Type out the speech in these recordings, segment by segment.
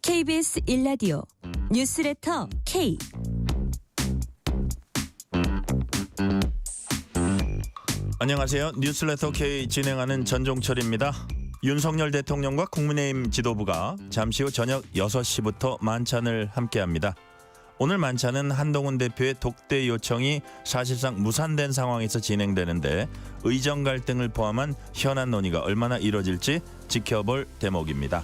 KBS 1라디오 뉴스레터 K. 안녕하세요. 뉴스레터 K 진행하는 전종철입니다. 윤석열 대통령과 국민의힘 지도부가 잠시 후 저녁 6시부터 만찬을 함께합니다. 오늘 만찬은 한동훈 대표의 독대 요청이 사실상 무산된 상황에서 진행되는데 의정 갈등을 포함한 현안 논의가 얼마나 이뤄질지 지켜볼 대목입니다.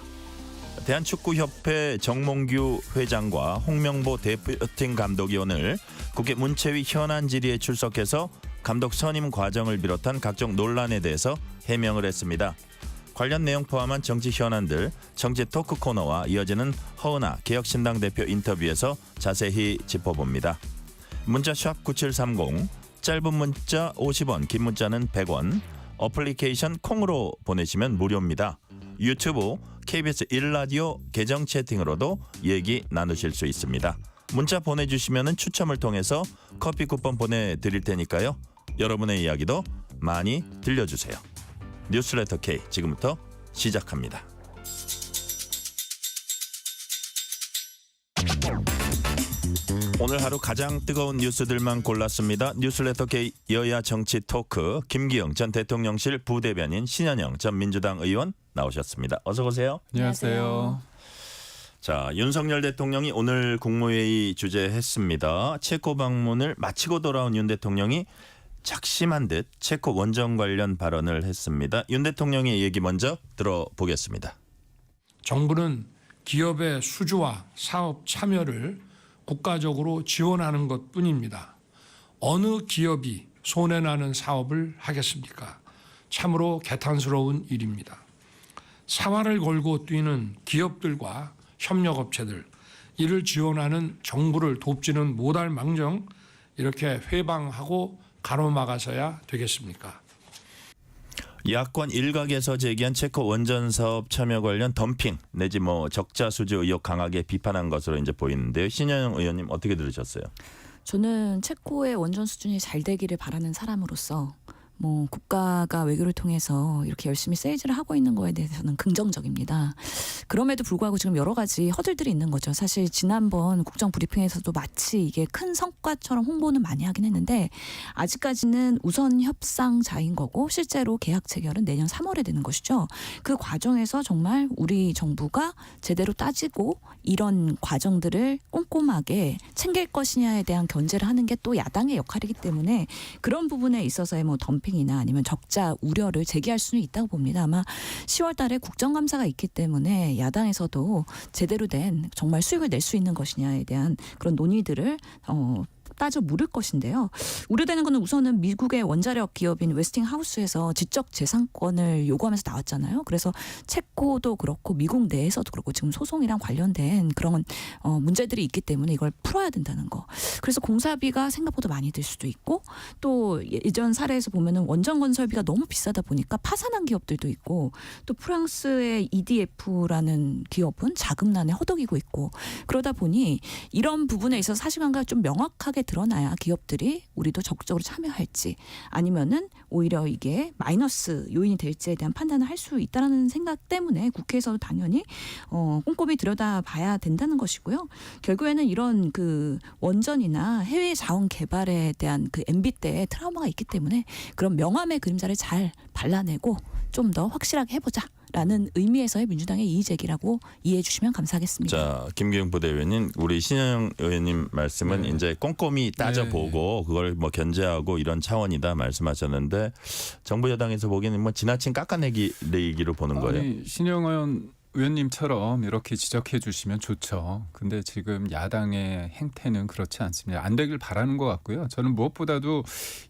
대한축구협회 정몽규 회장과 홍명보 대표팀 감독이 오늘 국회 문체위 현안 질의에 출석해서 감독 선임 과정을 비롯한 각종 논란에 대해서 해명을 했습니다. 관련 내용 포함한 정치 현안들, 정치 토크 코너와 이어지는 허은하 개혁신당 대표 인터뷰에서 자세히 짚어봅니다. 문자 샵 9730, 짧은 문자 50원, 긴 문자는 100원, 어플리케이션 콩으로 보내시면 무료입니다. 유튜브 KBS 1라디오 계정 채팅으로도 얘기 나누실 수 있습니다. 문자 보내주시면 추첨을 통해서 커피 쿠폰 보내드릴 테니까요. 여러분의 이야기도 많이 들려주세요. 뉴스레터 K 지금부터 시작합니다. 오늘 하루 가장 뜨거운 뉴스들만 골랐습니다. 뉴스레터 K 여야 정치 토크 김기영 전 대통령실 부대변인, 신현영 전 민주당 의원 나오셨습니다. 어서 오세요. 안녕하세요. 자, 윤석열 대통령이 오늘 국무회의 주재했습니다. 체코 방문을 마치고 돌아온 윤 대통령이 작심한 듯 체코 원정 관련 발언을 했습니다. 윤 대통령의 얘기 먼저 들어보겠습니다. 정부는 기업의 수주와 사업 참여를 국가적으로 지원하는 것뿐입니다. 어느 기업이 손해나는 사업을 하겠습니까? 참으로 개탄스러운 일입니다. 사활을 걸고 뛰는 기업들과 협력업체들, 이를 지원하는 정부를 돕지는 못할 망정 이렇게 회방하고 가로막아서야 되겠습니까? 야권 일각에서 제기한 체코 원전 사업 참여 관련 덤핑 내지 적자 수주 의혹 강하게 비판한 것으로 이제 보이는데요. 신현영 의원님 어떻게 들으셨어요? 저는 체코의 원전 수준이 잘 되기를 바라는 사람으로서 국가가 외교를 통해서 이렇게 열심히 세일즈를 하고 있는 거에 대해서는 긍정적입니다. 그럼에도 불구하고 지금 여러 가지 허들들이 있는 거죠. 사실 지난번 국정 브리핑에서도 마치 이게 큰 성과처럼 홍보는 많이 하긴 했는데 아직까지는 우선 협상자인 거고 실제로 계약 체결은 내년 3월에 되는 것이죠. 그 과정에서 정말 우리 정부가 제대로 따지고 이런 과정들을 꼼꼼하게 챙길 것이냐에 대한 견제를 하는 게 또 야당의 역할이기 때문에 그런 부분에 있어서의 덤핑이나 아니면 적자 우려를 제기할 수는 있다고 봅니다. 아마 10월 달에 국정감사가 있기 때문에 야당에서도 제대로 된 정말 수익을 낼 수 있는 것이냐에 대한 그런 논의들을 따져 물을 것인데요. 우려되는 것은 우선은 미국의 원자력 기업인 웨스팅하우스에서 지적 재산권을 요구하면서 나왔잖아요. 그래서 체코도 그렇고 미국 내에서도 그렇고 지금 소송이랑 관련된 그런 문제들이 있기 때문에 이걸 풀어야 된다는 거. 그래서 공사비가 생각보다 많이 들 수도 있고 또 예전 사례에서 보면은 원전 건설비가 너무 비싸다 보니까 파산한 기업들도 있고 또 프랑스의 EDF라는 기업은 자금난에 허덕이고 있고 그러다 보니 이런 부분에 있어서 사실관계가 좀 명확하게 드러나야 기업들이 우리도 적극적으로 참여할지 아니면은 오히려 이게 마이너스 요인이 될지에 대한 판단을 할 수 있다는 생각 때문에 국회에서도 당연히 꼼꼼히 들여다봐야 된다는 것이고요. 결국에는 이런 그 원전이나 해외 자원 개발에 대한 그 MB 때의 트라우마가 있기 때문에 그런 명암의 그림자를 잘 발라내고 좀 더 확실하게 해보자. 라는 의미에서의 민주당의 이의제기라고 이해해 주시면 감사하겠습니다. 자, 김기영 부대변인, 우리 신현영 의원님 말씀은 이제 꼼꼼히 따져보고 그걸 견제하고 이런 차원이다 말씀하셨는데 정부 여당에서 보기에는 지나친 깎아내기로 보는 거예요. 신영원 의원님처럼 이렇게 지적해 주시면 좋죠. 근데 지금 야당의 행태는 그렇지 않습니다. 안 되길 바라는 것 같고요. 저는 무엇보다도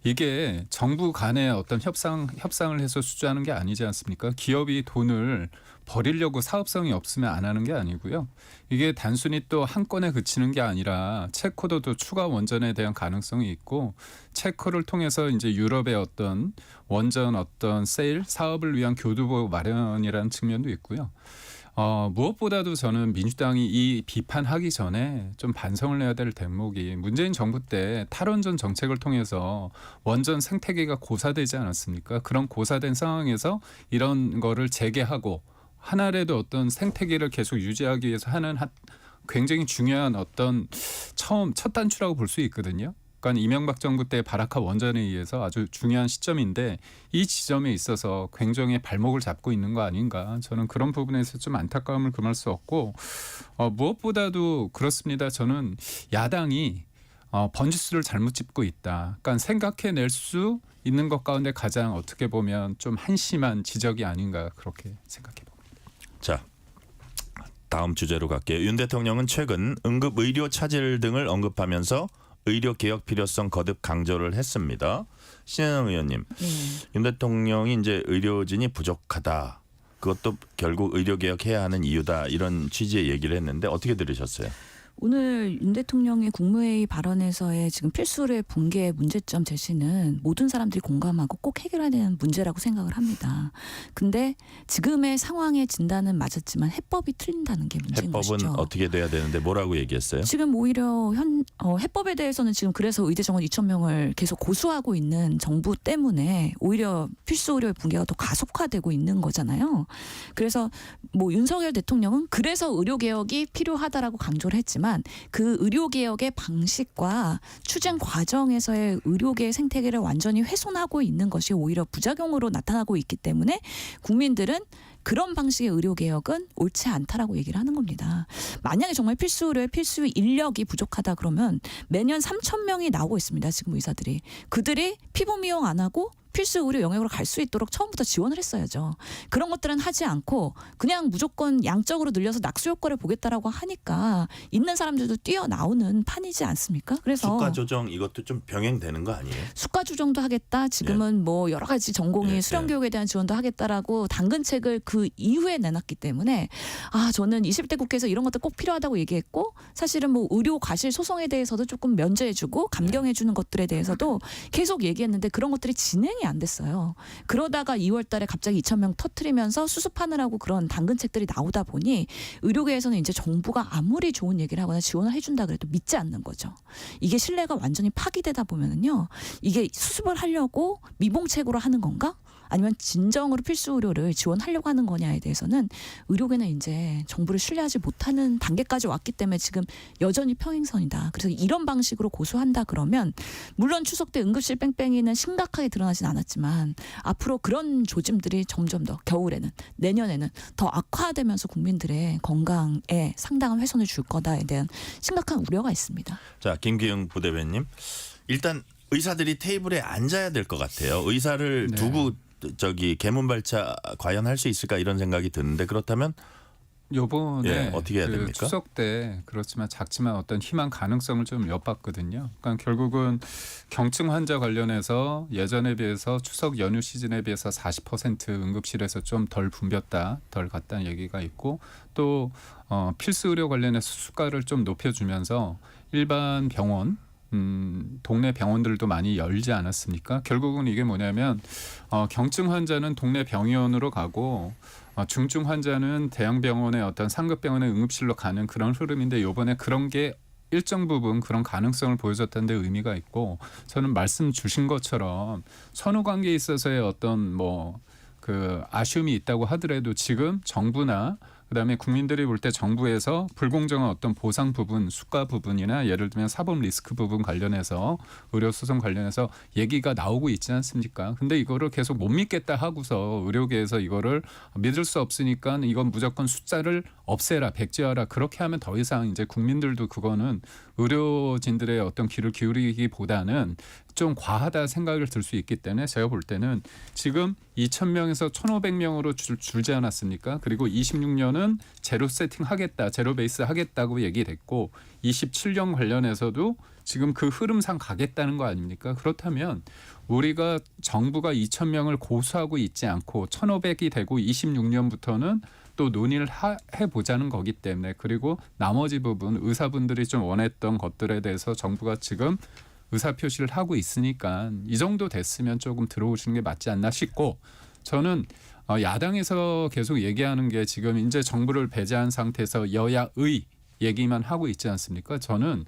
이게 정부 간의 어떤 협상을 해서 수주하는 게 아니지 않습니까? 기업이 돈을 버리려고 사업성이 없으면 안 하는 게 아니고요. 이게 단순히 또 한 건에 그치는 게 아니라 체코도 또 추가 원전에 대한 가능성이 있고 체코를 통해서 이제 유럽의 어떤 원전 어떤 세일 사업을 위한 교두보 마련이라는 측면도 있고요. 무엇보다도 저는 민주당이 이 비판하기 전에 좀 반성을 해야 될 대목이 문재인 정부 때 탈원전 정책을 통해서 원전 생태계가 고사되지 않았습니까? 그런 고사된 상황에서 이런 거를 재개하고 하나라도 어떤 생태계를 계속 유지하기 위해서 하는 굉장히 중요한 어떤 첫 단추라고 볼 수 있거든요. 그러니까 이명박 정부 때 바라카 원전에 의해서 아주 중요한 시점인데 이 지점에 있어서 굉장히 발목을 잡고 있는 거 아닌가. 저는 그런 부분에서 좀 안타까움을 금할 수 없고 무엇보다도 그렇습니다. 저는 야당이 번지수를 잘못 짚고 있다. 그러니까 생각해낼 수 있는 것 가운데 가장 어떻게 보면 좀 한심한 지적이 아닌가 그렇게 생각해 봅니다. 자, 다음 주제로 갈게요. 윤 대통령은 최근 응급 의료 차질 등을 언급하면서 의료 개혁 필요성 거듭 강조를 했습니다. 신현영 의원님, 윤 대통령이 이제 의료진이 부족하다. 그것도 결국 의료 개혁해야 하는 이유다. 이런 취지의 얘기를 했는데 어떻게 들으셨어요? 오늘 윤 대통령의 국무회의 발언에서의 지금 필수의 붕괴의 문제점 제시는 모든 사람들이 공감하고 꼭 해결해야 되는 문제라고 생각을 합니다. 근데 지금의 상황의 진단은 맞았지만 해법이 틀린다는 게 문제인 해법은 것이죠. 어떻게 돼야 되는데 뭐라고 얘기했어요? 지금 오히려 해법에 대해서는 지금 그래서 의대 정원 2,000명을 계속 고수하고 있는 정부 때문에 오히려 필수 의료의 붕괴가 더 가속화되고 있는 거잖아요. 그래서 뭐 윤석열 대통령은 그래서 의료 개혁이 필요하다라고 강조를 했지만 그 의료개혁의 방식과 추진 과정에서의 의료계의 생태계를 완전히 훼손하고 있는 것이 오히려 부작용으로 나타나고 있기 때문에 국민들은 그런 방식의 의료개혁은 옳지 않다라고 얘기를 하는 겁니다. 만약에 정말 필수 의료의 필수 인력이 부족하다 그러면 매년 3,000명이 나오고 있습니다. 지금 의사들이. 그들이 피부 미용 안 하고 필수 의료 영역으로 갈 수 있도록 처음부터 지원을 했어야죠. 그런 것들은 하지 않고 그냥 무조건 양적으로 늘려서 낙수 효과를 보겠다라고 하니까 있는 사람들도 뛰어나오는 판이지 않습니까? 그래서 수가 조정 이것도 좀 병행되는 거 아니에요? 수가 조정도 하겠다. 지금은 뭐 여러 가지 전공의 수련 네. 교육에 대한 지원도 하겠다라고 당근책을 그 이후에 내놨기 때문에 저는 20대 국회에서 이런 것들 꼭 필요하다고 얘기했고 사실은 뭐 의료 과실 소송에 대해서도 조금 면제해주고 감경해주는 것들에 대해서도 계속 얘기했는데 그런 것들이 진행이 안 됐어요. 그러다가 2월 달에 갑자기 2,000명 터트리면서 수습하느라고 그런 당근책들이 나오다 보니 의료계에서는 이제 정부가 아무리 좋은 얘기를 하거나 지원을 해준다 그래도 믿지 않는 거죠. 이게 신뢰가 완전히 파기되다 보면은요. 이게 수습을 하려고 미봉책으로 하는 건가? 아니면 진정으로 필수 의료를 지원하려고 하는 거냐에 대해서는 의료계는 이제 정부를 신뢰하지 못하는 단계까지 왔기 때문에 지금 여전히 평행선이다. 그래서 이런 방식으로 고수한다 그러면 물론 추석 때 응급실 뺑뺑이는 심각하게 드러나진 않았지만 앞으로 그런 조짐들이 점점 더 겨울에는 내년에는 더 악화되면서 국민들의 건강에 상당한 훼손을 줄 거다에 대한 심각한 우려가 있습니다. 자, 김기영 부대변님. 일단 의사들이 테이블에 앉아야 될 것 같아요. 의사를 네. 두고 개문발차 과연 할 수 있을까 이런 생각이 드는데 그렇다면 요번에 어떻게 해야 됩니까? 추석 때 그렇지만 작지만 어떤 희망 가능성을 좀 엿봤거든요. 그러니까 결국은 경증 환자 관련해서 예전에 비해서 추석 연휴 시즌에 비해서 40% 응급실에서 좀 덜 붐볐다, 덜 갔다는 얘기가 있고 또 필수 의료 관련해서 수가를 좀 높여주면서 일반 병원 동네 병원들도 많이 열지 않았습니까? 결국은 이게 뭐냐면 경증 환자는 동네 병원으로 가고 중증 환자는 대형병원의 어떤 상급병원의 응급실로 가는 그런 흐름인데 이번에 그런 게 일정 부분 그런 가능성을 보여줬다는 데 의미가 있고 저는 말씀 주신 것처럼 선후 관계에 있어서의 어떤 그 아쉬움이 있다고 하더라도 지금 정부나 그다음에 국민들이 볼 때 정부에서 불공정한 어떤 보상 부분, 수가 부분이나 예를 들면 사법 리스크 부분 관련해서 의료 소송 관련해서 얘기가 나오고 있지 않습니까? 근데 이거를 계속 못 믿겠다 하고서 의료계에서 이거를 믿을 수 없으니까 이건 무조건 숫자를 없애라, 백지화하라 그렇게 하면 더 이상 이제 국민들도 그거는 의료진들의 어떤 귀를 기울이기보다는 좀 과하다 생각을 들 수 있기 때문에 제가 볼 때는 지금 2,000명에서 1,500명으로 줄지 않았습니까? 그리고 26년은 제로 세팅 하겠다, 제로 베이스 하겠다고 얘기했고 27년 관련해서도 지금 그 흐름상 가겠다는 거 아닙니까? 그렇다면 우리가 정부가 2,000명을 고수하고 있지 않고 1,500이 되고 26년부터는 또 논의를 해보자는 거기 때문에 그리고 나머지 부분 의사분들이 좀 원했던 것들에 대해서 정부가 지금 의사표시를 하고 있으니까 이 정도 됐으면 조금 들어오시는 게 맞지 않나 싶고 저는 야당에서 계속 얘기하는 게 지금 이제 정부를 배제한 상태에서 여야의 얘기만 하고 있지 않습니까? 저는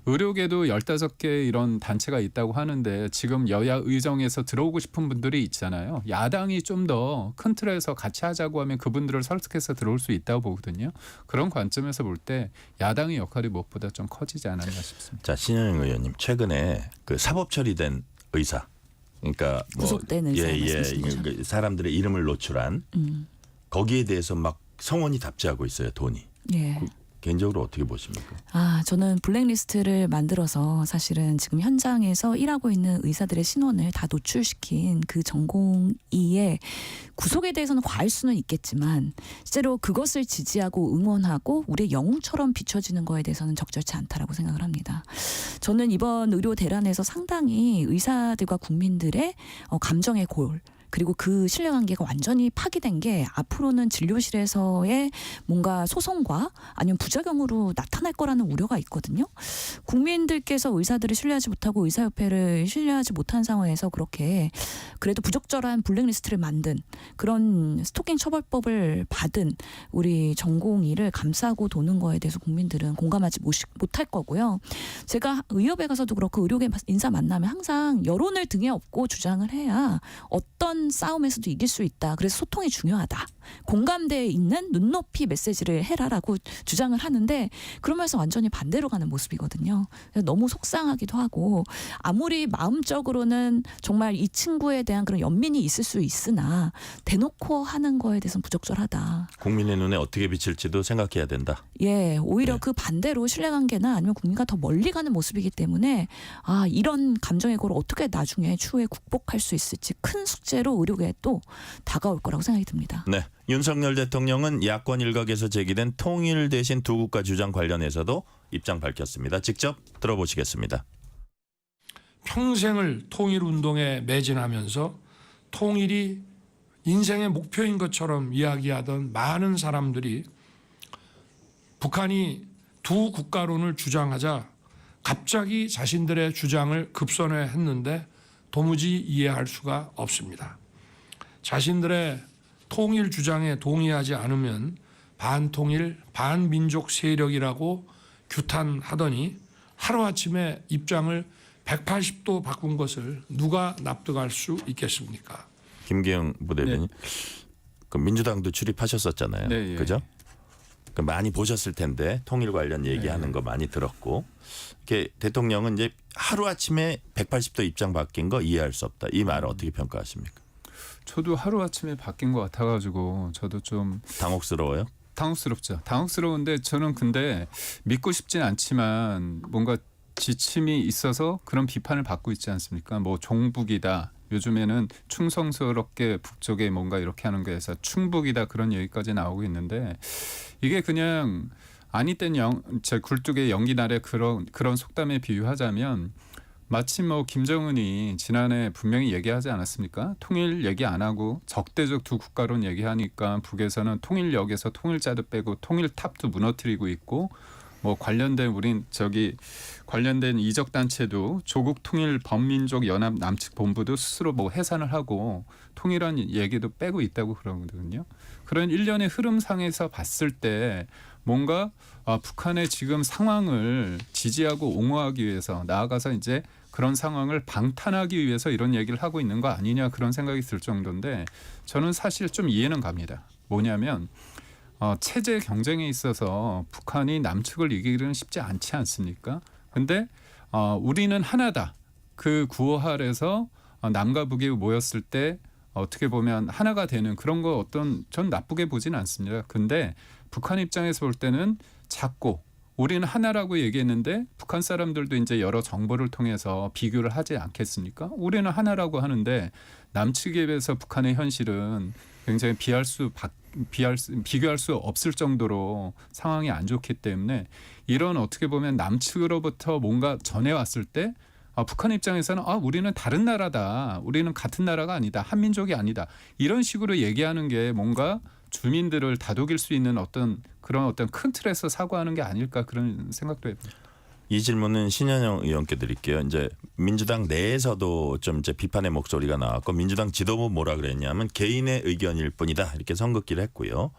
의료계도 15개 이런 단체가 있다고 하는데 지금 여야 의정에서 들어오고 싶은 분들이 있잖아요. 야당이 좀 더 큰 틀에서 같이 하자고 하면 그분들을 설득해서 들어올 수 있다고 보거든요. 그런 관점에서 볼 때 야당의 역할이 무엇보다 좀 커지지 않았나 싶습니다. 자, 신현영 의원님, 최근에 그 사법 처리된 의사, 그러니까 구속된 의사 말씀이신 거죠? 그 사람들의 이름을 노출한 거기에 대해서 막 성원이 답지하고 있어요, 돈이. 예. 개인적으로 어떻게 보십니까? 저는 블랙리스트를 만들어서 사실은 지금 현장에서 일하고 있는 의사들의 신원을 다 노출시킨 그 전공의의 구속에 대해서는 과할 수는 있겠지만 실제로 그것을 지지하고 응원하고 우리의 영웅처럼 비춰지는 거에 대해서는 적절치 않다라고 생각을 합니다. 저는 이번 의료 대란에서 상당히 의사들과 국민들의 감정의 골 그리고 그 신뢰관계가 완전히 파기된 게 앞으로는 진료실에서의 뭔가 소송과 아니면 부작용으로 나타날 거라는 우려가 있거든요. 국민들께서 의사들을 신뢰하지 못하고 의사협회를 신뢰하지 못한 상황에서 그렇게 그래도 부적절한 블랙리스트를 만든 그런 스토킹 처벌법을 받은 우리 전공의를 감싸고 도는 거에 대해서 국민들은 공감하지 못할 거고요. 제가 의협에 가서도 그렇고 의료계 인사 만나면 항상 여론을 등에 업고 주장을 해야 어떤 싸움에서도 이길 수 있다. 그래서 소통이 중요하다. 공감대에 있는 눈높이 메시지를 해라라고 주장을 하는데 그러면서 완전히 반대로 가는 모습이거든요. 그래서 너무 속상하기도 하고 아무리 마음적으로는 정말 이 친구에 대한 그런 연민이 있을 수 있으나 대놓고 하는 거에 대해서는 부적절하다. 국민의 눈에 어떻게 비칠지도 생각해야 된다. 예, 오히려 네. 그 반대로 신뢰관계나 아니면 국민과 더 멀리 가는 모습이기 때문에 이런 감정의 골을 어떻게 나중에 추후에 극복할 수 있을지 큰 숙제로 의료계에 또 다가올 거라고 생각이 듭니다. 네, 윤석열 대통령은 야권 일각에서 제기된 통일 대신 두 국가 주장 관련해서도 입장 밝혔습니다. 직접 들어보시겠습니다. 평생을 통일운동에 매진하면서 통일이 인생의 목표인 것처럼 이야기하던 많은 사람들이 북한이 두 국가론을 주장하자 갑자기 자신들의 주장을 급선회했는데 도무지 이해할 수가 없습니다. 자신들의 통일 주장에 동의하지 않으면 반통일, 반민족 세력이라고 규탄하더니 하루아침에 입장을 180도 바꾼 것을 누가 납득할 수 있겠습니까? 김기영 부대변인, 그 민주당도 출입하셨었잖아요. 네, 예. 그죠? 그 많이 보셨을 텐데 통일 관련 얘기하는 거 많이 들었고, 이렇게 대통령은 이제 하루 아침에 180도 입장 바뀐 거 이해할 수 없다. 이 말을 어떻게 평가하십니까? 저도 하루아침에 바뀐 것 같아가지고 저도 좀 당혹스러워요? 당혹스럽죠. 당혹스러운데 저는 근데 믿고 싶진 않지만 뭔가 지침이 있어서 그런 비판을 받고 있지 않습니까? 뭐 종북이다. 요즘에는 충성스럽게 북쪽에 뭔가 이렇게 하는 거에서 충북이다 그런 얘기까지 나오고 있는데 이게 그냥 아니 땐 제 굴뚝의 연기날에 그런 속담에 비유하자면 마치 뭐 김정은이 지난해 분명히 얘기하지 않았습니까? 통일 얘기 안 하고 적대적 두 국가론 얘기하니까 북에서는 통일역에서 통일자도 빼고 통일탑도 무너뜨리고 있고 뭐 관련된 관련된 이적 단체도 조국 통일 범민족 연합 남측 본부도 스스로 뭐 해산을 하고 통일한 얘기도 빼고 있다고 그러거든요. 그런 일련의 흐름상에서 봤을 때 뭔가 북한의 지금 상황을 지지하고 옹호하기 위해서 나아가서 이제 그런 상황을 방탄하기 위해서 이런 얘기를 하고 있는 거 아니냐 그런 생각이 들 정도인데 저는 사실 좀 이해는 갑니다. 뭐냐면 체제 경쟁에 있어서 북한이 남측을 이기기는 쉽지 않지 않습니까? 근데 우리는 하나다. 그 구호 아래서 남과 북이 모였을 때 어떻게 보면 하나가 되는 그런 거 전 나쁘게 보진 않습니다. 근데 북한 입장에서 볼 때는 작고 우리는 하나라고 얘기했는데 북한 사람들도 이제 여러 정보를 통해서 비교를 하지 않겠습니까? 우리는 하나라고 하는데 남측에 비해서 북한의 현실은 굉장히 비교할 수 없을 정도로 상황이 안 좋기 때문에 이런 어떻게 보면 남측으로부터 뭔가 전해왔을 때 북한 입장에서는 우리는 다른 나라다. 우리는 같은 나라가 아니다. 한민족이 아니다. 이런 식으로 얘기하는 게 뭔가 주민들을 다독일 수 있는 어떤 큰 틀에서 사고하는 게 아닐까 그런 생각도 해봅니다. 이 질문은 신현영 의원께 드릴게요. 이제 민주당 내에서도 좀 이제 비판의 목소리가 나왔고 민주당 지도부 뭐라 그랬냐면 개인의 의견일 뿐이다 이렇게 선긋기를 했고요.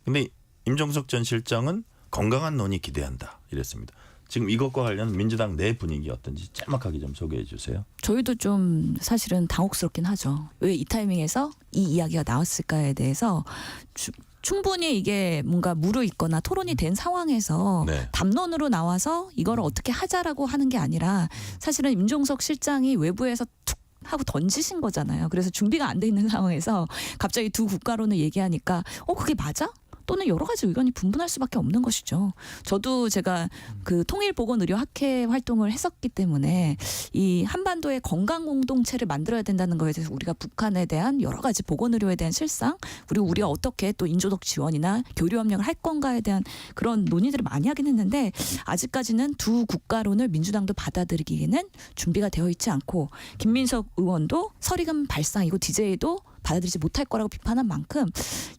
근데 임종석 전 실장은 건강한 논의 기대한다 이랬습니다. 지금 이것과 관련 민주당 내 분위기 어떤지 짤막하게 좀 소개해 주세요. 저희도 좀 사실은 당혹스럽긴 하죠. 왜 이 타이밍에서 이 이야기가 나왔을까에 대해서 충분히 이게 뭔가 무르익거나 토론이 된 상황에서 네. 담론으로 나와서 이걸 어떻게 하자라고 하는 게 아니라 사실은 임종석 실장이 외부에서 툭 하고 던지신 거잖아요. 그래서 준비가 안 돼 있는 상황에서 갑자기 두 국가론을 얘기하니까 그게 맞아? 또는 여러 가지 의견이 분분할 수밖에 없는 것이죠. 저도 제가 그 통일보건의료학회 활동을 했었기 때문에 이 한반도의 건강 공동체를 만들어야 된다는 거에 대해서 우리가 북한에 대한 여러 가지 보건의료에 대한 실상 그리고 우리가 어떻게 또 인조적 지원이나 교류협력을 할 건가에 대한 그런 논의들을 많이 하긴 했는데 아직까지는 두 국가론을 민주당도 받아들이기에는 준비가 되어 있지 않고 김민석 의원도 설익은 발상이고 DJ도 받아들이지 못할 거라고 비판한 만큼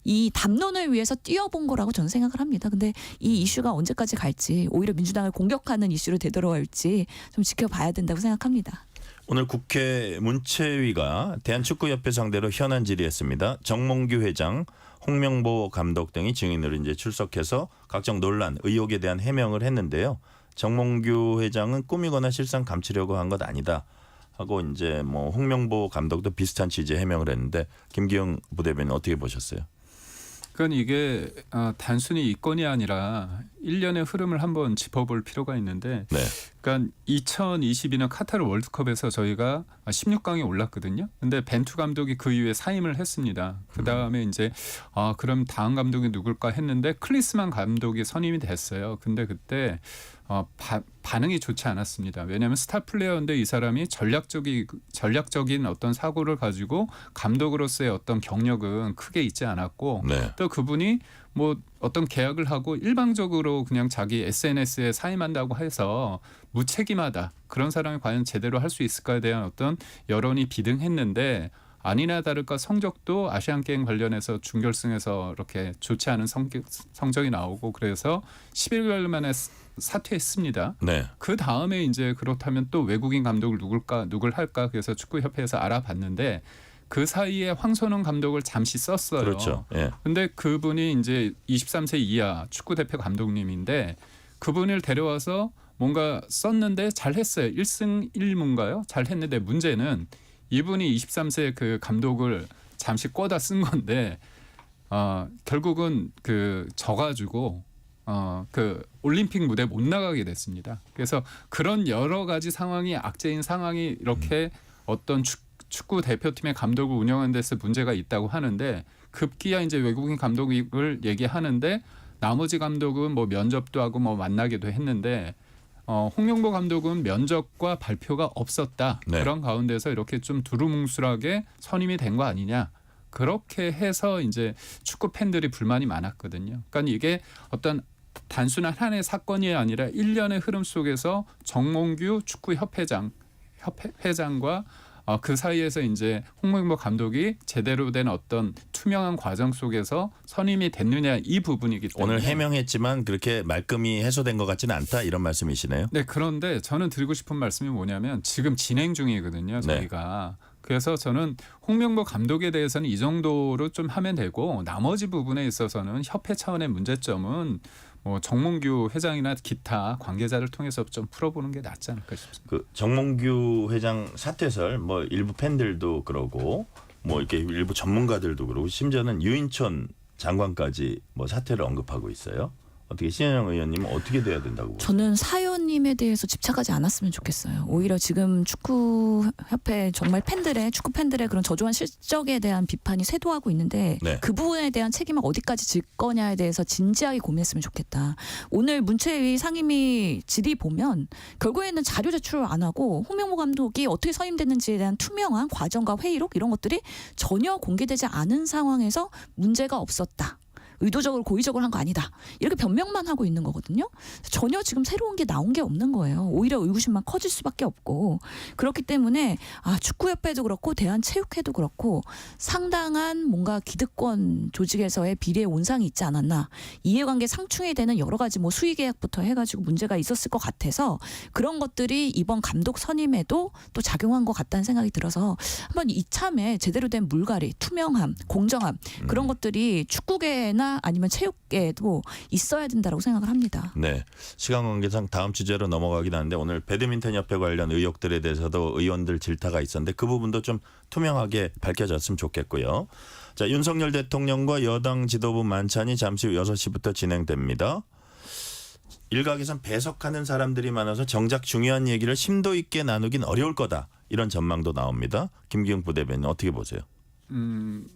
이 담론을 위해서 뛰어본 거라고 저는 생각을 합니다. 근데 이 이슈가 언제까지 갈지 오히려 민주당을 공격하는 이슈로 되돌아올지 좀 지켜봐야 된다고 생각합니다. 오늘 국회 문체위가 대한축구협회 상대로 현안 질의했습니다. 정몽규 회장, 홍명보 감독 등이 증인으로 이제 출석해서 각종 논란, 의혹에 대한 해명을 했는데요. 정몽규 회장은 꾸미거나 실상 감추려고 한 것 아니다. 하고 이제 뭐 홍명보 감독도 비슷한 취지의 해명을 했는데 김기영 부대변인 어떻게 보셨어요? 그건 이게 단순히 이 건이 아니라 일련의 흐름을 한번 짚어볼 필요가 있는데 네. 그러니까 2022년 카타르 월드컵에서 저희가 16강에 올랐거든요. 근데 벤투 감독이 그 이후에 사임을 했습니다. 그다음에 이제 그럼 다음 감독이 누굴까 했는데 클리스만 감독이 선임이 됐어요. 근데 그때 반응이 좋지 않았습니다. 왜냐하면 스타 플레이어인데 이 사람이 전략적인 어떤 사고를 가지고 감독으로서의 어떤 경력은 크게 있지 않았고 네. 또 그분이 뭐 어떤 계약을 하고 일방적으로 그냥 자기 SNS에 사임한다고 해서 무책임하다. 그런 사람이 과연 제대로 할 수 있을까에 대한 어떤 여론이 비등했는데 아니나 다를까 성적도 아시안게임 관련해서 준결승에서 이렇게 좋지 않은 성적이 나오고 그래서 11개월 만에 사퇴했습니다. 네. 그 다음에 이제 그렇다면 또 외국인 감독을 누굴 할까 그래서 축구협회에서 알아봤는데 그 사이에 황선홍 감독을 잠시 썼어요. 그렇죠. 예. 근데 그분이 이제 23세 이하 축구대표 감독님인데 그분을 데려와서 뭔가 썼는데 잘했어요. 1승 1무인가요? 잘했는데 문제는 이분이 23세 그 감독을 잠시 꿔다 쓴 건데 결국은 그 져가지고 그 올림픽 무대 못 나가게 됐습니다. 그래서 그런 여러 가지 상황이 악재인 상황이 이렇게 어떤 축구 대표팀의 감독을 운영하는 데서 문제가 있다고 하는데 급기야 이제 외국인 감독을 얘기하는데 나머지 감독은 뭐 면접도 하고 뭐 만나기도 했는데 홍명보 감독은 면접과 발표가 없었다. 네. 그런 가운데서 이렇게 좀 두루뭉술하게 선임이 된 거 아니냐. 그렇게 해서 이제 축구 팬들이 불만이 많았거든요. 그러니까 이게 어떤 단순한 하나의 사건이 아니라 일련의 흐름 속에서 정몽규 축구협회장과 그 사이에서 이제 홍명보 감독이 제대로 된 어떤 투명한 과정 속에서 선임이 됐느냐 이 부분이기 때문에 오늘 해명했지만 그렇게 말끔히 해소된 것 같지는 않다 이런 말씀이시네요. 네, 그런데 저는 드리고 싶은 말씀이 뭐냐면 지금 진행 중이거든요. 저희가. 그래서 저는 홍명보 감독에 대해서는 이 정도로 좀 하면 되고 나머지 부분에 있어서는 협회 차원의 문제점은 뭐 정몽규 회장이나 기타 관계자를 통해서 좀 풀어보는 게 낫지 않을까 싶습니다. 그 정몽규 회장 사퇴설 뭐 일부 팬들도 그러고 뭐 이렇게 일부 전문가들도 그러고 심지어는 유인촌 장관까지 뭐 사퇴를 언급하고 있어요. 어떻게 신현영 의원님은 어떻게 돼야 된다고 보세요? 저는 사연님에 대해서 집착하지 않았으면 좋겠어요. 오히려 지금 축구협회 정말 축구 팬들의 그런 저조한 실적에 대한 비판이 쇄도하고 있는데 네. 그 부분에 대한 책임을 어디까지 질 거냐에 대해서 진지하게 고민했으면 좋겠다. 오늘 문체위 상임위 질의 보면 결국에는 자료 제출을 안 하고 홍명보 감독이 어떻게 선임됐는지에 대한 투명한 과정과 회의록 이런 것들이 전혀 공개되지 않은 상황에서 문제가 없었다. 의도적으로 고의적으로 한 거 아니다. 이렇게 변명만 하고 있는 거거든요. 전혀 지금 새로운 게 나온 게 없는 거예요. 오히려 의구심만 커질 수밖에 없고 그렇기 때문에 축구협회도 그렇고 대한체육회도 그렇고 상당한 뭔가 기득권 조직에서의 비리의 온상이 있지 않았나. 이해관계 상충이 되는 여러 가지 뭐 수의계약부터 해가지고 문제가 있었을 것 같아서 그런 것들이 이번 감독 선임에도 또 작용한 것 같다는 생각이 들어서 한번 이참에 제대로 된 물갈이, 투명함, 공정함 그런 것들이 축구계나 아니면 체육계에도 있어야 된다고 생각을 합니다. 네. 시간 관계상 다음 주제로 넘어가긴 하는데 오늘 배드민턴 협회 관련 의혹들에 대해서도 의원들 질타가 있었는데 그 부분도 좀 투명하게 밝혀졌으면 좋겠고요. 자, 윤석열 대통령과 여당 지도부 만찬이 잠시 후 6시부터 진행됩니다. 일각에선 배석하는 사람들이 많아서 정작 중요한 얘기를 심도 있게 나누긴 어려울 거다. 이런 전망도 나옵니다. 김기웅 부대변인 어떻게 보세요?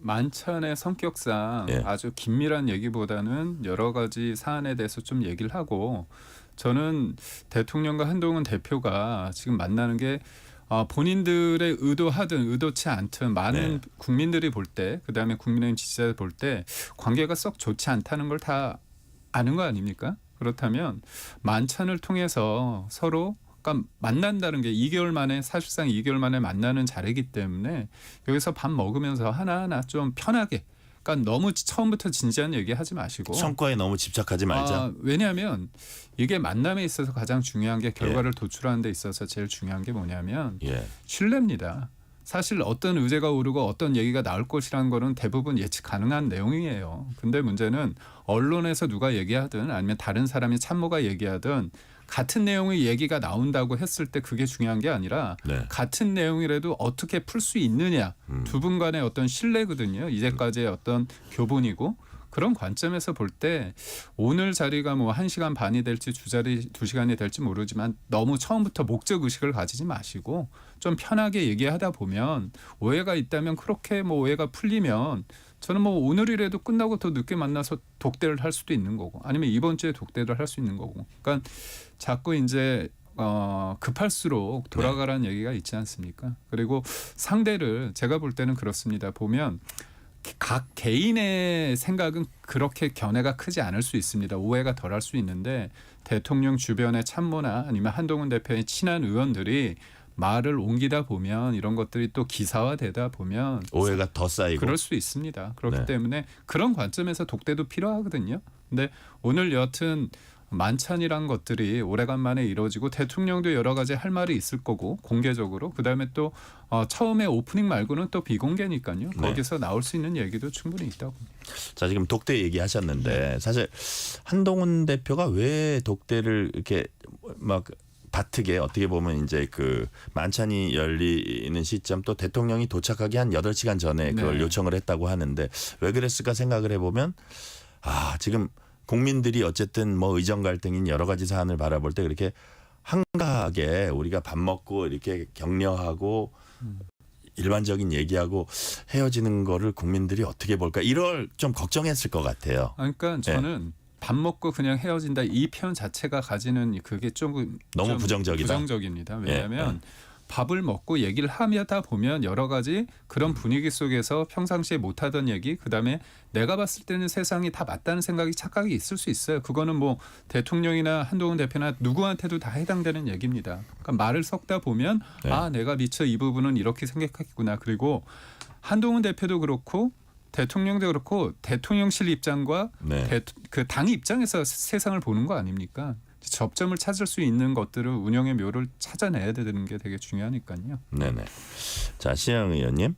만찬의 성격상 예. 아주 긴밀한 얘기보다는 여러 가지 사안에 대해서 좀 얘기를 하고 저는 대통령과 한동훈 대표가 지금 만나는 게 본인들의 의도하든 의도치 않든 많은 네. 국민들이 볼 때 그다음에 국민의힘 지지자들 볼 때 관계가 썩 좋지 않다는 걸 다 아는 거 아닙니까? 그렇다면 만찬을 통해서 서로 그러니까 만난다는 게 2개월 만에 사실상 2개월 만에 만나는 자리이기 때문에 여기서 밥 먹으면서 하나하나 좀 편하게 그러니까 너무 처음부터 진지한 얘기 하지 마시고 성과에 너무 집착하지 말자. 왜냐하면 이게 만남에 있어서 가장 중요한 게 결과를 도출하는 데 있어서 제일 중요한 게 뭐냐면 예. 신뢰입니다. 사실 어떤 의제가 오르고 어떤 얘기가 나올 것이라는 거는 대부분 예측 가능한 내용이에요. 근데 문제는 언론에서 누가 얘기하든 아니면 다른 사람이 참모가 얘기하든 같은 내용의 얘기가 나온다고 했을 때 그게 중요한 게 아니라 네. 같은 내용이라도 어떻게 풀 수 있느냐 두 분 간의 어떤 신뢰거든요. 이제까지의 어떤 교본이고 그런 관점에서 볼 때 오늘 자리가 뭐 1시간 반이 될지 주자리 2시간이 될지 모르지만 너무 처음부터 목적 의식을 가지지 마시고 좀 편하게 얘기하다 보면 오해가 있다면 그렇게 뭐 오해가 풀리면 저는 뭐 오늘이라도 끝나고 더 늦게 만나서 독대를 할 수도 있는 거고 아니면 이번 주에 독대를 할 수 있는 거고 그러니까 자꾸 이제 급할수록 돌아가라는 얘기가 있지 않습니까? 그리고 상대를 제가 볼 때는 그렇습니다. 보면 각 개인의 생각은 그렇게 견해가 크지 않을 수 있습니다. 오해가 덜할 수 있는데 대통령 주변의 참모나 아니면 한동훈 대표의 친한 의원들이 말을 옮기다 보면 이런 것들이 또 기사화되다 보면 오해가 더 쌓이고. 그럴 수 있습니다. 그렇기 네. 때문에 그런 관점에서 독대도 필요하거든요. 근데 오늘 여하튼 만찬이란 것들이 오래간만에 이루어지고 대통령도 여러 가지 할 말이 있을 거고 공개적으로 그다음에 또 처음에 오프닝 말고는 또 비공개니까요. 거기서 나올 수 있는 얘기도 충분히 있다고 봅니다. 자, 지금 독대 얘기하셨는데 사실 한동훈 대표가 왜 독대를 이렇게 막 바트게 어떻게 보면 이제 그 만찬이 열리는 시점 또 대통령이 도착하기 한 8시간 전에 그걸 네. 요청을 했다고 하는데 왜 그랬을까 생각을 해보면 지금 국민들이 어쨌든 뭐 의정 갈등인 여러 가지 사안을 바라볼 때 그렇게 한가하게 우리가 밥 먹고 이렇게 격려하고 일반적인 얘기하고 헤어지는 거를 국민들이 어떻게 볼까 이럴 좀 걱정했을 것 같아요. 그러니까 저는 밥 먹고 그냥 헤어진다 이 표현 자체가 가지는 그게 조금 너무 좀 부정적이다. 부정적입니다. 왜냐하면 밥을 먹고 얘기를 하다 보면 여러 가지 그런 분위기 속에서 평상시에 못하던 얘기 그다음에 내가 봤을 때는 세상이 다 맞다는 생각이 착각이 있을 수 있어요. 그거는 뭐 대통령이나 한동훈 대표나 누구한테도 다 해당되는 얘기입니다. 그러니까 말을 섞다 보면 내가 미처 이 부분은 이렇게 생각했구나. 그리고 한동훈 대표도 그렇고 대통령도 그렇고 대통령실 입장과 그 당 입장에서 세상을 보는 거 아닙니까? 접점을 찾을 수 있는 것들을 운영의 묘를 찾아내야 되는 게 되게 중요하니까요. 네네. 자, 시영 의원님,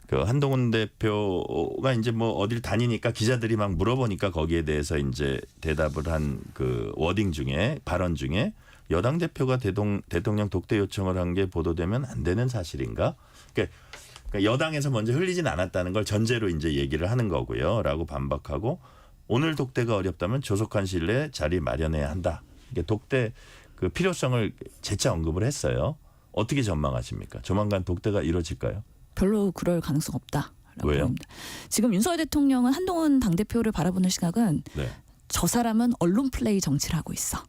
그 한동훈 대표가 이제 뭐 어딜 다니니까 기자들이 막 물어보니까 거기에 대해서 이제 대답을 한 그 워딩 중에 발언 중에 여당 대표가 대통령 독대 요청을 한 게 보도되면 안 되는 사실인가? 그러니까 여당에서 먼저 흘리진 않았다는 걸 전제로 이제 얘기를 하는 거고요.라고 반박하고 오늘 독대가 어렵다면 조속한 시일 내에 자리 마련해야 한다. 이게 독대 그 필요성을 재차 언급을 했어요. 어떻게 전망하십니까? 조만간 독대가 이루어질까요? 별로 그럴 가능성 없다라고 왜요? 봅니다. 지금 윤석열 대통령은 한동훈 당대표를 바라보는 시각은 저 사람은 언론 플레이 정치를 하고 있어.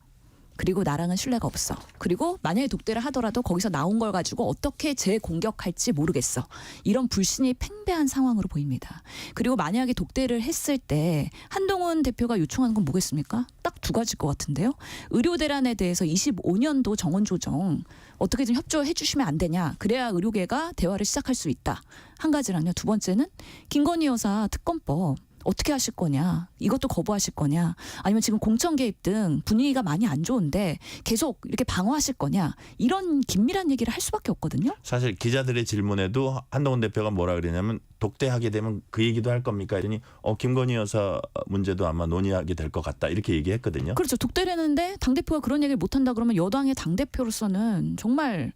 그리고 나랑은 신뢰가 없어. 그리고 만약에 독대를 하더라도 거기서 나온 걸 가지고 어떻게 재공격할지 모르겠어. 이런 불신이 팽배한 상황으로 보입니다. 그리고 만약에 독대를 했을 때 한동훈 대표가 요청하는 건 뭐겠습니까? 딱 두 가지일 것 같은데요. 의료 대란에 대해서 25년도 정원 조정 어떻게 좀 협조해 주시면 안 되냐. 그래야 의료계가 대화를 시작할 수 있다. 한 가지랑요. 두 번째는 김건희 여사 특검법 어떻게 하실 거냐. 이것도 거부하실 거냐. 아니면 지금 공천 개입 등 분위기가 많이 안 좋은데 계속 이렇게 방어하실 거냐. 이런 긴밀한 얘기를 할 수밖에 없거든요. 사실 기자들의 질문에도 한동훈 대표가 뭐라 그러냐면 독대하게 되면 그 얘기도 할 겁니까? 했더니 김건희 여사 문제도 아마 논의하게 될 것 같다 이렇게 얘기했거든요. 그렇죠. 독대를 했는데 당대표가 그런 얘기를 못한다 그러면 여당의 당대표로서는 정말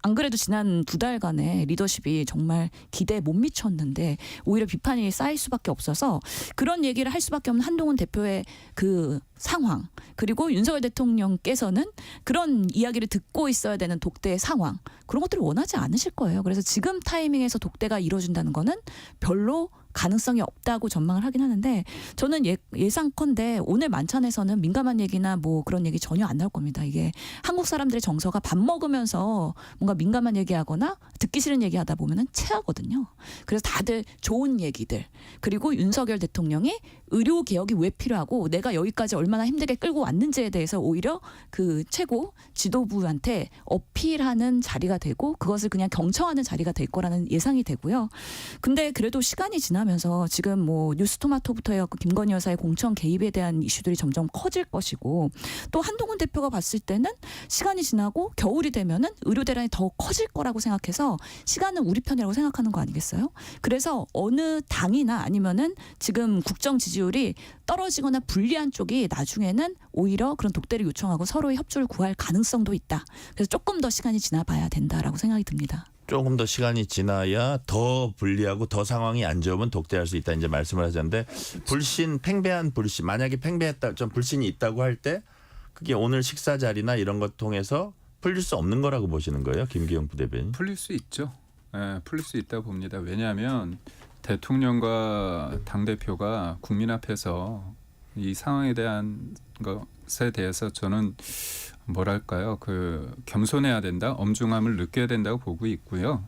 안 그래도 지난 2달간의 리더십이 정말 기대에 못 미쳤는데 오히려 비판이 쌓일 수밖에 없어서 그런 얘기를 할 수밖에 없는 한동훈 대표의 그 상황 그리고 윤석열 대통령께서는 그런 이야기를 듣고 있어야 되는 독대의 상황 그런 것들을 원하지 않으실 거예요. 그래서 지금 타이밍에서 독대가 이루어진다는 거는 별로 가능성이 없다고 전망을 하긴 하는데 저는 예상컨대 오늘 만찬에서는 민감한 얘기나 뭐 그런 얘기 전혀 안 나올 겁니다. 이게 한국 사람들의 정서가 밥 먹으면서 뭔가 민감한 얘기하거나 듣기 싫은 얘기하다 보면은 체하거든요. 그래서 다들 좋은 얘기들 그리고 윤석열 대통령이 의료 개혁이 왜 필요하고 내가 여기까지 얼마나 힘들게 끌고 왔는지에 대해서 오히려 그 최고 지도부한테 어필하는 자리가 되고 그것을 그냥 경청하는 자리가 될 거라는 예상이 되고요. 근데 그래도 시간이 지나면서 지금 뭐 뉴스토마토부터 해갖고 김건희 여사의 공천 개입에 대한 이슈들이 점점 커질 것이고 또 한동훈 대표가 봤을 때는 시간이 지나고 겨울이 되면은 의료 대란이 더 커질 거라고 생각해서 시간은 우리 편이라고 생각하는 거 아니겠어요? 그래서 어느 당이나 아니면은 지금 국정 지지율이 떨어지거나 불리한 쪽이 나중에는 오히려 그런 독대를 요청하고 서로의 협조를 구할 가능성도 있다. 그래서 조금 더 시간이 지나봐야 된다라고 생각이 듭니다. 조금 더 시간이 지나야 더 불리하고 더 상황이 안 좋으면 독대할 수 있다 이제 말씀을 하셨는데 불신 팽배한 불신 만약에 팽배했다 좀 불신이 있다고 할 때 그게 오늘 식사 자리나 이런 것 통해서 풀릴 수 없는 거라고 보시는 거예요, 김기영 부대변인? 풀릴 수 있죠. 예, 풀릴 수 있다고 봅니다. 왜냐하면 대통령과 당대표가 국민 앞에서 이 상황에 대한 것에 대해서 저는 뭐랄까요, 그 겸손해야 된다, 엄중함을 느껴야 된다고 보고 있고요.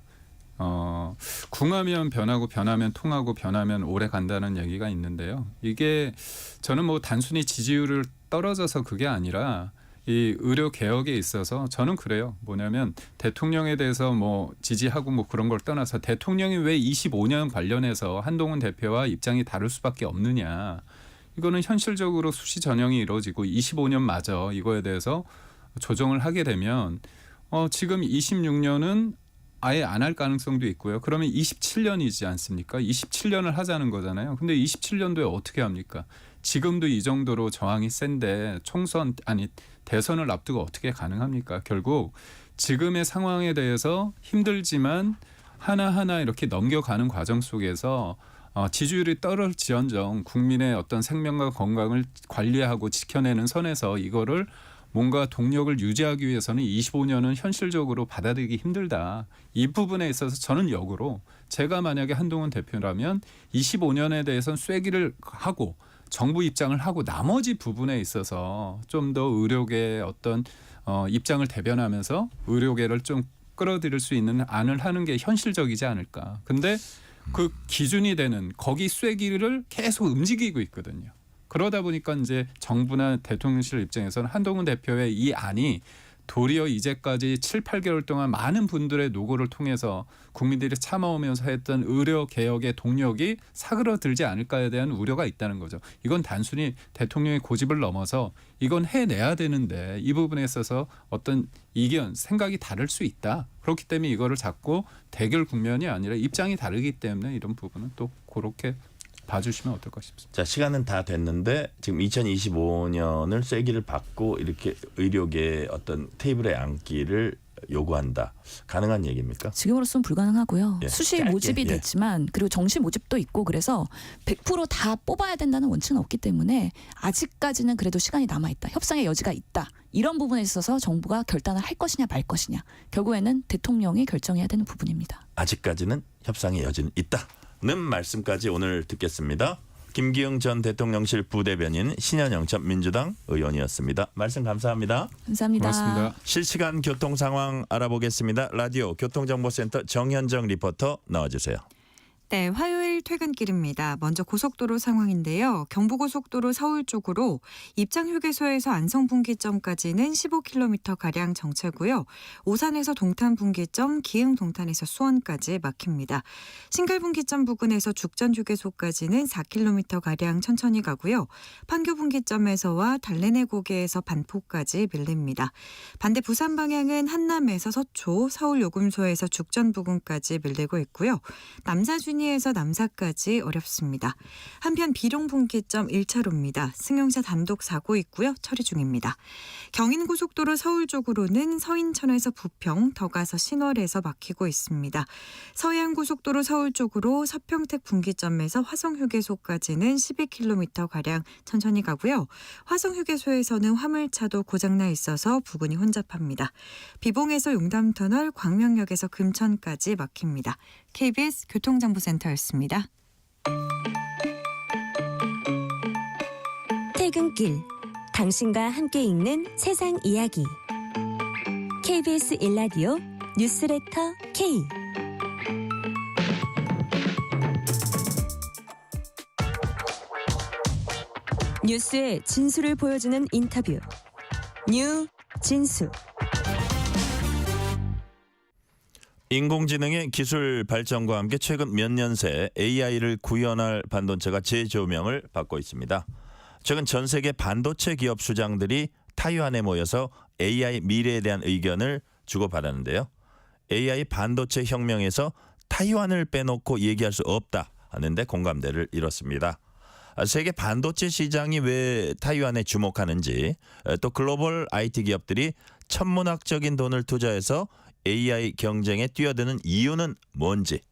궁하면 변하고 변하면 통하고 변하면 오래 간다는 얘기가 있는데요. 이게 저는 뭐 단순히 지지율을 떨어져서 그게 아니라 이 의료 개혁에 있어서 저는 그래요. 뭐냐면 대통령에 대해서 뭐 지지하고 뭐 그런 걸 떠나서 대통령이 왜 25년 관련해서 한동훈 대표와 입장이 다를 수밖에 없느냐. 이거는 현실적으로 수시 전형이 이루어지고 25년 맞아. 이거에 대해서 조정을 하게 되면 지금 26년은 아예 안 할 가능성도 있고요. 그러면 27년이지 않습니까? 27년을 하자는 거잖아요. 근데 27년도에 어떻게 합니까? 지금도 이 정도로 저항이 센데 대선을 앞두고 어떻게 가능합니까? 결국 지금의 상황에 대해서 힘들지만 하나하나 이렇게 넘겨가는 과정 속에서 지지율이 떨어질지언정 국민의 어떤 생명과 건강을 관리하고 지켜내는 선에서 이거를 뭔가 동력을 유지하기 위해서는 25년은 현실적으로 받아들이기 힘들다. 이 부분에 있어서 저는 역으로 제가 만약에 한동훈 대표라면 25년에 대해서는 쐐기를 하고 정부 입장을 하고 나머지 부분에 있어서 좀 더 의료계의 어떤 입장을 대변하면서 의료계를 좀 끌어들일 수 있는 안을 하는 게 현실적이지 않을까. 근데 그 기준이 되는 거기 쐐기를 계속 움직이고 있거든요. 그러다 보니까 이제 정부나 대통령실 입장에서는 한동훈 대표의 이 안이 도리어 이제까지 7, 8개월 동안 많은 분들의 노고를 통해서 국민들이 참아오면서 했던 의료 개혁의 동력이 사그러들지 않을까에 대한 우려가 있다는 거죠. 이건 단순히 대통령의 고집을 넘어서 이건 해내야 되는데 이 부분에 있어서 어떤 이견, 생각이 다를 수 있다. 그렇기 때문에 이거를 자꾸 대결 국면이 아니라 입장이 다르기 때문에 이런 부분은 또 그렇게 봐주시면 어떨까 싶습니다. 자, 시간은 다 됐는데 지금 2025년을 쐐기를 받고 이렇게 의료계의 어떤 테이블에 앉기를 요구한다. 가능한 얘기입니까? 지금으로서는 불가능하고요. 예, 수시 짧게, 모집이 됐지만 그리고 정시 모집도 있고 그래서 100% 다 뽑아야 된다는 원칙은 없기 때문에 아직까지는 그래도 시간이 남아있다. 협상의 여지가 있다. 이런 부분에 있어서 정부가 결단을 할 것이냐 말 것이냐. 결국에는 대통령이 결정해야 되는 부분입니다. 아직까지는 협상의 여지는 있다는 말씀까지 오늘 듣겠습니다. 김기영 전 대통령실 부대변인, 신현영 전 민주당 의원이었습니다. 말씀 감사합니다. 감사합니다. 고맙습니다. 실시간 교통 상황 알아보겠습니다. 라디오 교통정보센터 정현정 리포터 나와주세요. 네, 화요일 퇴근길입니다. 먼저 고속도로 상황인데요. 경부고속도로 서울 쪽으로 입장휴게소에서 안성분기점까지는 15km가량 정체고요. 오산에서 동탄분기점, 기흥 동탄에서 수원까지 막힙니다. 신갈분기점 부근에서 죽전휴게소까지는 4km가량 천천히 가고요. 판교분기점에서와 달래내 고개에서 반포까지 밀립니다. 반대 부산 방향은 한남에서 서초, 서울요금소에서 죽전 부근까지 밀리고 있고요. 남사준이에서 남사까지 어렵습니다. 한편 비룡분기점 1차로입니다. 승용차 단독 사고 있고요. 처리 중입니다. 경인고속도로 서울 쪽으로는 서인천에서 부평, 더 가서 신월에서 막히고 있습니다. 서해안고속도로 서울 쪽으로 서평택 분기점에서 화성휴게소까지는 12km가량 천천히 가고요. 화성휴게소에서는 화물차도 고장나 있어서 부근이 혼잡합니다. 비봉에서 용담터널, 광명역에서 금천까지 막힙니다. KBS 교통정보센터였습니다. 퇴근길, 당신과 함께 읽는 세상 이야기. KBS 일라디오 뉴스레터 K. 뉴스의 진수를 보여주는 인터뷰. 뉴 진수. 인공지능의 기술 발전과 함께 최근 몇 년 새 AI를 구현할 반도체가 재조명을 받고 있습니다. 최근 전 세계 반도체 기업 수장들이 타이완에 모여서 AI 미래에 대한 의견을 주고받았는데요. AI 반도체 혁명에서 타이완을 빼놓고 얘기할 수 없다 하는데 공감대를 이뤘습니다. 세계 반도체 시장이 왜 타이완에 주목하는지, 또 글로벌 IT 기업들이 천문학적인 돈을 투자해서 AI 경쟁에 뛰어드는 이유는 뭔지,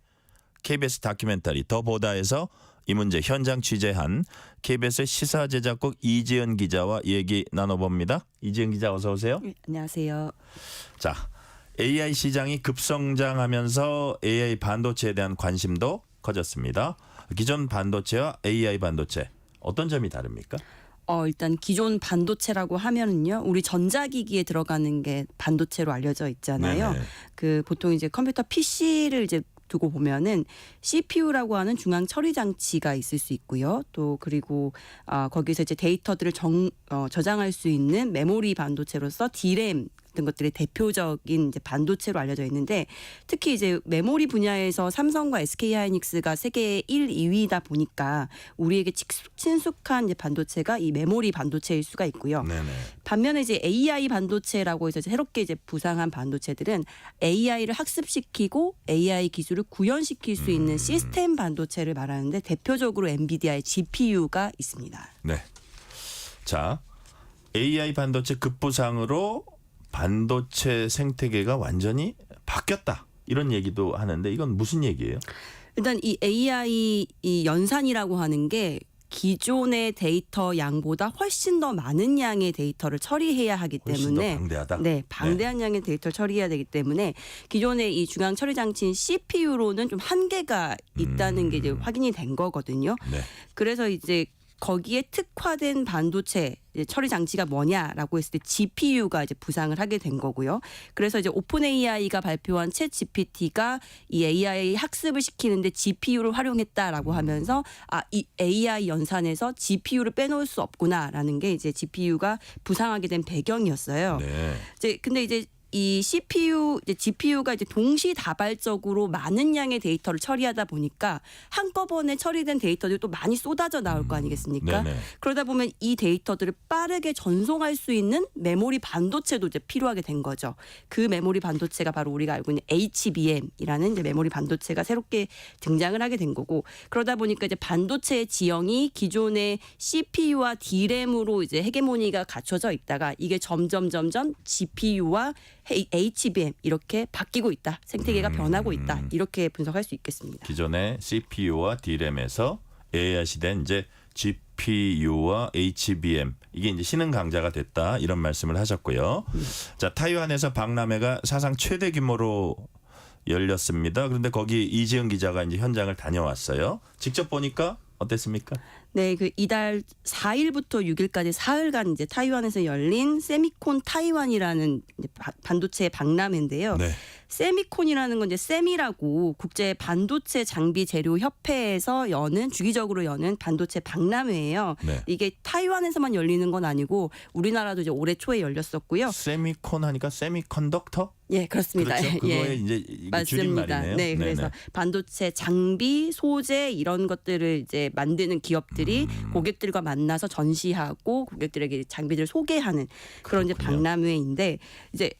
KBS 다큐멘터리 더 보다에서 이 문제 현장 취재한 KBS 시사제작국 이지은 기자와 얘기 나눠봅니다. 이지은 기자 어서 오세요. 네, 안녕하세요. 자, AI 시장이 급성장하면서 AI 반도체에 대한 관심도 커졌습니다. 기존 반도체와 AI 반도체 어떤 점이 다릅니까? 일단 기존 반도체라고 하면은요, 우리 전자기기에 들어가는 게 반도체로 알려져 있잖아요. 네네. 그 보통 이제 컴퓨터 PC를 이제 두고 보면은 CPU라고 하는 중앙 처리 장치가 있을 수 있고요. 또 그리고 거기서 이제 데이터들을 저장할 수 있는 메모리 반도체로서 DRAM 같은 것들이 대표적인 이제 반도체로 알려져 있는데, 특히 이제 메모리 분야에서 삼성과 SK하이닉스가 세계 1, 2위다 보니까 우리에게 친숙한 이제 반도체가 이 메모리 반도체일 수가 있고요. 네네. 반면에 이제 AI 반도체라고 해서 새롭게 이제 부상한 반도체들은 AI를 학습시키고 AI 기술을 구현시킬 수 있는 시스템 반도체를 말하는데, 대표적으로 엔비디아의 GPU가 있습니다. 네. 자, AI 반도체 급부상으로 반도체 생태계가 완전히 바뀌었다, 이런 얘기도 하는데 이건 무슨 얘기예요? 일단 이 AI 이 연산이라고 하는 게 기존의 데이터 양보다 훨씬 더 많은 양의 데이터를 처리해야 하기 훨씬 더 때문에 방대하다. 네, 방대한 양의 데이터를 처리해야 되기 때문에 기존의 이 중앙 처리 장치인 CPU로는 좀 한계가 있다는 게 이제 확인이 된 거거든요. 네. 그래서 이제 거기에 특화된 반도체 처리 장치가 뭐냐라고 했을 때 GPU가 이제 부상을 하게 된 거고요. 그래서 이제 오픈 AI가 발표한 챗 GPT가 이 AI 학습을 시키는데 GPU를 활용했다라고 하면서 이 AI 연산에서 GPU를 빼놓을 수 없구나라는 게 이제 GPU가 부상하게 된 배경이었어요. 네. 근데 이제 이 GPU가 이제 동시다발적으로 많은 양의 데이터를 처리하다 보니까 한꺼번에 처리된 데이터들이 또 많이 쏟아져 나올 거 아니겠습니까? 네네. 그러다 보면 이 데이터들을 빠르게 전송할 수 있는 메모리 반도체도 이제 필요하게 된 거죠. 그 메모리 반도체가 바로 우리가 알고 있는 HBM이라는 이제 메모리 반도체가 새롭게 등장을 하게 된 거고, 그러다 보니까 이제 반도체의 지형이 기존의 CPU와 DRAM으로 이제 헤게모니가 갖춰져 있다가 이게 점점 GPU와 HBM 이렇게 바뀌고 있다. 생태계가 변하고 있다. 이렇게 분석할 수 있겠습니다. 기존의 CPU와 DRAM에서 AI 시대는 이제 GPU와 HBM, 이게 이제 신흥 강자가 됐다, 이런 말씀을 하셨고요. 자, 타이완에서 박람회가 사상 최대 규모로 열렸습니다. 그런데 거기 이지은 기자가 이제 현장을 다녀왔어요. 직접 보니까 어땠습니까? 네, 그 이달 4일부터 6일까지 사흘간 이제 타이완에서 열린 세미콘 타이완이라는 이제 반도체 박람회인데요. 네. 세미콘이라는 건 이제 세미라고 국제 반도체 장비 재료 협회에서 주기적으로 여는 반도체 박람회예요. 네. 이게 타이완에서만 열리는 건 아니고 우리나라도 이제 올해 초에 열렸었고요. 세미콘 하니까 세미컨덕터? 예, 그렇습니다. 그렇죠. 그거의 예. 이제 이게 맞습니다. 줄임말이네요. 네, 그래서 반도체 장비, 소재 이런 것들을 이제 만드는 기업들이 고객들과 만나서 전시하고 고객들에게 장비를 소개하는 그런 이제 그렇군요. 박람회인데 이제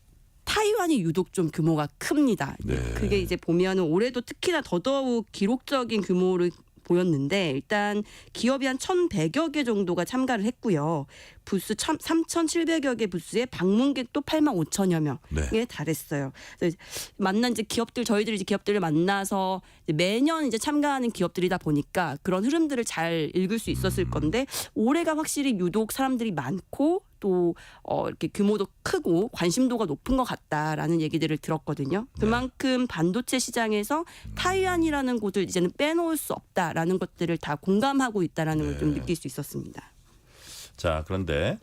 타이완이 유독 좀 규모가 큽니다. 네. 그게 이제 보면은 올해도 특히나 더더욱 기록적인 규모를 보였는데 일단 기업이 한 1,100여 개 정도가 참가를 했고요. 부스 3,700여 개 부스에 방문객도 85,000여 명에 네. 달했어요. 그래서 만난 이제 저희들이 이제 기업들을 만나서 이제 매년 이제 참가하는 기업들이다 보니까 그런 흐름들을 잘 읽을 수 있었을 건데 올해가 확실히 유독 사람들이 많고 또 이렇게 규모도 크고 관심도가 높은 것 같다라는 얘기들을 들었거든요. 그만큼 반도체 시장에서 타이완이라는 곳을 이제는 빼놓을 수 없다라는 것들을 다 공감하고 있다라는 걸 좀 느낄 수 있었습니다. 자, 그런데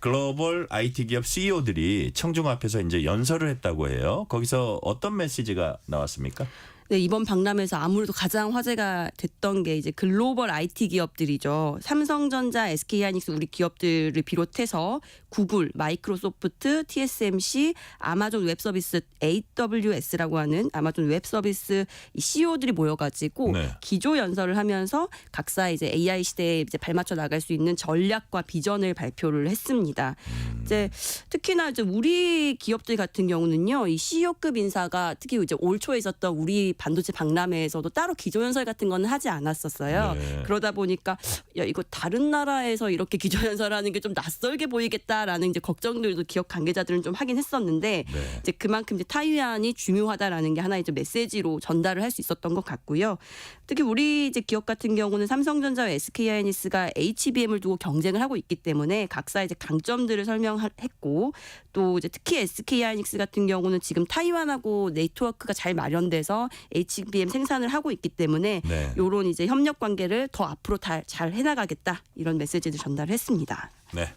글로벌 IT 기업 CEO들이 청중 앞에서 이제 연설을 했다고 해요. 거기서 어떤 메시지가 나왔습니까? 네, 이번 박람회에서 아무래도 가장 화제가 됐던 게 이제 글로벌 IT 기업들이죠. 삼성전자, SK하이닉스 우리 기업들을 비롯해서 구글, 마이크로소프트, TSMC, 아마존 웹서비스 AWS라고 하는 아마존 웹서비스 CEO들이 모여가지고 네. 기조 연설을 하면서 각사 이제 AI 시대에 이제 발맞춰 나갈 수 있는 전략과 비전을 발표를 했습니다. 이제 특히나 이제 우리 기업들 같은 경우는요, 이 CEO급 인사가 특히 이제 올 초에 있었던 우리 반도체 박람회에서도 따로 기조연설 같은 건 하지 않았었어요. 네. 그러다 보니까 야 이거 다른 나라에서 이렇게 기조연설하는 게 좀 낯설게 보이겠다라는 이제 걱정들도 기업 관계자들은 좀 하긴 했었는데 네. 이제 그만큼 이제 타이완이 중요하다라는 게 하나의 이제 메시지로 전달을 할 수 있었던 것 같고요. 특히 우리 이제 기업 같은 경우는 삼성전자와 SK하이닉스가 HBM을 두고 경쟁을 하고 있기 때문에 각사 이제 강점들을 설명했고 또 이제 특히 SK하이닉스 같은 경우는 지금 타이완하고 네트워크가 잘 마련돼서 HBM 생산을 하고 있기 때문에 네. 이런 이제 협력 관계를 더 앞으로 잘 해나가겠다 이런 메시지를 전달을 했습니다. 네.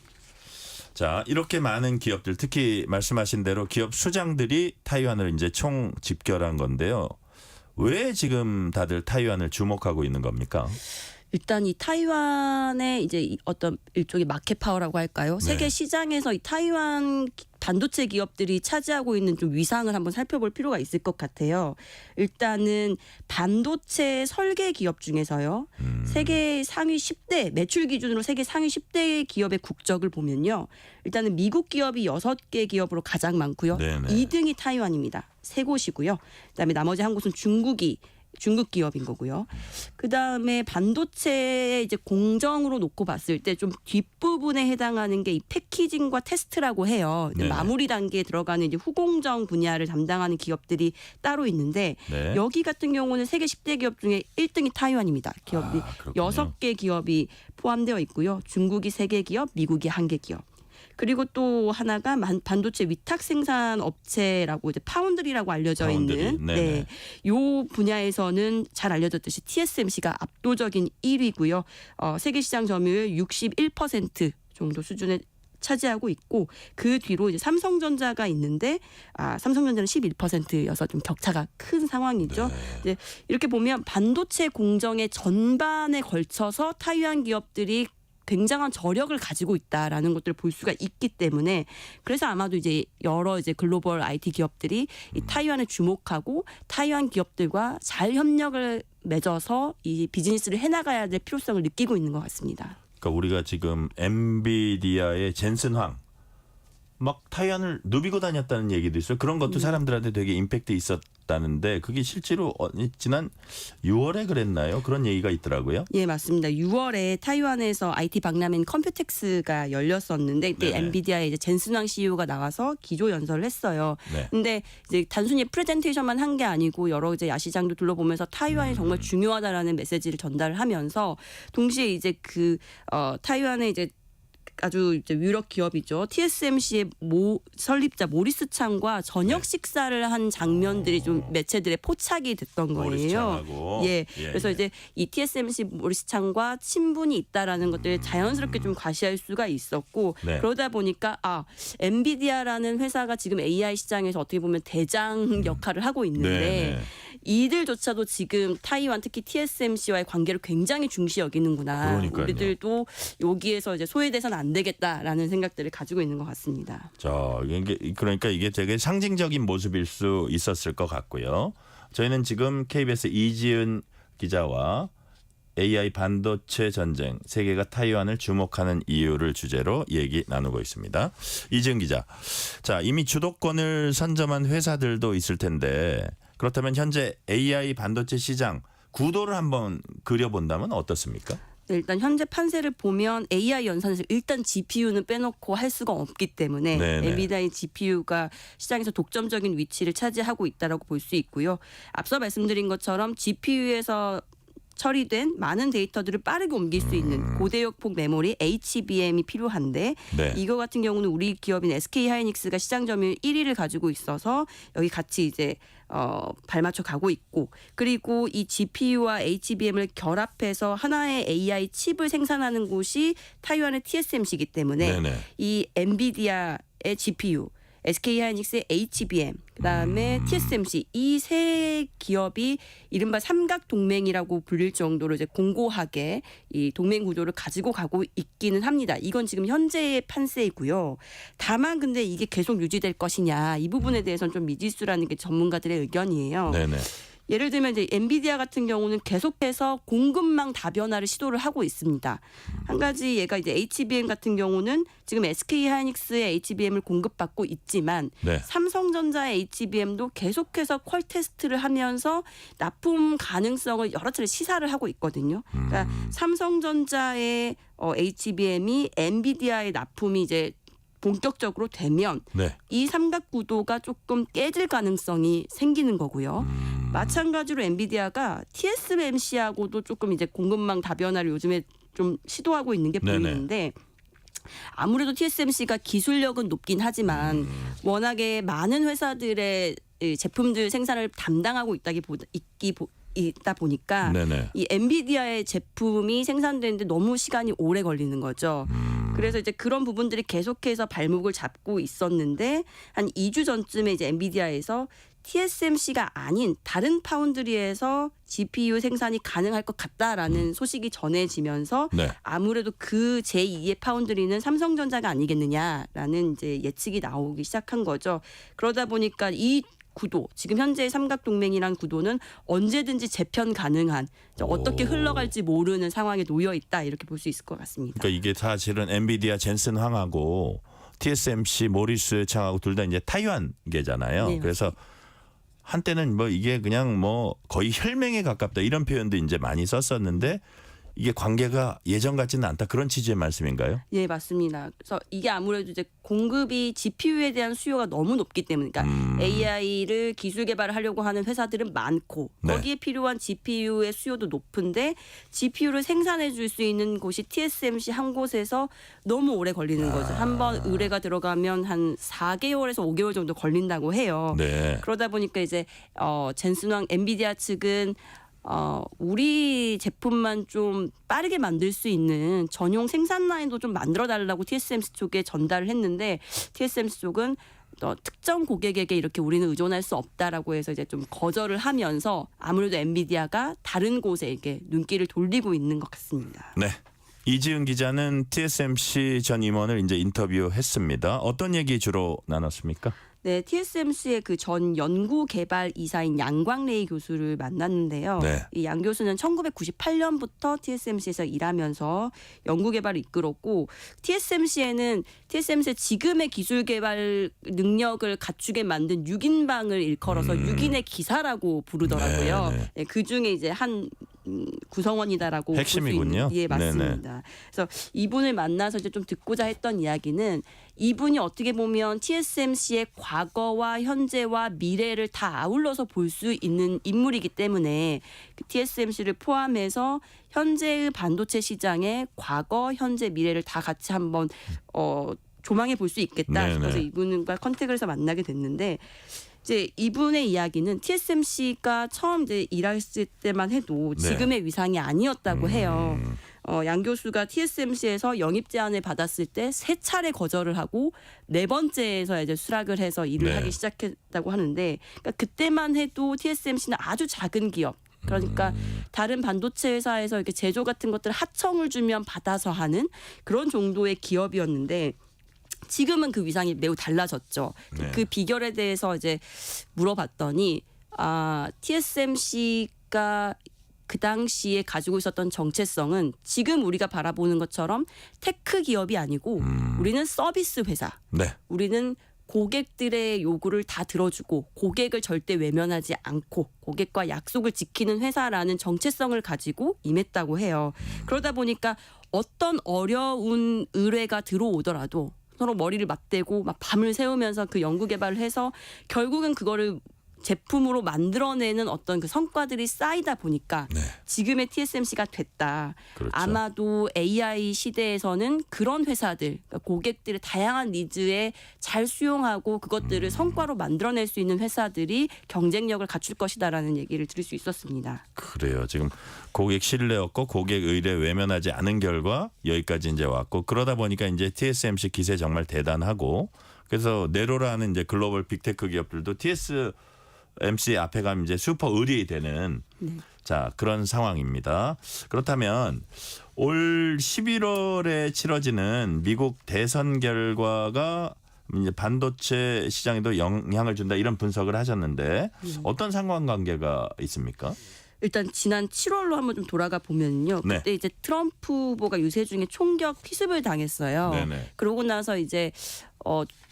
자, 이렇게 많은 기업들, 특히 말씀하신 대로 기업 수장들이 타이완을 이제 총 집결한 건데요. 왜 지금 다들 타이완을 주목하고 있는 겁니까? 일단 이 타이완의 이제 어떤 일종의 마켓 파워라고 할까요? 네. 세계 시장에서 이 타이완 반도체 기업들이 차지하고 있는 좀 위상을 한번 살펴볼 필요가 있을 것 같아요. 일단은 반도체 설계 기업 중에서요. 세계 상위 10대 매출 기준으로 세계 상위 10대 기업의 국적을 보면요. 일단은 미국 기업이 6개 기업으로 가장 많고요. 네네. 2등이 타이완입니다. 3곳이고요. 그다음에 나머지 한 곳은 중국 기업인 거고요. 그 다음에 반도체 이제 공정으로 놓고 봤을 때 좀 뒷부분에 해당하는 게 이 패키징과 테스트라고 해요. 네네. 마무리 단계에 들어가는 이제 후공정 분야를 담당하는 기업들이 따로 있는데 네. 여기 같은 경우는 세계 10대 기업 중에 1등이 타이완입니다. 기업이 그렇군요. 6개 기업이 포함되어 있고요. 중국이 3개 기업, 미국이 1개 기업. 그리고 또 하나가 반도체 위탁 생산 업체라고 이제 파운드리라고 알려져 파운드리. 있는 네네. 요 분야에서는 잘 알려졌듯이 TSMC가 압도적인 1위고요. 세계 시장 점유율 61% 정도 수준에 차지하고 있고 그 뒤로 이제 삼성전자가 있는데 삼성전자는 11%여서 좀 격차가 큰 상황이죠. 네. 이제 이렇게 보면 반도체 공정의 전반에 걸쳐서 타이완 기업들이 굉장한 저력을 가지고 있다라는 것들을 볼 수가 있기 때문에 그래서 아마도 이제 여러 이제 글로벌 IT 기업들이 이 타이완을 주목하고 타이완 기업들과 잘 협력을 맺어서 이 비즈니스를 해나가야 될 필요성을 느끼고 있는 것 같습니다. 그러니까 우리가 지금 엔비디아의 젠슨 황 막 타이완을 누비고 다녔다는 얘기도 있어요. 그런 것도 사람들한테 되게 임팩트 있었다는데 그게 실제로 지난 6월에 그랬나요? 그런 얘기가 있더라고요. 예, 맞습니다. 6월에 타이완에서 IT 박람회인 컴퓨텍스가 열렸었는데 이때 네네. 엔비디아의 이제 젠슨왕 CEO가 나와서 기조 연설을 했어요. 네. 근데 이제 단순히 프레젠테이션만 한 게 아니고 여러 이제 야시장도 둘러보면서 타이완이 정말 중요하다라는 메시지를 전달을 하면서 동시에 이제 타이완의 이제 아주 이제 유력 기업이죠. TSMC의 설립자 모리스 창과 저녁 식사를 한 장면들이 좀 매체들의 포착이 됐던 모리스 거예요. 창하고. 예. 예, 그래서 예. 이제 이 TSMC 모리스 창과 친분이 있다라는 것들을 자연스럽게 좀 과시할 수가 있었고 네. 그러다 보니까 엔비디아라는 회사가 지금 AI 시장에서 어떻게 보면 대장 역할을 하고 있는데 네, 네. 이들조차도 지금 타이완 특히 TSMC와의 관계를 굉장히 중시 여기는구나. 그러니까요. 우리들도 여기에서 이제 소외돼서는 안 되겠다라는 생각들을 가지고 있는 것 같습니다. 자, 그러니까 이게 되게 상징적인 모습일 수 있었을 것 같고요. 저희는 지금 KBS 이지은 기자와 AI 반도체 전쟁, 세계가 타이완을 주목하는 이유를 주제로 얘기 나누고 있습니다. 이지은 기자, 자 이미 주도권을 선점한 회사들도 있을 텐데 그렇다면 현재 AI 반도체 시장 구도를 한번 그려본다면 어떻습니까? 네, 일단 현재 판세를 보면 AI 연산에서 일단 GPU는 빼놓고 할 수가 없기 때문에 네네. 엔비디아의 GPU가 시장에서 독점적인 위치를 차지하고 있다라고 볼 수 있고요. 앞서 말씀드린 것처럼 GPU에서 처리된 많은 데이터들을 빠르게 옮길 수 있는 고대역폭 메모리 HBM이 필요한데 네. 이거 같은 경우는 우리 기업인 SK 하이닉스가 시장 점유율 1위를 가지고 있어서 여기 같이 이제 발맞춰 가고 있고 그리고 이 GPU와 HBM을 결합해서 하나의 AI 칩을 생산하는 곳이 타이완의 TSMC이기 때문에 네네. 이 엔비디아의 GPU SK 하이닉스의 HBM, 그다음에 TSMC 이 세 기업이 이른바 삼각 동맹이라고 불릴 정도로 이제 공고하게 이 동맹 구조를 가지고 가고 있기는 합니다. 이건 지금 현재의 판세이고요. 다만 근데 이게 계속 유지될 것이냐 이 부분에 대해서는 좀 미지수라는 게 전문가들의 의견이에요. 네네. 예를 들면 이제 엔비디아 같은 경우는 계속해서 공급망 다변화를 시도를 하고 있습니다. 한 가지 얘가 이제 HBM 같은 경우는 지금 SK 하이닉스의 HBM을 공급받고 있지만 네. 삼성전자의 HBM도 계속해서 퀄 테스트를 하면서 납품 가능성을 여러 차례 시사를 하고 있거든요. 그러니까 삼성전자의 HBM이 엔비디아의 납품이 이제 본격적으로 되면 네. 이 삼각 구도가 조금 깨질 가능성이 생기는 거고요. 마찬가지로 엔비디아가 TSMC하고도 조금 이제 공급망 다변화를 요즘에 좀 시도하고 있는 게 네네. 보이는데 아무래도 TSMC가 기술력은 높긴 하지만 워낙에 많은 회사들의 제품들 생산을 담당하고 있다 보니까 네네. 이 엔비디아의 제품이 생산되는데 너무 시간이 오래 걸리는 거죠. 그래서 이제 그런 부분들이 계속해서 발목을 잡고 있었는데 한 2주 전쯤에 이제 엔비디아에서 TSMC가 아닌 다른 파운드리에서 GPU 생산이 가능할 것 같다라는 소식이 전해지면서 네. 아무래도 그 제2의 파운드리는 삼성전자가 아니겠느냐라는 이제 예측이 나오기 시작한 거죠. 그러다 보니까 이 구도, 지금 현재의 삼각동맹이란 구도는 언제든지 재편 가능한 어떻게 흘러갈지 모르는 상황에 놓여 있다 이렇게 볼 수 있을 것 같습니다. 그러니까 이게 사실은 엔비디아 젠슨 황하고 TSMC 모리스 창하고 둘 다 이제 타이완계잖아요. 네, 그래서 한때는 뭐 이게 그냥 뭐 거의 혈맹에 가깝다 이런 표현도 이제 많이 썼었는데 이게 관계가 예전 같지는 않다 그런 취지의 말씀인가요? 예, 맞습니다. 그래서 이게 아무래도 이제 공급이 GPU에 대한 수요가 너무 높기 때문에 그러니까 AI를 기술 개발을 하려고 하는 회사들은 많고 네. 거기에 필요한 GPU의 수요도 높은데 GPU를 생산해 줄 수 있는 곳이 TSMC 한 곳에서 너무 오래 걸리는 거죠. 한번 의뢰가 들어가면 한 4개월에서 5개월 정도 걸린다고 해요. 네. 그러다 보니까 이제 젠슨왕 엔비디아 측은 우리 제품만 좀 빠르게 만들 수 있는 전용 생산 라인도 좀 만들어 달라고 TSMC 쪽에 전달을 했는데 TSMC 쪽은 특정 고객에게 이렇게 우리는 의존할 수 없다라고 해서 이제 좀 거절을 하면서 아무래도 엔비디아가 다른 곳에 이렇게 눈길을 돌리고 있는 것 같습니다. 네. 이지은 기자는 TSMC 전 임원을 이제 인터뷰했습니다. 어떤 얘기 주로 나눴습니까? 네, TSMC의 그 전 연구 개발 이사인 양광래이 교수를 만났는데요. 네. 이 양 교수는 1998년부터 TSMC에서 일하면서 연구 개발을 이끌었고 TSMC의 지금의 기술 개발 능력을 갖추게 만든 6인방을 일컬어서 6인의 기사라고 부르더라고요. 네, 네. 네, 그 중에 이제 한 구성원이다라고 볼 수 핵심이군요. 있는 예 맞습니다. 네네. 그래서 이분을 만나서 이제 좀 듣고자 했던 이야기는 이분이 어떻게 보면 TSMC의 과거와 현재와 미래를 다 아울러서 볼 수 있는 인물이기 때문에 그 TSMC를 포함해서 현재의 반도체 시장의 과거, 현재, 미래를 다 같이 한번 조망해 볼 수 있겠다 네네. 싶어서 이분과 컨택을 해서 만나게 됐는데 이제 이분의 이야기는 TSMC가 처음 이제 일했을 때만 해도 네. 지금의 위상이 아니었다고 해요. 양 교수가 TSMC에서 영입 제안을 받았을 때 3차례 거절을 하고 4번째에서 이제 수락을 해서 일을 네. 하기 시작했다고 하는데 그러니까 그때만 해도 TSMC는 아주 작은 기업. 그러니까 다른 반도체 회사에서 이렇게 제조 같은 것들을 하청을 주면 받아서 하는 그런 정도의 기업이었는데 지금은 그 위상이 매우 달라졌죠. 네. 그 비결에 대해서 이제 물어봤더니 TSMC가 그 당시에 가지고 있었던 정체성은 지금 우리가 바라보는 것처럼 테크 기업이 아니고 우리는 서비스 회사. 네. 우리는 고객들의 요구를 다 들어주고 고객을 절대 외면하지 않고 고객과 약속을 지키는 회사라는 정체성을 가지고 임했다고 해요. 그러다 보니까 어떤 어려운 의뢰가 들어오더라도 서로 머리를 맞대고 막 밤을 새우면서 그 연구 개발을 해서 결국은 그거를 제품으로 만들어내는 어떤 그 성과들이 쌓이다 보니까 네. 지금의 TSMC가 됐다. 그렇죠. 아마도 AI 시대에서는 그런 회사들, 그러니까 고객들의 다양한 니즈에 잘 수용하고 그것들을 성과로 만들어낼 수 있는 회사들이 경쟁력을 갖출 것이다라는 얘기를 들을 수 있었습니다. 그래요. 지금 고객 신뢰 얻고 고객 의뢰 외면하지 않은 결과 여기까지 이제 왔고 그러다 보니까 이제 TSMC 기세 정말 대단하고 그래서 네로라는 이제 글로벌 빅테크 기업들도 TSMC 앞에 가면 이제 슈퍼 의뢰이 되는 자 그런 상황입니다. 그렇다면 올 11월에 치러지는 미국 대선 결과가 이제 반도체 시장에도 영향을 준다 이런 분석을 하셨는데 어떤 상관관계가 있습니까? 일단 지난 7월로 한번 좀 돌아가 보면요. 네. 그때 이제 트럼프 후보가 유세 중에 총격 피습을 당했어요. 네네. 그러고 나서 이제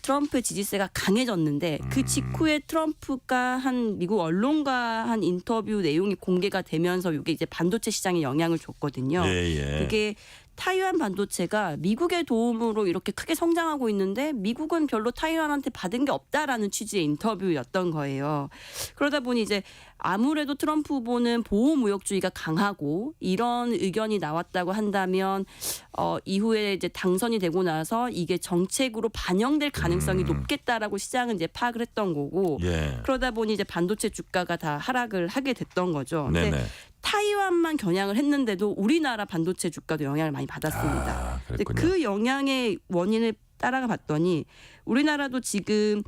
트럼프의 지지세가 강해졌는데 그 직후에 트럼프가 한 미국 언론과 한 인터뷰 내용이 공개가 되면서 이게 이제 반도체 시장에 영향을 줬거든요. 예. 그게 타이완 반도체가 미국의 도움으로 이렇게 크게 성장하고 있는데 미국은 별로 타이완한테 받은 게 없다라는 취지의 인터뷰였던 거예요. 그러다 보니 이제 아무래도 트럼프 후보는 보호무역주의가 강하고 이런 의견이 나왔다고 한다면 이후에 이제 당선이 되고 나서 이게 정책으로 반영될 가능성이 높겠다라고 시장은 이제 파악을 했던 거고 예. 그러다 보니 이제 반도체 주가가 다 하락을 하게 됐던 거죠. 근데 네네. 타이완만 겨냥을 했는데도 우리나라 반도체 주가도 영향을 많이 받았습니다. 근데 그랬군요. 그 영향의 원인을 따라가 봤더니 우리나라도 지금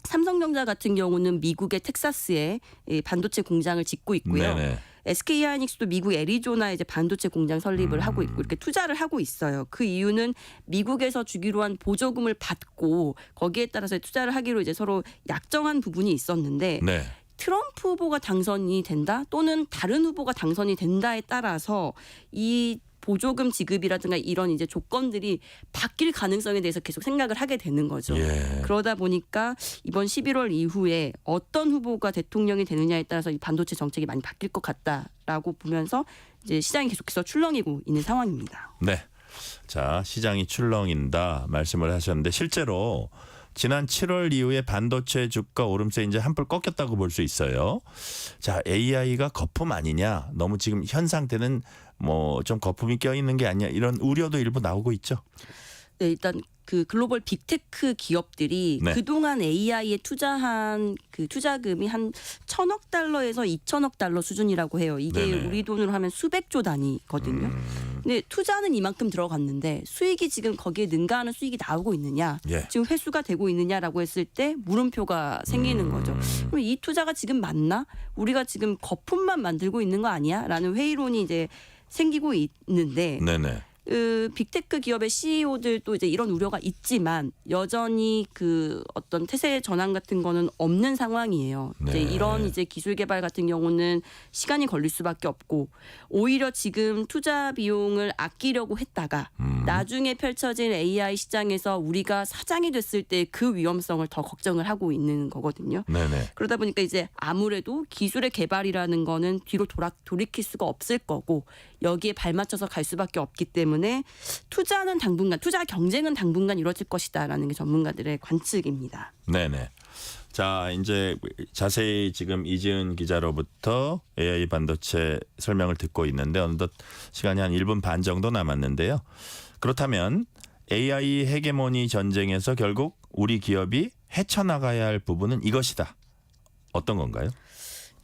삼성전자 같은 경우는 미국의 텍사스에 이 반도체 공장을 짓고 있고요. 네네. SK 하이닉스도 미국 애리조나에 이제 반도체 공장 설립을 하고 있고 이렇게 투자를 하고 있어요. 그 이유는 미국에서 주기로 한 보조금을 받고 거기에 따라서 투자를 하기로 이제 서로 약정한 부분이 있었는데 네. 트럼프 후보가 당선이 된다 또는 다른 후보가 당선이 된다에 따라서 이 보조금 지급이라든가 이런 이제 조건들이 바뀔 가능성에 대해서 계속 생각을 하게 되는 거죠. 예. 그러다 보니까 이번 11월 이후에 어떤 후보가 대통령이 되느냐에 따라서 이 반도체 정책이 많이 바뀔 것 같다라고 보면서 이제 시장이 계속해서 출렁이고 있는 상황입니다. 네. 자, 시장이 출렁인다 말씀을 하셨는데 실제로 지난 7월 이후에 반도체 주가 오름세 이제 한풀 꺾였다고 볼 수 있어요. 자, AI가 거품 아니냐? 너무 지금 현 상태는 뭐 좀 거품이 껴 있는 게 아니냐? 이런 우려도 일부 나오고 있죠. 네, 일단 그 글로벌 빅테크 기업들이 네. 그동안 AI에 투자한 그 투자금이 한 1,000억 달러에서 2,000억 달러 수준이라고 해요. 이게 네네. 우리 돈으로 하면 수백조 단위거든요. 근데 투자는 이만큼 들어갔는데 수익이 지금 거기에 능가하는 수익이 나오고 있느냐, 예. 지금 회수가 되고 있느냐라고 했을 때 물음표가 생기는 거죠. 그럼 이 투자가 지금 맞나? 우리가 지금 거품만 만들고 있는 거 아니야? 라는 회의론이 이제 생기고 있는데 네네. 빅테크 기업의 CEO들도 이제 이런 우려가 있지만 여전히 그 어떤 태세 전환 같은 거는 없는 상황이에요. 네. 이제 이런 이제 기술 개발 같은 경우는 시간이 걸릴 수밖에 없고 오히려 지금 투자 비용을 아끼려고 했다가 나중에 펼쳐질 AI 시장에서 우리가 사장이 됐을 때 그 위험성을 더 걱정을 하고 있는 거거든요. 네네. 그러다 보니까 이제 아무래도 기술의 개발이라는 거는 뒤로 돌이킬 수가 없을 거고 여기에 발맞춰서 갈 수밖에 없기 때문에 투자는 당분간, 투자 경쟁은 당분간 이루어질 것이다라는 게 전문가들의 관측입니다. 네네. 자, 이제 자세히 지금 이지은 기자로부터 AI 반도체 설명을 듣고 있는데 어느덧 시간이 한 1분 반 정도 남았는데요. 그렇다면 AI 헤게모니 전쟁에서 결국 우리 기업이 헤쳐나가야 할 부분은 이것이다. 어떤 건가요?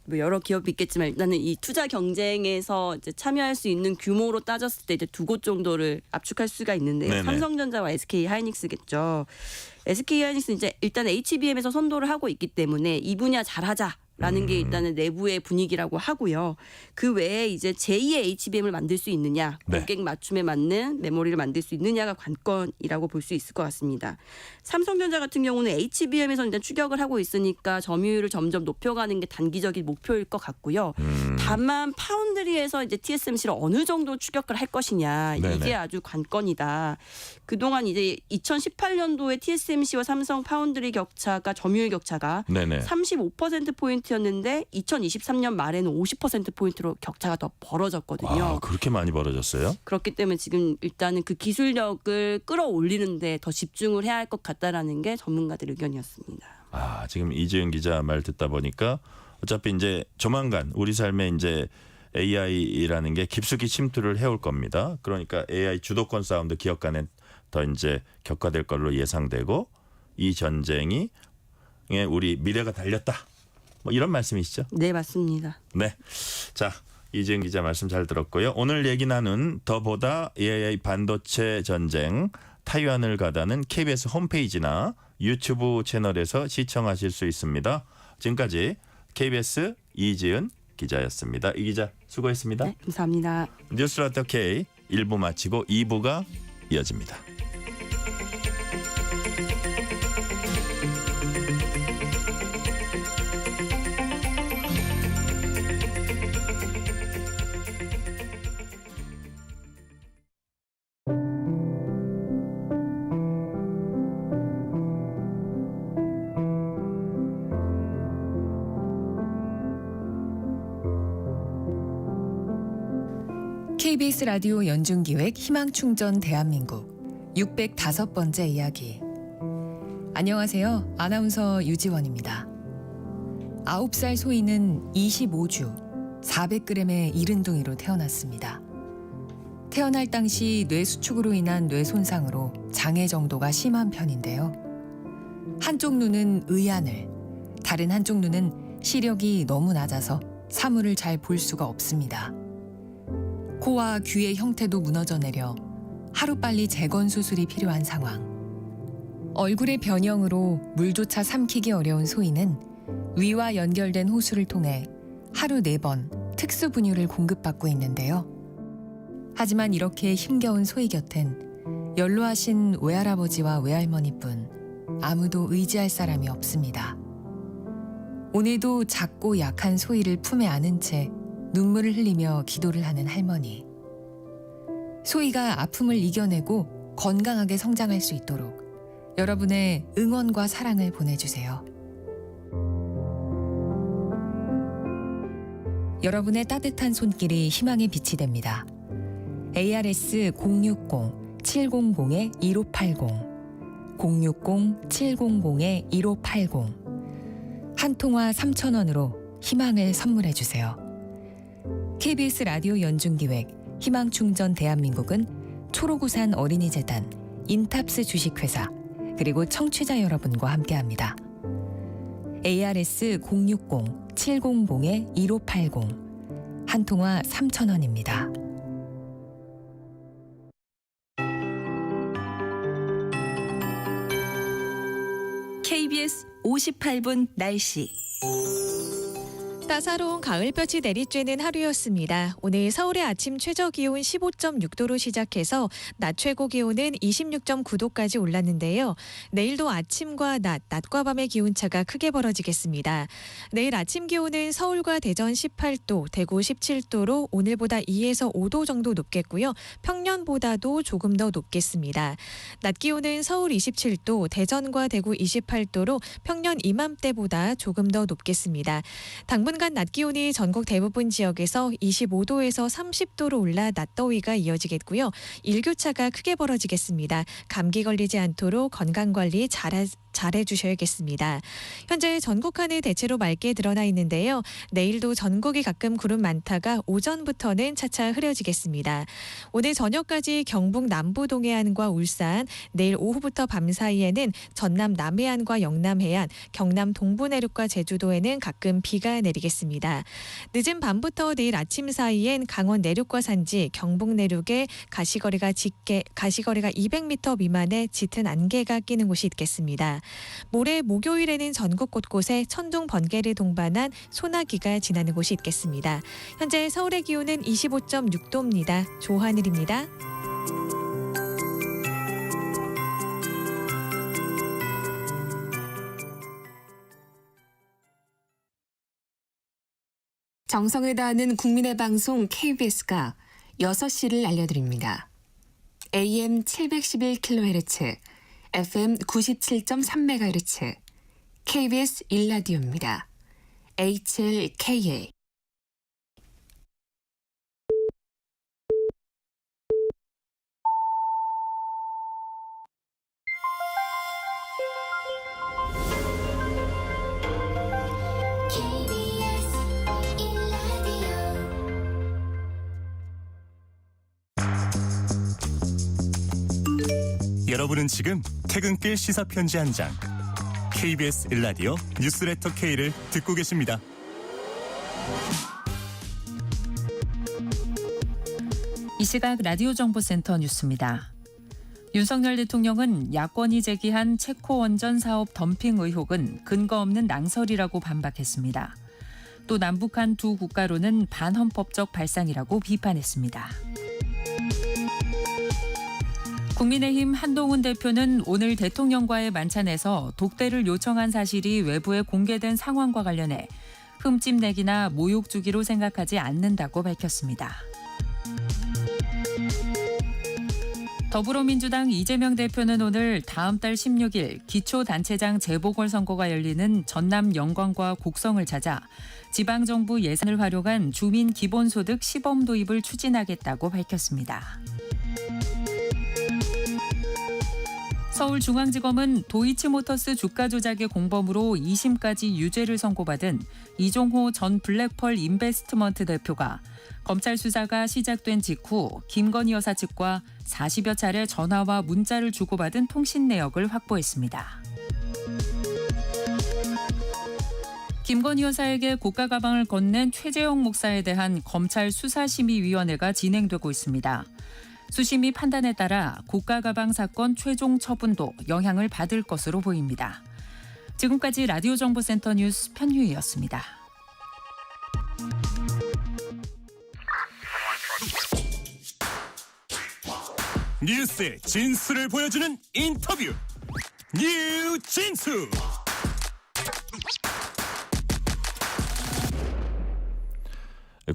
뭐 여러 기업이 있겠지만 일단은 이 투자 경쟁에서 이제 참여할 수 있는 규모로 따졌을 때 이제 두 곳 정도를 압축할 수가 있는데요. 네네. 삼성전자와 SK 하이닉스겠죠. SK 하이닉스는 이제 일단 HBM에서 선도를 하고 있기 때문에 이 분야 잘하자라는 게 일단은 내부의 분위기라고 하고요. 그 외에 이제 제2의 HBM을 만들 수 있느냐, 네. 고객 맞춤에 맞는 메모리를 만들 수 있느냐가 관건이라고 볼 수 있을 것 같습니다. 삼성전자 같은 경우는 HBM에서 일단 추격을 하고 있으니까 점유율을 점점 높여가는 게 단기적인 목표일 것 같고요. 다만 파운드리에서 이제 TSMC를 어느 정도 추격을 할 것이냐 네네. 이게 아주 관건이다. 그동안 이제 2018년도에 TSMC와 삼성 파운드리 격차가 점유율 격차가 네네. 35%포인트였는데 2023년 말에는 50%포인트로 격차가 더 벌어졌거든요. 아, 그렇게 많이 벌어졌어요? 그렇기 때문에 지금 일단은 그 기술력을 끌어올리는 데 더 집중을 해야 할 것 같다라는 게 전문가들 의견이었습니다. 아, 지금 이지은 기자 말 듣다 보니까 어차피 이제 조만간 우리 삶에 이제 AI라는 게 깊숙이 침투를 해올 겁니다. 그러니까 AI 주도권 싸움도 기업 간에 더 이제 격화될 걸로 예상되고 이 전쟁이 우리 미래가 달렸다. 뭐 이런 말씀이시죠? 네, 맞습니다. 네. 자, 이지은 기자 말씀 잘 들었고요. 오늘 얘기 나눈 더보다 AI 반도체 전쟁 타이완을 가다는 KBS 홈페이지나 유튜브 채널에서 시청하실 수 있습니다. 지금까지 KBS 이지은 기자였습니다. 이 기자 수고했습니다. 네, 감사합니다. 뉴스라디오 K 1부 마치고 2부가 이어집니다. KBS 라디오 연중기획 희망충전 대한민국 605번째 이야기. 안녕하세요. 아나운서 유지원입니다. 9살 소희는 25주 400g의 이른둥이로 태어났습니다. 태어날 당시 뇌 수축으로 인한 뇌 손상으로 장애 정도가 심한 편인데요. 한쪽 눈은 의안을, 다른 한쪽 눈은 시력이 너무 낮아서 사물을 잘 볼 수가 없습니다. 코와 귀의 형태도 무너져 내려 하루빨리 재건 수술이 필요한 상황. 얼굴의 변형으로 물조차 삼키기 어려운 소희는 위와 연결된 호수를 통해 하루 4번 특수 분유를 공급받고 있는데요. 하지만 이렇게 힘겨운 소희 곁엔 연로하신 외할아버지와 외할머니뿐 아무도 의지할 사람이 없습니다. 오늘도 작고 약한 소희를 품에 안은 채 눈물을 흘리며 기도를 하는 할머니. 소희가 아픔을 이겨내고 건강하게 성장할 수 있도록 여러분의 응원과 사랑을 보내주세요. 여러분의 따뜻한 손길이 희망의 빛이 됩니다. ARS 060-700-1580 060-700-1580 한 통화 3,000원으로 희망을 선물해 주세요. KBS 라디오 연중기획 희망충전 대한민국은 초록우산 어린이재단, 인탑스 주식회사, 그리고 청취자 여러분과 함께합니다. ARS 060-700-1580 한 통화 3,000원입니다. KBS 58분 날씨. 따사로운 가을볕이 내리쬐는 하루였습니다. 오늘 서울의 아침 최저 기온 15.6도로 시작해서 낮 최고 기온은 26.9도까지 올랐는데요. 내일도 아침과 낮과 밤의 기온차가 크게 벌어지겠습니다. 내일 아침 기온은 서울과 대전 18도, 대구 17도로 오늘보다 2에서 5도 정도 높겠고요. 평년보다도 조금 더 높겠습니다. 낮 기온은 서울 27도, 대전과 대구 28도로 평년 이맘때보다 조금 더 높겠습니다. 당분간 낮 기온이 전국 대부분 지역에서 25도에서 30도로 올라 낮더위가 이어지겠고요. 일교차가 크게 벌어지겠습니다. 감기 걸리지 않도록 건강관리 잘해 주셔야겠습니다. 현재 전국 하늘 대체로 맑게 드러나 있는데요. 내일도 전국이 가끔 구름 많다가 오전부터는 차차 흐려지겠습니다. 오늘 저녁까지 경북 남부 동해안과 울산, 내일 오후부터 밤 사이에는 전남 남해안과 영남 해안, 경남 동부 내륙과 제주도에는 가끔 비가 내리겠습니다. 늦은 밤부터 내일 아침 사이엔 강원 내륙과 산지, 경북 내륙에 가시거리가 200m 미만의 짙은 안개가 끼는 곳이 있겠습니다. 모레 목요일에는 전국 곳곳에 천둥 번개를 동반한 소나기가 지나는 곳이 있겠습니다. 현재 서울의 기온은 25.6도입니다. 조하늘입니다. 정성을 다하는 국민의 방송 KBS가 6시를 알려드립니다. AM 711kHz, FM 97.3MHz, KBS 1라디오입니다. HLKA. 여러분은 지금 퇴근길 시사편지 한 장, KBS 1라디오 뉴스레터 K를 듣고 계십니다. 이 시각 라디오 정보센터 뉴스입니다. 윤석열 대통령은 야권이 제기한 체코 원전 사업 덤핑 의혹은 근거 없는 낭설이라고 반박했습니다. 또 남북한 두 국가로는 반헌법적 발상이라고 비판했습니다. 국민의힘 한동훈 대표는 오늘 대통령과의 만찬에서 독대를 요청한 사실이 외부에 공개된 상황과 관련해 흠집내기나 모욕 주기로 생각하지 않는다고 밝혔습니다. 더불어민주당 이재명 대표는 오늘 다음 달 16일 기초단체장 재보궐선거가 열리는 전남 영광과 곡성을 찾아 지방정부 예산을 활용한 주민 기본소득 시범 도입을 추진하겠다고 밝혔습니다. 서울중앙지검은 도이치모터스 주가 조작의 공범으로 2심까지 유죄를 선고받은 이종호 전 블랙펄 인베스트먼트 대표가 검찰 수사가 시작된 직후 김건희 여사 측과 40여 차례 전화와 문자를 주고받은 통신 내역을 확보했습니다. 김건희 여사에게 고가 가방을 건넨 최재형 목사에 대한 검찰 수사심의위원회가 진행되고 있습니다. 수심이 판단에 따라 고가 가방 사건 최종 처분도 영향을 받을 것으로 보입니다. 지금까지 라디오 정보센터 뉴스 편유희였습니다. 뉴스의 진수를 보여주는 인터뷰, 뉴진수.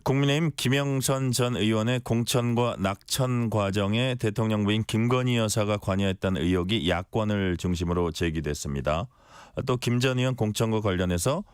국민의힘 김영선 전 의원의 공천과 낙천 과정에 대통령 부인 김건희 여사가 관여했다는 의혹이 야권을 중심으로 제기됐습니다. 또 김 전 의원 공천과 관련해서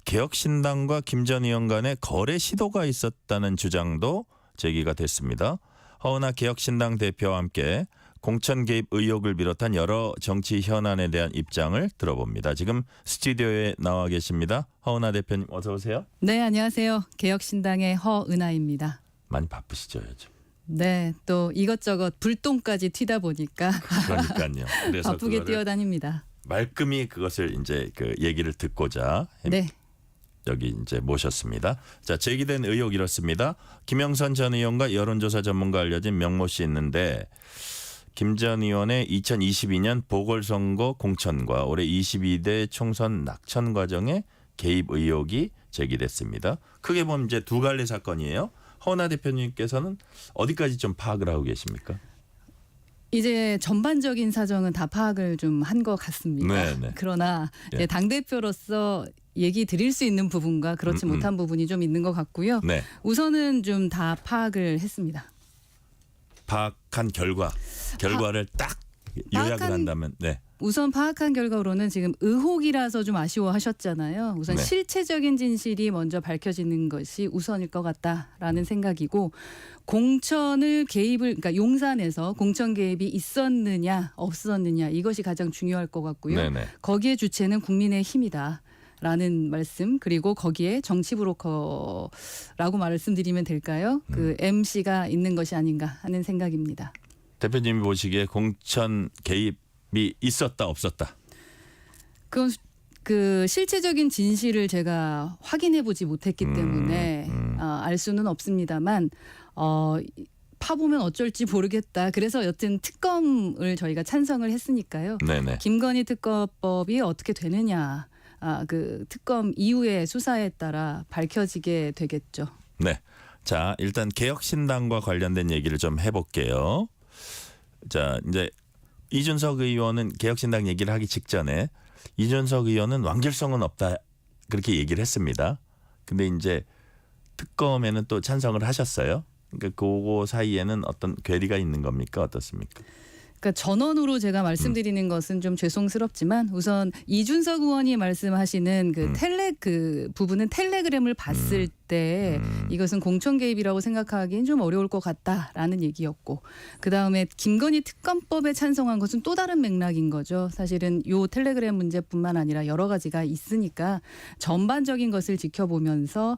개혁신당과 김 전 의원 간의 거래 시도가 있었다는 주장도 제기가 됐습니다. 허은하 개혁신당 대표와 함께 공천 개입 의혹을 비롯한 여러 정치 현안에 대한 입장을 들어봅니다. 지금 스튜디오에 나와 계십니다. 허은하 대표님 어서 오세요. 네, 안녕하세요. 개혁신당의 허은하입니다. 많이 바쁘시죠 요즘? 네, 또 이것저것 불똥까지 튀다 보니까 그러니까요. 그래서 바쁘게 뛰어다닙니다. 말끔히 그것을 이제 그 얘기를 듣고자 네. 여기 이제 모셨습니다. 자, 제기된 의혹 이렇습니다. 김영선 전 의원과 여론조사 전문가 알려진 명모 씨 있는데 김 전 의원의 2022년 보궐선거 공천과 올해 22대 총선 낙천 과정에 개입 의혹이 제기됐습니다. 크게 보면 이제 두 갈래 사건이에요. 허은하 대표님께서는 어디까지 좀 파악을 하고 계십니까? 이제 전반적인 사정은 다 파악을 좀 한 것 같습니다. 네네. 그러나 예. 당대표로서 얘기 드릴 수 있는 부분과 그렇지 못한 부분이 좀 있는 것 같고요. 네. 우선은 좀 다 파악을 했습니다. 파악한 결과를 딱 요약을 파악한- 한다면 네. 우선 파악한 결과로는 지금 의혹이라서 좀 아쉬워하셨잖아요. 우선 네. 실체적인 진실이 먼저 밝혀지는 것이 우선일 것 같다라는 생각이고 공천을 그러니까 용산에서 공천 개입이 있었느냐 없었느냐 이것이 가장 중요할 것 같고요. 네네. 거기에 주체는 국민의힘이다라는 말씀 그리고 거기에 정치 브로커라고 말씀드리면 될까요? 그 MC가 있는 것이 아닌가 하는 생각입니다. 대표님이 보시기에 공천 개입이 있었다 없었다. 그건 그 실체적인 진실을 제가 확인해 보지 못했기 때문에 알 수는 없습니다만 파보면 어쩔지 모르겠다. 그래서 여튼 특검을 저희가 찬성을 했으니까요. 네네. 김건희 특검법이 어떻게 되느냐. 그 특검 이후의 수사에 따라 밝혀지게 되겠죠. 네. 자, 일단 개혁신당과 관련된 얘기를 좀 해볼게요. 자, 이제 이준석 의원은 개혁신당 얘기를 하기 직전에 이준석 의원은 완결성은 없다 그렇게 얘기를 했습니다. 근데 이제 특검에는 또 찬성을 하셨어요. 그러니까 그거 사이에는 어떤 괴리가 있는 겁니까? 어떻습니까? 그러니까 전원으로 제가 말씀드리는 것은 좀 죄송스럽지만 우선 이준석 의원이 말씀하시는 그 부분은 텔레그램을 봤을 때 이것은 공천 개입이라고 생각하기엔 좀 어려울 것 같다라는 얘기였고 그다음에 김건희 특검법에 찬성한 것은 또 다른 맥락인 거죠. 사실은 요 텔레그램 문제뿐만 아니라 여러 가지가 있으니까 전반적인 것을 지켜보면서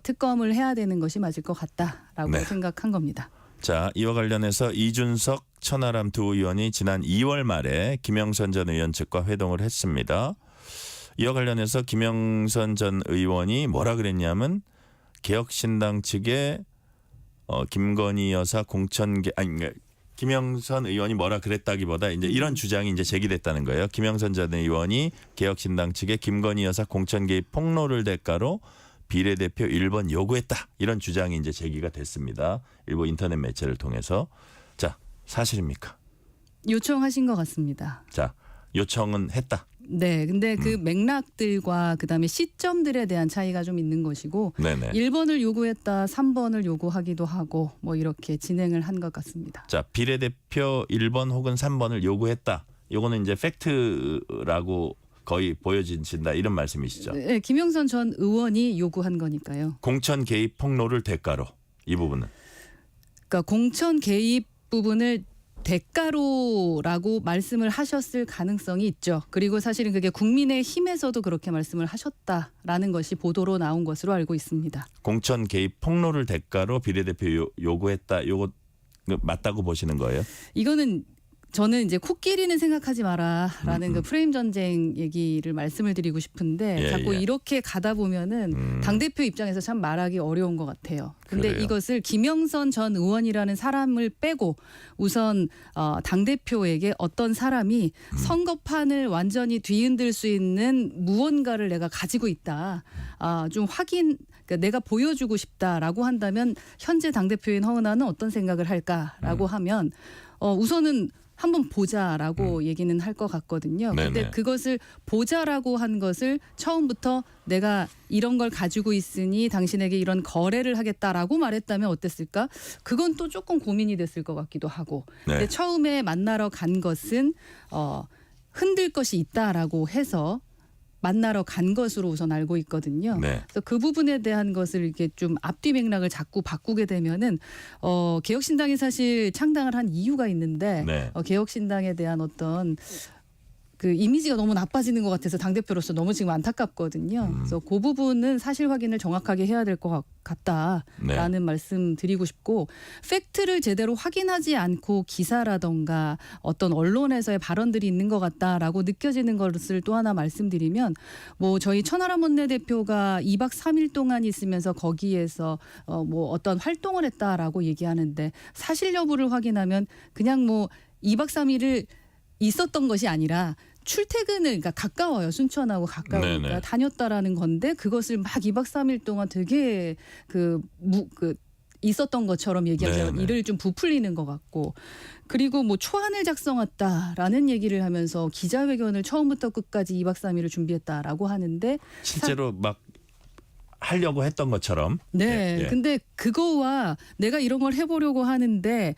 특검을 해야 되는 것이 맞을 것 같다라고 네. 생각한 겁니다. 자, 이와 관련해서 이준석, 천하람 두 의원이 지난 2월 말에 김영선 전 의원 측과 회동을 했습니다. 이와 관련해서 김영선 전 의원이 뭐라 그랬냐면 개혁신당 측에 김건희 여사 김영선 의원이 뭐라 그랬다기보다 이제 이런 주장이 이제 제기됐다는 거예요. 김영선 전 의원이 개혁신당 측에 김건희 여사 공천 개입 폭로를 대가로 비례대표 1번 요구했다. 이런 주장이 이제 제기가 됐습니다. 일부 인터넷 매체를 통해서. 자, 사실입니까? 요청하신 것 같습니다. 자, 요청은 했다. 네, 근데 그 맥락들과 그다음에 시점들에 대한 차이가 좀 있는 것이고 네네. 1번을 요구했다, 3번을 요구하기도 하고 뭐 이렇게 진행을 한 것 같습니다. 자, 비례대표 1번 혹은 3번을 요구했다. 요거는 이제 팩트라고 거의 보여진다 이런 말씀이시죠. 네, 김영선 전 의원이 요구한 거니까요. 공천 개입 폭로를 대가로 이 부분은. 그러니까 공천 개입 부분을 대가로라고 말씀을 하셨을 가능성이 있죠. 그리고 사실은 그게 국민의힘에서도 그렇게 말씀을 하셨다라는 것이 보도로 나온 것으로 알고 있습니다. 공천 개입 폭로를 대가로 비례대표 요구했다. 요거 맞다고 보시는 거예요? 이거는 저는 이제 코끼리는 생각하지 마라라는 그 프레임 전쟁 얘기를 말씀을 드리고 싶은데 예, 자꾸 예. 이렇게 가다 보면은 당대표 입장에서 참 말하기 어려운 것 같아요. 근데 그래요. 이것을 김영선 전 의원이라는 사람을 빼고 우선 당대표에게 어떤 사람이 선거판을 완전히 뒤흔들 수 있는 무언가를 내가 가지고 있다. 좀 그러니까 내가 보여주고 싶다라고 한다면 현재 당대표인 허은하는 어떤 생각을 할까라고 하면 우선은 한번 보자라고 얘기는 할 것 같거든요. 네네. 근데 그것을 보자라고 한 것을 처음부터 내가 이런 걸 가지고 있으니 당신에게 이런 거래를 하겠다라고 말했다면 어땠을까? 그건 또 조금 고민이 됐을 것 같기도 하고. 네. 근데 처음에 만나러 간 것은 흔들 것이 있다라고 해서 만나러 간 것으로 우선 알고 있거든요. 네. 그래서 그 부분에 대한 것을 이렇게 좀 앞뒤 맥락을 자꾸 바꾸게 되면은 개혁신당이 사실 창당을 한 이유가 있는데 네. 개혁신당에 대한 어떤 그 이미지가 너무 나빠지는 것 같아서 당대표로서 너무 지금 안타깝거든요. 그래서 그 부분은 사실 확인을 정확하게 해야 될 것 같다라는 네. 말씀 드리고 싶고 팩트를 제대로 확인하지 않고 기사라던가 어떤 언론에서의 발언들이 있는 것 같다라고 느껴지는 것을 또 하나 말씀드리면 뭐 저희 천하람 원내대표가 2박 3일 동안 있으면서 거기에서 뭐 어떤 활동을 했다라고 얘기하는데 사실 여부를 확인하면 그냥 뭐 2박 3일을 있었던 것이 아니라 출퇴근을 그러니까 가까워요. 순천하고 가까우니까 네네. 다녔다라는 건데 그것을 막 2박 3일 동안 되게 있었던 것처럼 얘기하면 네네. 일을 좀 부풀리는 것 같고 그리고 뭐 초안을 작성했다라는 얘기를 하면서 기자회견을 처음부터 끝까지 2박 3일을 준비했다라고 하는데 실제로 막 하려고 했던 것처럼. 네. 예. 근데 그거와 내가 이런 걸 해보려고 하는데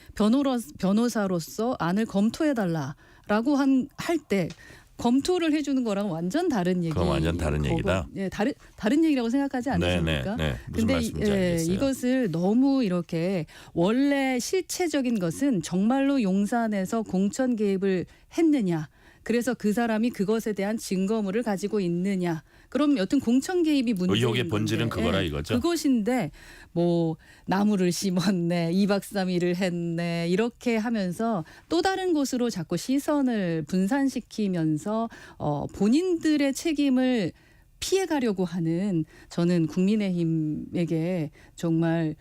변호사로서 안을 검토해달라라고 할 때 검토를 해주는 거랑 완전 다른 얘기. 그건 완전 다른 얘기다. 예, 다른 얘기라고 생각하지 않으십니까? 네. 무슨 근데 말씀인지 알겠어요. 이것을 너무 이렇게 원래 실체적인 것은 정말로 용산에서 공천 개입을 했느냐. 그래서 그 사람이 그것에 대한 증거물을 가지고 있느냐. 그럼 여튼 공천 개입이 문제인 의혹의 본질은 건데, 그거라 이거죠. 그것인데 뭐 나무를 심었네, 2박 3일을 했네 이렇게 하면서 또 다른 곳으로 자꾸 시선을 분산시키면서 본인들의 책임을 피해가려고 하는 저는 국민의힘에게 정말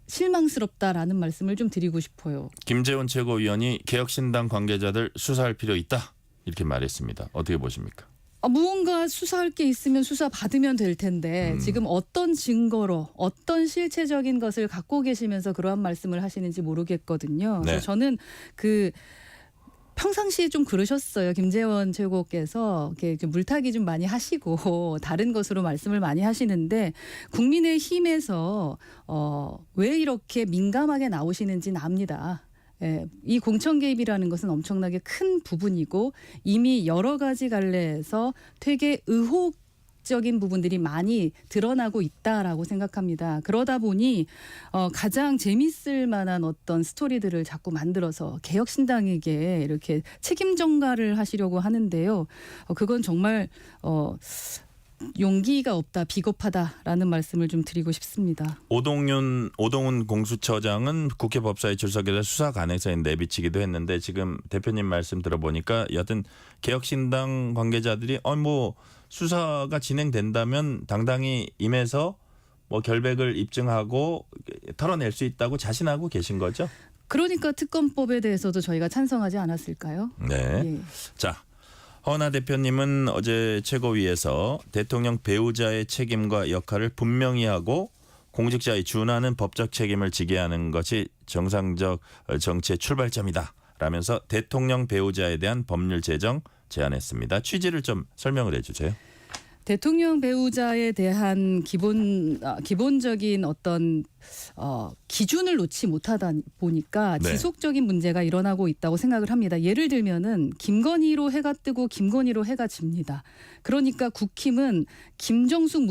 실망스럽다라는 말씀을 좀 드리고 싶어요. 김재원 최고위원이 개혁신당 관계자들 수사할 필요 있다 이렇게 말했습니다. 어떻게 보십니까? 무언가 수사할 게 있으면 수사 받으면 될 텐데 지금 어떤 증거로 어떤 실체적인 것을 갖고 계시면서 그러한 말씀을 하시는지 모르겠거든요. 네. 그래서 저는 평상시에 좀 그러셨어요. 김재원 최고께서 이렇게 물타기 좀 많이 하시고 다른 것으로 말씀을 많이 하시는데 국민의힘에서 왜 이렇게 민감하게 나오시는지는 압니다. 예, 이 공천 개입이라는 것은 엄청나게 큰 부분이고 이미 여러 가지 갈래에서 되게 의혹적인 부분들이 많이 드러나고 있다라고 생각합니다. 그러다 보니 가장 재밌을 만한 어떤 스토리들을 자꾸 만들어서 개혁신당에게 이렇게 책임 전가를 하시려고 하는데요. 그건 정말 용기가 없다, 비겁하다라는 말씀을 좀 드리고 싶습니다. 오동훈 공수처장은 국회 법사위 출석에서 수사 가능성에 내비치기도 했는데 지금 대표님 말씀 들어보니까 여하튼 개혁신당 관계자들이 뭐 수사가 진행된다면 당당히 임해서 뭐 결백을 입증하고 털어낼 수 있다고 자신하고 계신 거죠? 그러니까 특검법에 대해서도 저희가 찬성하지 않았을까요? 네. 예. 자. 허은하 대표님은 어제 최고위에서 대통령 배우자의 책임과 역할을 분명히 하고 공직자의 준하는 법적 책임을 지게 하는 것이 정상적 정치의 출발점이다 라면서 대통령 배우자에 대한 법률 제정 제안했습니다. 취지를 좀 설명을 해주세요. 대통령 배우자에 대한 기본적인 어떤 기준을 놓지 못하다 보니까 네. 지속적인 문제가 일어나고 있다고 생각을 합니다. 예를 들면은 김건희로 해가 뜨고 김건희로 해가 집니다. 그러니까 국힘은 김정숙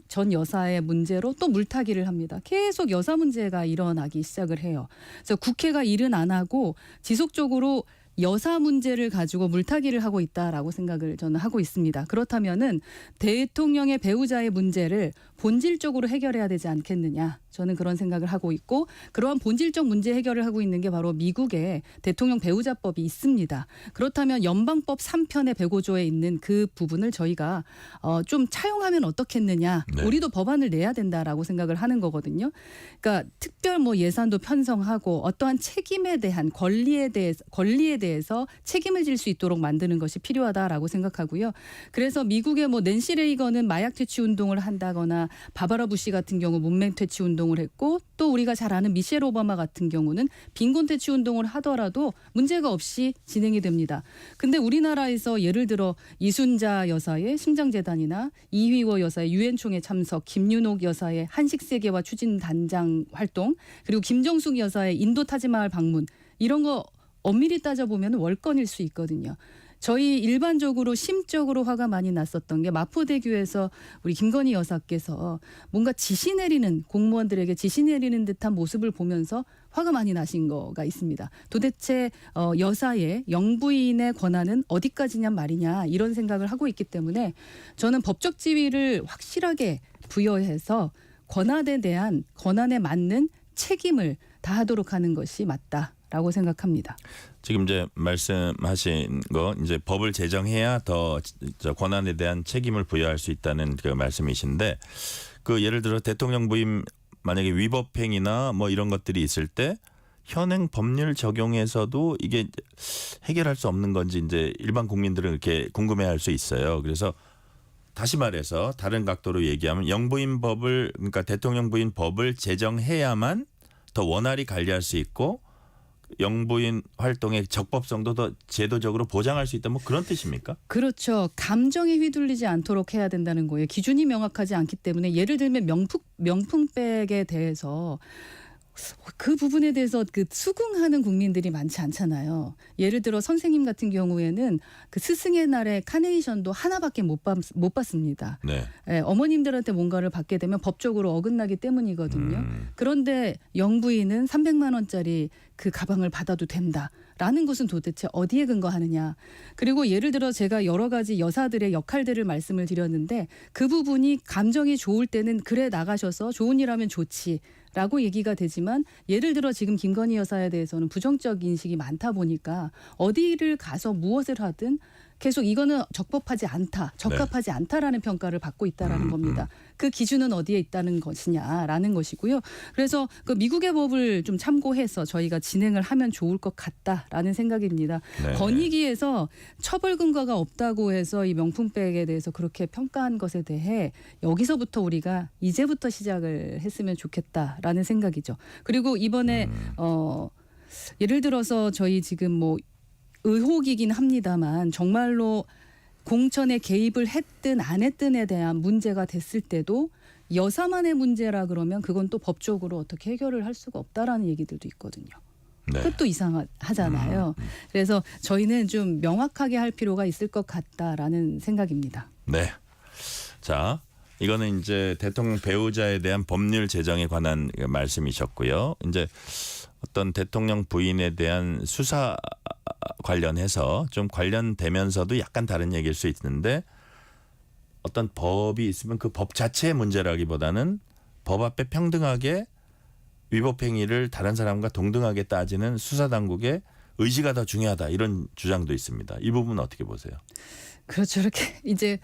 전 여사의 문제로 또 물타기를 합니다. 계속 여사 문제가 일어나기 시작을 해요. 그래서 국회가 일은 안 하고 지속적으로 여사 문제를 가지고 물타기를 하고 있다라고 생각을 저는 하고 있습니다. 그렇다면은 대통령의 배우자의 문제를 본질적으로 해결해야 되지 않겠느냐. 저는 그런 생각을 하고 있고 그러한 본질적 문제 해결을 하고 있는 게 바로 미국의 대통령 배우자법이 있습니다. 그렇다면 연방법 3편의 105조에 있는 그 부분을 저희가 좀 차용하면 어떻겠느냐. 네. 우리도 법안을 내야 된다라고 생각을 하는 거거든요. 그러니까 특별 예산도 편성하고 어떠한 책임에 대한 권리에 대해서 책임을 질 수 있도록 만드는 것이 필요하다라고 생각하고요. 그래서 미국의 낸시 레이건은 마약 퇴치 운동을 한다거나 바바라 부시 같은 경우 문맹 퇴치 운동을 했고 또 우리가 잘 아는 미셸 오바마 같은 경우는 빈곤 퇴치 운동을 하더라도 문제가 없이 진행이 됩니다. 근데 우리나라에서 예를 들어 이순자 여사의 심장재단이나 이휘워 여사의 유엔총회 참석, 김윤옥 여사의 한식세계화 추진단장 활동, 그리고 김정숙 여사의 인도 타지마할 방문 이런 거 엄밀히 따져보면 월권일 수 있거든요. 저희 일반적으로 심적으로 화가 많이 났었던 게 마포대교에서 우리 김건희 여사께서 뭔가 공무원들에게 지시 내리는 듯한 모습을 보면서 화가 많이 나신 거가 있습니다. 도대체 여사의 영부인의 권한은 어디까지냐 말이냐 이런 생각을 하고 있기 때문에 저는 법적 지위를 확실하게 부여해서 권한에 맞는 책임을 다하도록 하는 것이 맞다라고 생각합니다. 지금 이제 말씀하신 거 이제 법을 제정해야 더 권한에 대한 책임을 부여할 수 있다는 그 말씀이신데 예를 들어 대통령 부임 만약에 위법행위나 이런 것들이 있을 때 현행 법률 적용에서도 이게 해결할 수 없는 건지 이제 일반 국민들은 이렇게 궁금해할 수 있어요. 그래서 다시 말해서 다른 각도로 얘기하면 영부인 법을 그러니까 대통령 부인 법을 제정해야만 더 원활히 관리할 수 있고 영부인 활동의 적법성도 더 제도적으로 보장할 수 있다 뭐 그런 뜻입니까? 그렇죠. 감정에 휘둘리지 않도록 해야 된다는 거예요. 기준이 명확하지 않기 때문에 예를 들면 명품백에 대해서 그 부분에 대해서 그 수긍하는 국민들이 많지 않잖아요. 예를 들어 선생님 같은 경우에는 그 스승의 날에 카네이션도 하나밖에 못 받습니다. 네. 예, 어머님들한테 뭔가를 받게 되면 법적으로 어긋나기 때문이거든요. 그런데 영부인은 300만 원짜리 그 가방을 받아도 된다라는 것은 도대체 어디에 근거하느냐. 그리고 예를 들어 제가 여러 가지 여사들의 역할들을 말씀을 드렸는데 그 부분이 감정이 좋을 때는 그래 나가셔서 좋은 일 하면 좋지. 라고 얘기가 되지만 예를 들어 지금 김건희 여사에 대해서는 부정적 인식이 많다 보니까 어디를 가서 무엇을 하든 계속 이거는 적법하지 않다, 적합하지 않다라는 평가를 받고 있다라는 겁니다. 그 기준은 어디에 있다는 것이냐라는 것이고요. 그래서 그 미국의 법을 좀 참고해서 저희가 진행을 하면 좋을 것 같다라는 생각입니다. 네. 권익위에서 처벌 근거가 없다고 해서 이 명품백에 대해서 그렇게 평가한 것에 대해 여기서부터 우리가 이제부터 시작을 했으면 좋겠다라는 생각이죠. 그리고 이번에 예를 들어서 저희 지금 뭐 의혹이긴 합니다만 정말로 공천에 개입을 했든 안 했든에 대한 문제가 됐을 때도 여사만의 문제라 그러면 그건 또 법적으로 어떻게 해결을 할 수가 없다라는 얘기들도 있거든요. 네. 그것도 이상하잖아요. 그래서 저희는 좀 명확하게 할 필요가 있을 것 같다라는 생각입니다. 네. 자, 이거는 이제 대통령 배우자에 대한 법률 제정에 관한 말씀이셨고요. 이제 어떤 대통령 부인에 대한 수사 관련해서 좀 관련되면서도 약간 다른 얘기일 수 있는데 어떤 법이 있으면 그 법 자체의 문제라기보다는 법 앞에 평등하게 위법 행위를 다른 사람과 동등하게 따지는 수사당국의 의지가 더 중요하다 이런 주장도 있습니다. 이 부분은 어떻게 보세요? 그렇죠. 이렇게 이제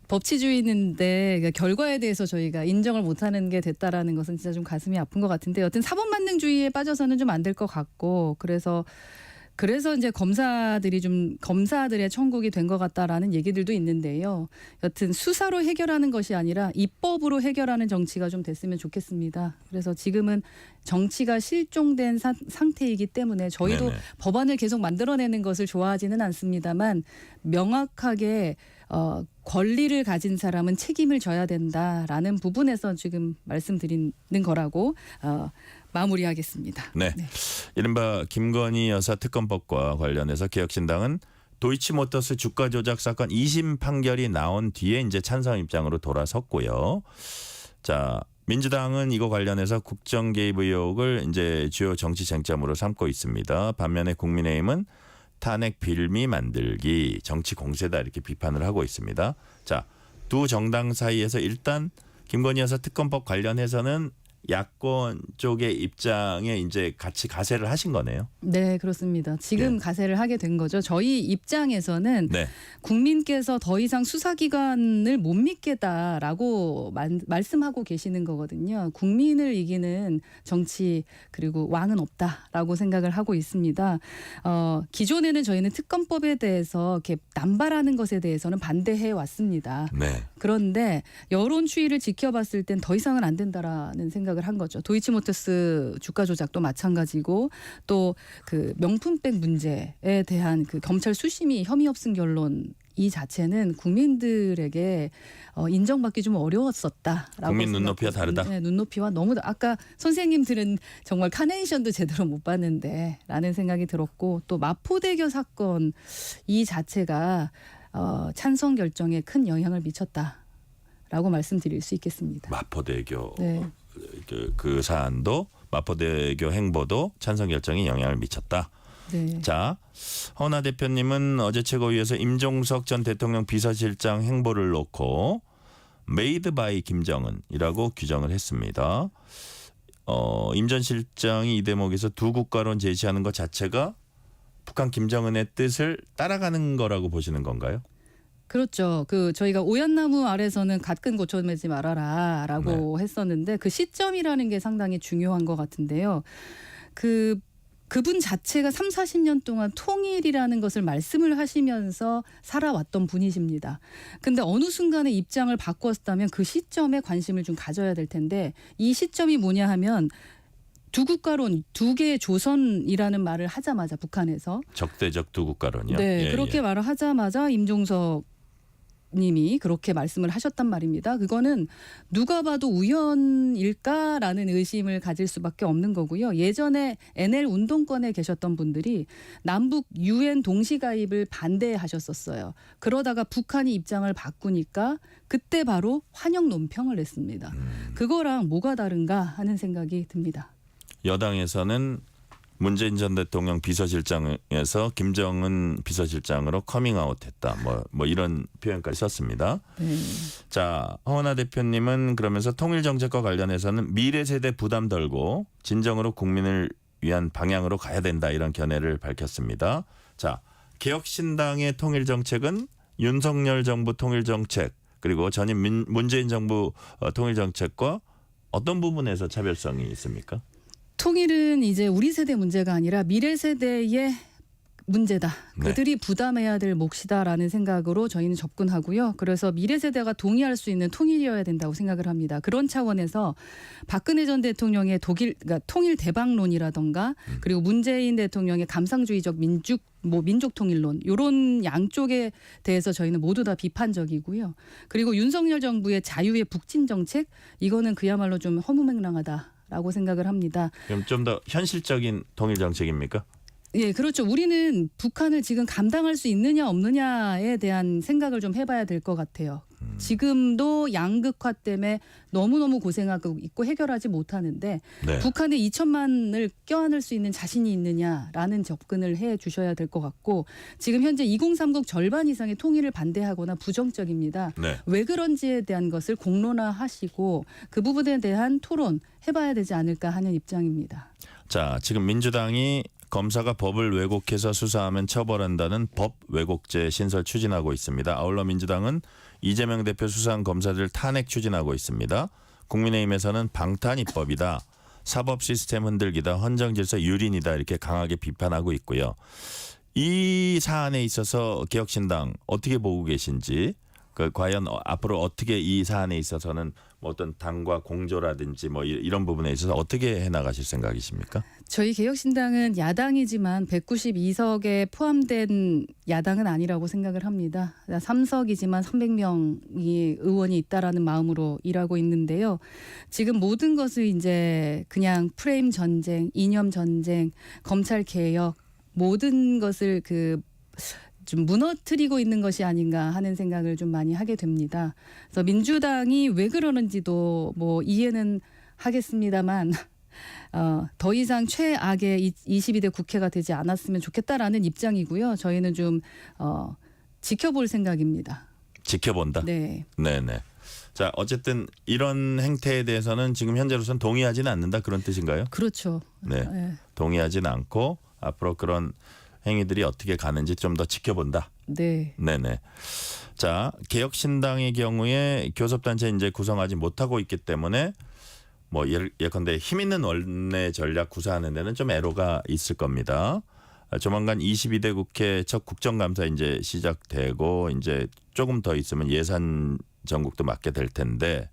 법치주의인데 결과에 대해서 저희가 인정을 못하는 게 됐다라는 것은 진짜 좀 가슴이 아픈 것 같은데 여튼 사법만능주의에 빠져서는 좀 안 될 것 같고 그래서 이제 검사들의 천국이 된 것 같다라는 얘기들도 있는데요. 여튼 수사로 해결하는 것이 아니라 입법으로 해결하는 정치가 좀 됐으면 좋겠습니다. 그래서 지금은 정치가 실종된 상태이기 때문에 저희도 네네. 법안을 계속 만들어내는 것을 좋아하지는 않습니다만 명확하게 권리를 가진 사람은 책임을 져야 된다라는 부분에서 지금 말씀드리는 거라고 마무리하겠습니다. 네. 이른바 김건희 여사 특검법과 관련해서 개혁신당은 도이치모터스 주가 조작 사건 2심 판결이 나온 뒤에 이제 찬성 입장으로 돌아섰고요. 자, 민주당은 이거 관련해서 국정 개입 의혹을 이제 주요 정치 쟁점으로 삼고 있습니다. 반면에 국민의힘은 탄핵 빌미 만들기, 정치 공세다 이렇게 비판을 하고 있습니다. 자, 두 정당 사이에서 일단 김건희 여사 특검법 관련해서는 야권 쪽의 입장에 이제 같이 가세를 하신 거네요. 네, 그렇습니다. 지금 예. 가세를 하게 된 거죠. 저희 입장에서는 네. 국민께서 더 이상 수사기관을 못 믿겠다라고 말씀하고 계시는 거거든요. 국민을 이기는 정치 그리고 왕은 없다라고 생각을 하고 있습니다. 기존에는 저희는 특검법에 대해서 이렇게 남발하는 것에 대해서는 반대해 왔습니다. 네. 그런데 여론 추이를 지켜봤을 땐 더 이상은 안 된다라는 생각을 한 거죠. 도이치모터스 주가 조작도 마찬가지고 또 그 명품백 문제에 대한 그 검찰 수심이 혐의 없음 결론 이 자체는 국민들에게 인정받기 좀 어려웠었다라고 국민 눈높이와 다르다. 네, 눈높이와 너무 아까 선생님들은 정말 카네이션도 제대로 못 봤는데라는 생각이 들었고 또 마포대교 사건 이 자체가 찬성 결정에 큰 영향을 미쳤다라고 말씀드릴 수 있겠습니다. 마포대교 네. 그 사안도 마포대교 행보도 찬성 결정에 영향을 미쳤다. 네. 자, 허나 대표님은 어제 최고위에서 임종석 전 대통령 비서실장 행보를 놓고 메이드 바이 김정은이라고 규정을 했습니다. 임 전 실장이 이 대목에서 두 국가론 제시하는 것 자체가 북한 김정은의 뜻을 따라가는 거라고 보시는 건가요? 그렇죠. 저희가 오얏나무 아래서는 갓근 고쳐매지 말아라라고 했었는데 그 시점이라는 게 상당히 중요한 것 같은데요. 그분 자체가 3, 40년 동안 통일이라는 것을 말씀을 하시면서 살아왔던 분이십니다. 근데 어느 순간에 입장을 바꿨다면 그 시점에 관심을 좀 가져야 될 텐데 이 시점이 뭐냐 하면 두 국가론, 두 개의 조선이라는 말을 하자마자 북한에서 적대적 두 국가론이요. 네, 예, 그렇게 예. 말을 하자마자 임종석 님이 그렇게 말씀을 하셨단 말입니다. 그거는 누가 봐도 우연일까라는 의심을 가질 수밖에 없는 거고요. 예전에 NL 운동권에 계셨던 분들이 남북 UN 동시 가입을 반대하셨었어요. 그러다가 북한이 입장을 바꾸니까 그때 바로 환영 논평을 냈습니다. 그거랑 뭐가 다른가 하는 생각이 듭니다. 여당에서는 문재인 전 대통령 비서실장에서 김정은 비서실장으로 커밍아웃했다. 뭐 이런 표현까지 썼습니다. 자, 허은하 대표님은 그러면서 통일 정책과 관련해서는 미래 세대 부담 덜고 진정으로 국민을 위한 방향으로 가야 된다 이런 견해를 밝혔습니다. 자, 개혁신당의 통일 정책은 윤석열 정부 통일 정책 그리고 전임 문재인 정부 통일 정책과 어떤 부분에서 차별성이 있습니까? 통일은 이제 우리 세대 문제가 아니라 미래 세대의 문제다. 네. 그들이 부담해야 될 몫이다라는 생각으로 저희는 접근하고요. 그래서 미래 세대가 동의할 수 있는 통일이어야 된다고 생각을 합니다. 그런 차원에서 박근혜 전 대통령의 그러니까 통일 대박론이라던가 그리고 문재인 대통령의 감상주의적 민족 통일론 이런 양쪽에 대해서 저희는 모두 다 비판적이고요. 그리고 윤석열 정부의 자유의 북진 정책 이거는 그야말로 좀 허무맹랑하다라고 생각을 합니다. 그럼 좀 더 현실적인 통일 정책입니까? 예, 그렇죠. 우리는 북한을 지금 감당할 수 있느냐 없느냐에 대한 생각을 좀 해봐야 될 것 같아요. 지금도 양극화 때문에 너무너무 고생하고 있고 해결하지 못하는데 네. 북한의 2천만을 껴안을 수 있는 자신이 있느냐라는 접근을 해 주셔야 될 것 같고 지금 현재 2030 절반 이상의 통일을 반대하거나 부정적입니다. 네. 왜 그런지에 대한 것을 공론화하시고 그 부분에 대한 토론 해봐야 되지 않을까 하는 입장입니다. 자, 지금 민주당이 검사가 법을 왜곡해서 수사하면 처벌한다는 법 왜곡죄 신설 추진하고 있습니다. 아울러 민주당은 이재명 대표 수사한 검사들 탄핵 추진하고 있습니다. 국민의힘에서는 방탄 입법이다. 사법 시스템 흔들기다. 헌정 질서 유린이다. 이렇게 강하게 비판하고 있고요. 이 사안에 있어서 개혁신당 어떻게 보고 계신지 과연 앞으로 어떻게 이 사안에 있어서는 뭐 어떤 당과 공조라든지 뭐 이런 부분에 있어서 어떻게 해나가실 생각이십니까? 저희 개혁신당은 야당이지만 192석에 포함된 야당은 아니라고 생각을 합니다. 3석이지만 300명이 의원이 있다라는 마음으로 일하고 있는데요. 지금 모든 것을 이제 그냥 프레임 전쟁, 이념 전쟁, 검찰 개혁 모든 것을 좀 무너뜨리고 있는 것이 아닌가 하는 생각을 좀 많이 하게 됩니다. 그래서 민주당이 왜 그러는지도 뭐 이해는 하겠습니다만 더 이상 최악의 22대 국회가 되지 않았으면 좋겠다라는 입장이고요. 저희는 좀 지켜볼 생각입니다. 지켜본다? 네. 네네. 자, 어쨌든 이런 행태에 대해서는 지금 현재로서는 동의하지는 않는다 그런 뜻인가요? 그렇죠. 네. 네. 동의하지는 않고 앞으로 그런 행위들이 어떻게 가는지 좀 더 지켜본다. 네. 네네. 자, 개혁신당의 경우에 교섭단체 이제 구성하지 못하고 있기 때문에 뭐 예컨대 힘 있는 원내 전략 구사하는 데는 좀 애로가 있을 겁니다. 조만간 22대 국회 첫 국정감사 이제 시작되고 이제 조금 더 있으면 예산 전국도 맡게 될 텐데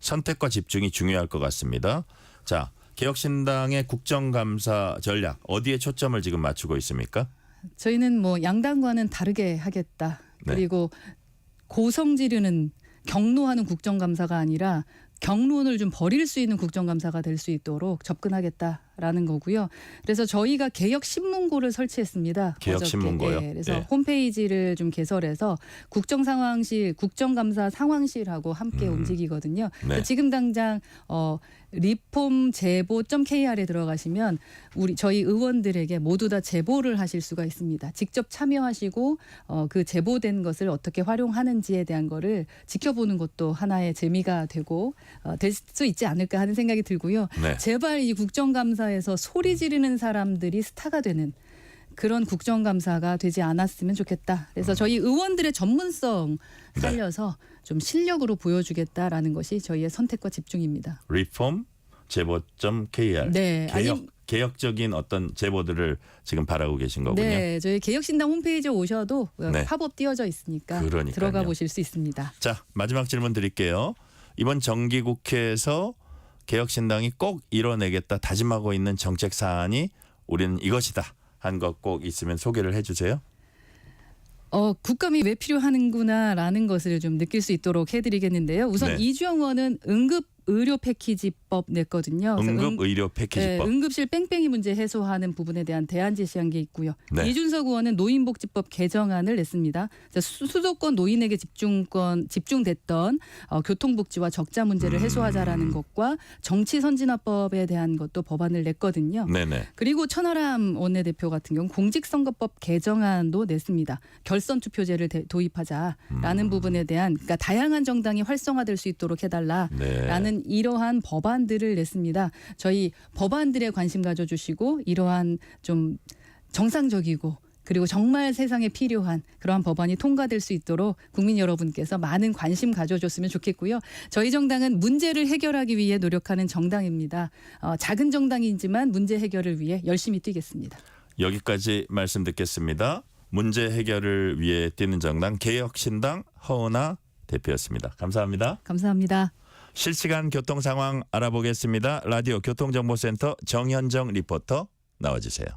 선택과 집중이 중요할 것 같습니다. 자, 개혁신당의 국정감사 전략 어디에 초점을 지금 맞추고 있습니까? 저희는 뭐 양당과는 다르게 하겠다. 네. 그리고 고성 지르는 경로하는 국정감사가 아니라 경론을 좀 버릴 수 있는 국정감사가 될 수 있도록 접근하겠다라는 거고요. 그래서 저희가 개혁신문고를 설치했습니다. 개혁신문고요? 네, 그래서 예. 홈페이지를 좀 개설해서 국정상황실, 국정감사 상황실하고 함께 움직이거든요. 네. 지금 당장 리폼제보.kr에 들어가시면 저희 의원들에게 모두 다 제보를 하실 수가 있습니다. 직접 참여하시고 그 제보된 것을 어떻게 활용하는지에 대한 거를 지켜보는 것도 하나의 재미가 되고 될 수 있지 않을까 하는 생각이 들고요. 네. 제발 이 국정감사에서 소리 지르는 사람들이 스타가 되는 그런 국정감사가 되지 않았으면 좋겠다. 그래서 저희 의원들의 전문성 살려서 좀 실력으로 보여주겠다라는 것이 저희의 선택과 집중입니다. reform 제보.kr 네, 개혁적인 어떤 제보들을 지금 바라고 계신 거군요. 네, 저희 개혁신당 홈페이지에 오셔도 네. 팝업 띄워져 있으니까 그러니까요. 들어가 보실 수 있습니다. 자, 마지막 질문 드릴게요. 이번 정기국회에서 개혁신당이 꼭 이뤄내겠다 다짐하고 있는 정책 사안이 우리는 이것이다 한 것 꼭 있으면 소개를 해주세요. 국감이 왜 필요하는구나라는 것을 좀 느낄 수 있도록 해드리겠는데요. 우선 네. 이주영 의원은 응급 의료 패키지법 냈거든요. 그래서 응급 의료 패키지법. 응급실 뺑뺑이 문제 해소하는 부분에 대한 대안 제시한 게 있고요. 네. 이준석 의원은 노인복지법 개정안을 냈습니다. 수도권 노인에게 집중됐던 교통복지와 적자 문제를 해소하자라는 것과 정치선진화법에 대한 것도 법안을 냈거든요. 네네. 그리고 천하람 원내대표 같은 경우 공직선거법 개정안도 냈습니다. 결선투표제를 도입하자라는 부분에 대한 그러니까 다양한 정당이 활성화될 수 있도록 해달라라는 이러한 법안들을 냈습니다. 저희 법안들에 관심 가져주시고 이러한 좀 정상적이고 그리고 정말 세상에 필요한 그러한 법안이 통과될 수 있도록 국민 여러분께서 많은 관심 가져줬으면 좋겠고요. 저희 정당은 문제를 해결하기 위해 노력하는 정당입니다. 작은 정당이지만 문제 해결을 위해 열심히 뛰겠습니다. 여기까지 말씀 듣겠습니다. 문제 해결을 위해 뛰는 정당 개혁신당 허은하 대표였습니다. 감사합니다. 감사합니다. 실시간 교통 상황 알아보겠습니다. 라디오 교통정보센터 정현정 리포터 나와주세요.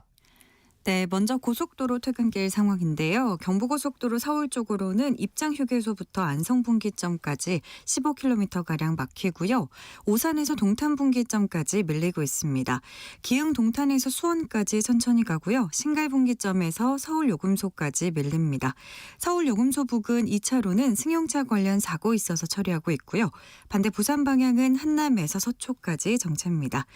네, 먼저 고속도로 퇴근길 상황인데요. 경부고속도로 서울 쪽으로는 입장휴게소부터 안성분기점까지 15km가량 막히고요. 오산에서 동탄분기점까지 밀리고 있습니다. 기흥 동탄에서 수원까지 천천히 가고요. 신갈분기점에서 서울요금소까지 밀립니다. 서울요금소 부근 2차로는 승용차 관련 사고 있어서 처리하고 있고요. 반대 부산 방향은 한남에서 서초까지 정체입니다.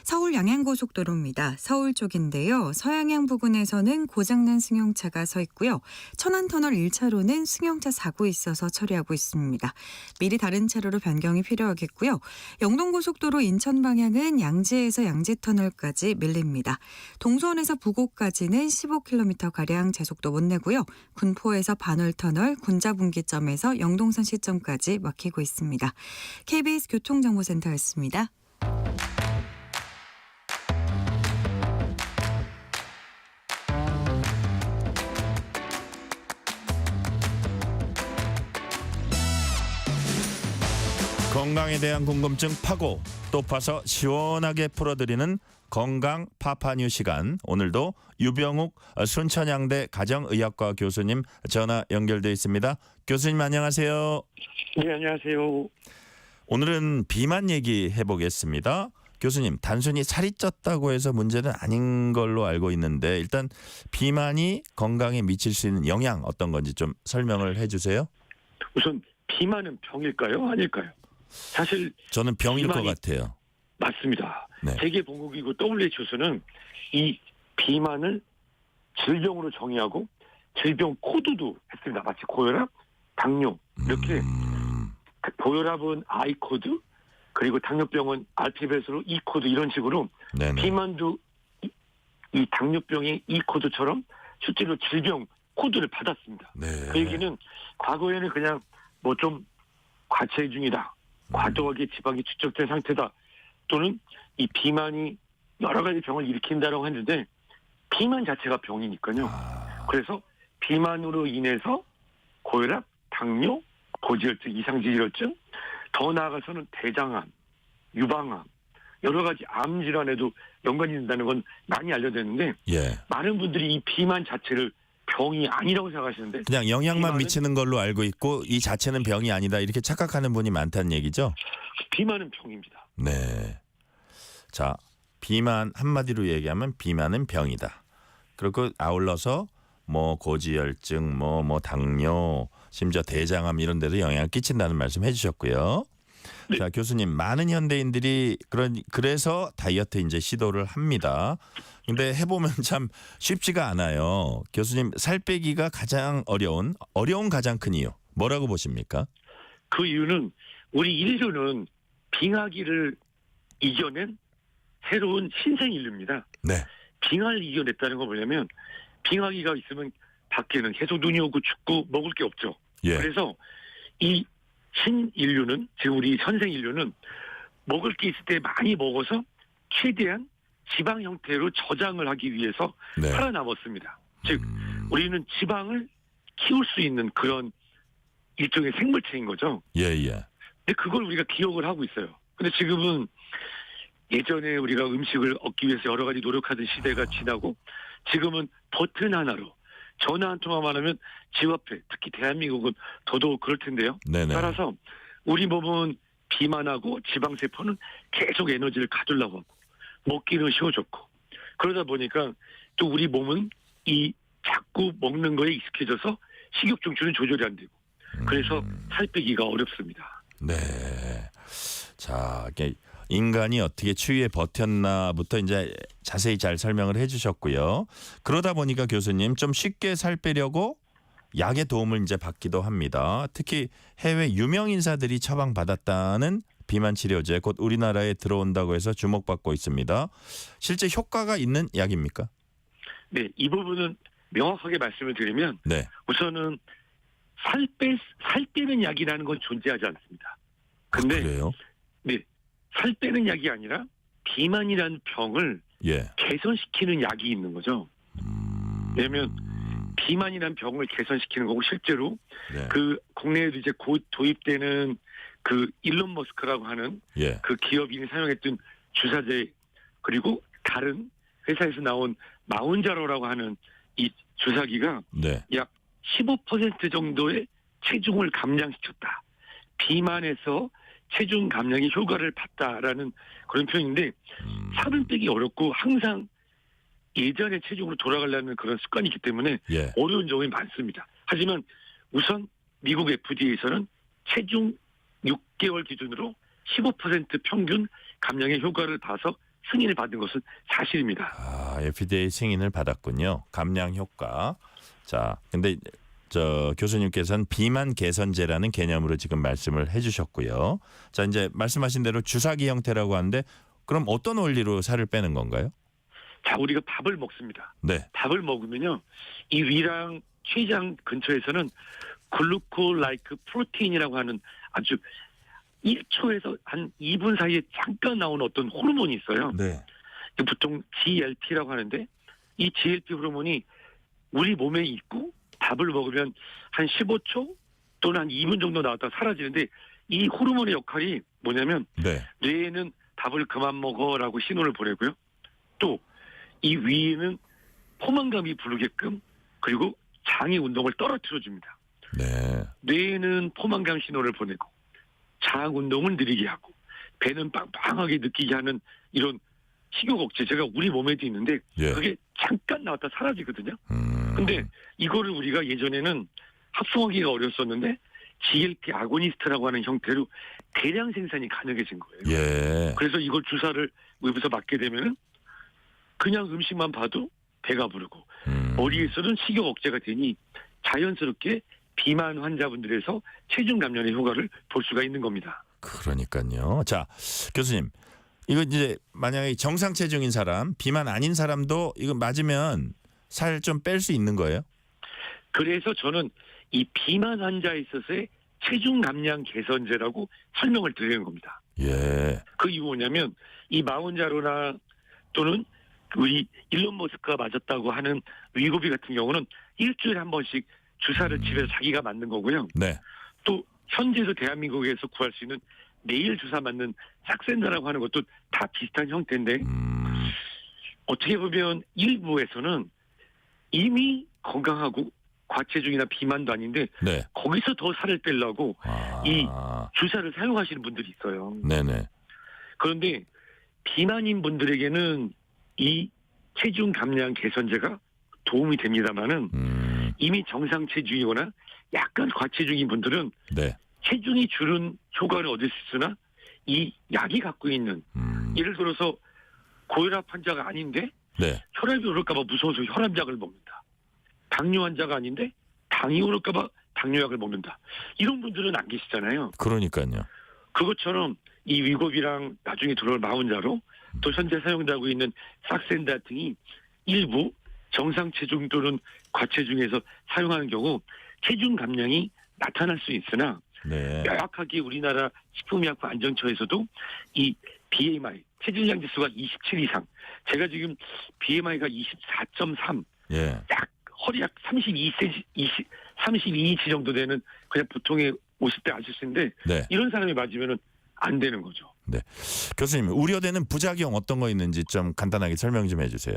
서울 양양고속도로입니다. 서울 쪽인데요. 서양양 부근에서는 고장난 승용차가 서 있고요. 천안터널 1차로는 승용차 사고 있어서 처리하고 있습니다. 미리 다른 차로로 변경이 필요하겠고요. 영동고속도로 인천 방향은 양지에서 양지터널까지 밀립니다. 동서원에서 부곡까지는 15km가량 제속도 못 내고요. 군포에서 반월터널 군자분기점에서 영동선 시점까지 막히고 있습니다. KBS 교통정보센터였습니다. 건강에 대한 궁금증 파고 또 파서 시원하게 풀어드리는 건강 파파뉴 시간. 오늘도 유병욱 순천향대 가정의학과 교수님 전화 연결돼 있습니다. 교수님 안녕하세요. 네, 안녕하세요. 오늘은 비만 얘기해 보겠습니다. 교수님, 단순히 살이 쪘다고 해서 문제는 아닌 걸로 알고 있는데 일단 비만이 건강에 미칠 수 있는 영향 어떤 건지 좀 설명을 해 주세요. 우선 비만은 병일까요? 아닐까요? 사실 저는 병일 것 같아요. 맞습니다. 네. 세계보건기구 WHO는 이 비만을 질병으로 정의하고 질병 코드도 했습니다. 마치 고혈압, 당뇨 이렇게 고혈압은 I 코드 그리고 당뇨병은 알파벳으로 E 코드 이런 식으로 네네. 비만도 이 당뇨병의 E 코드처럼 실제로 질병 코드를 받았습니다. 네. 그 얘기는 과거에는 그냥 뭐 좀 과체중이다. 과도하게 지방이 축적된 상태다. 또는 이 비만이 여러 가지 병을 일으킨다라고 했는데 비만 자체가 병이니까요. 그래서 비만으로 인해서 고혈압, 당뇨, 고지혈증, 이상지혈증, 더 나아가서는 대장암, 유방암, 여러 가지 암 질환에도 연관이 된다는 건 많이 알려졌는데 예. 많은 분들이 이 비만 자체를 병이 아니라고 생각하시는데 그냥 영향만 미치는 걸로 알고 있고 이 자체는 병이 아니다 이렇게 착각하는 분이 많다는 얘기죠. 비만은 병입니다. 네. 자, 비만 한마디로 얘기하면 비만은 병이다. 그리고 아울러서 뭐 고지혈증, 뭐 당뇨, 심지어 대장암 이런 데도 영향을 끼친다는 말씀 해주셨고요. 네. 자, 교수님 많은 현대인들이 그래서 다이어트 이제 시도를 합니다. 근데 해보면 참 쉽지가 않아요. 교수님 살 빼기가 가장 어려운 가장 큰 이유 뭐라고 보십니까? 그 이유는 우리 인류는 빙하기를 이겨낸 새로운 신생 인류입니다. 네. 빙하를 이겨냈다는 건 뭐냐면 빙하기가 있으면 밖에는 계속 눈이 오고 춥고 먹을 게 없죠. 예. 그래서 이 신인류는 지금 우리 현생 인류는 먹을 게 있을 때 많이 먹어서 최대한 지방 형태로 저장을 하기 위해서 네. 살아남았습니다. 즉 우리는 지방을 키울 수 있는 그런 일종의 생물체인 거죠. 예예. 근데 그걸 우리가 기억을 하고 있어요. 근데 지금은 예전에 우리가 음식을 얻기 위해서 여러 가지 노력하던 시대가 지나고 지금은 버튼 하나로 전화 한 통화만 하면 집 앞에, 특히 대한민국은 더더욱 그럴 텐데요. 네네. 따라서 우리 몸은 비만하고 지방세포는 계속 에너지를 가두려고 하고 먹기는 쉬워졌고 그러다 보니까 또 우리 몸은 이 자꾸 먹는 거에 익숙해져서 식욕 중추는 조절이 안 되고 그래서 살 빼기가 어렵습니다. 네. 자, 이게 인간이 어떻게 추위에 버텼나부터 이제 자세히 잘 설명을 해주셨고요. 그러다 보니까 교수님 좀 쉽게 살 빼려고 약의 도움을 이제 받기도 합니다. 특히 해외 유명 인사들이 처방받았다는 비만 치료제 곧 우리나라에 들어온다고 해서 주목받고 있습니다. 실제 효과가 있는 약입니까? 네, 이 부분은 명확하게 말씀을 드리면 네. 우선은 살 빼는 약이라는 건 존재하지 않습니다. 근데 그래요? 네, 살 빼는 약이 아니라 비만이라는 병을 예. 개선시키는 약이 있는 거죠. 왜냐하면 비만이라는 병을 개선시키는 거고 실제로 네. 그 국내에도 이제 곧 도입되는 그 일론 머스크라고 하는 예. 그 기업인이 사용했던 주사제 그리고 다른 회사에서 나온 마운자로라고 하는 이 주사기가 네. 약 15% 정도의 체중을 감량시켰다. 비만에서 체중 감량의 효과를 봤다라는 그런 표현인데 살을 빼기 어렵고 항상 예전의 체중으로 돌아가려는 그런 습관이 있기 때문에 예. 어려운 점이 많습니다. 하지만 우선 미국 FDA에서는 체중 6개월 기준으로 15% 평균 감량의 효과를 봐서 승인을 받은 것은 사실입니다. 아, FDA 승인을 받았군요. 감량 효과. 자, 근데 저 교수님께서는 비만 개선제라는 개념으로 지금 말씀을 해주셨고요. 자, 이제 말씀하신 대로 주사기 형태라고 하는데 그럼 어떤 원리로 살을 빼는 건가요? 자, 우리가 밥을 먹습니다. 네. 밥을 먹으면요, 이 위랑 췌장 근처에서는 글루코라이크 프로테인이라고 하는 아주 1초에서 한 2분 사이에 잠깐 나오는 어떤 호르몬이 있어요. 네. 보통 GLP라고 하는데 이 GLP 호르몬이 우리 몸에 있고 밥을 먹으면 한 15초 또는 한 2분 정도 나왔다 사라지는데 이 호르몬의 역할이 뭐냐면 네. 뇌에는 밥을 그만 먹어라고 신호를 보내고요. 또 이 위에는 포만감이 부르게끔 그리고 장의 운동을 떨어뜨려 줍니다. 네. 뇌에는 포만감 신호를 보내고 장 운동을 느리게 하고 배는 빵빵하게 느끼게 하는 이런 식욕 억제제가 우리 몸에도 있는데 예. 그게 잠깐 나왔다 사라지거든요. 근데 이거를 우리가 예전에는 합성하기가 어려웠었는데 GLP 아고니스트라고 하는 형태로 대량 생산이 가능해진 거예요. 예. 그래서 이걸 주사를 입에서 맞게 되면은 그냥 음식만 봐도 배가 부르고 머리에서는 식욕 억제가 되니 자연스럽게 비만 환자분들에서 체중 감량의 효과를 볼 수가 있는 겁니다. 그러니까요. 자, 교수님. 이거 이제 만약에 정상 체중인 사람, 비만 아닌 사람도 이거 맞으면 살 좀 뺄 수 있는 거예요? 그래서 저는 이 비만 환자에 있어서의 체중 감량 개선제라고 설명을 드리는 겁니다. 예. 그 이유 뭐냐면 이 마운자로나 또는 우리 일론 머스크가 맞았다고 하는 위고비 같은 경우는 일주일에 한 번씩 주사를 집에서 자기가 맞는 거고요. 네. 또 현재도 대한민국에서 구할 수 있는 매일 주사 맞는 삭센다라고 하는 것도 다 비슷한 형태인데 어떻게 보면 일부에서는 이미 건강하고 과체중이나 비만도 아닌데 네. 거기서 더 살을 빼려고 이 주사를 사용하시는 분들이 있어요. 네네. 그런데 비만인 분들에게는 이 체중 감량 개선제가 도움이 됩니다만은 이미 정상 체중이거나 약간 과체중인 분들은 네. 체중이 줄은 효과를 얻을 수 있으나 이 약이 갖고 있는 예를 들어서 고혈압 환자가 아닌데 네. 혈압이 오를까 봐 무서워서 혈압약을 먹는다. 당뇨 환자가 아닌데 당이 오를까 봐 당뇨약을 먹는다. 이런 분들은 안 계시잖아요. 그러니까요. 그것처럼 이 위고비랑 나중에 들어올 마운자로 또 현재 사용되고 있는 삭센다 등이 일부 정상 체중 또는 과체중에서 사용하는 경우 체중 감량이 나타날 수 있으나 네. 명확하게 우리나라 식품의약품 안전처에서도 이 BMI 체질량 지수가 27 이상. 제가 지금 BMI가 24.3. 예. 허리 약 32인치 정도 되는 그냥 보통의 50대 아저씨인데 네. 이런 사람이 맞으면은 안 되는 거죠. 네. 교수님, 우려되는 부작용 어떤 거 있는지 좀 간단하게 설명 좀 해주세요.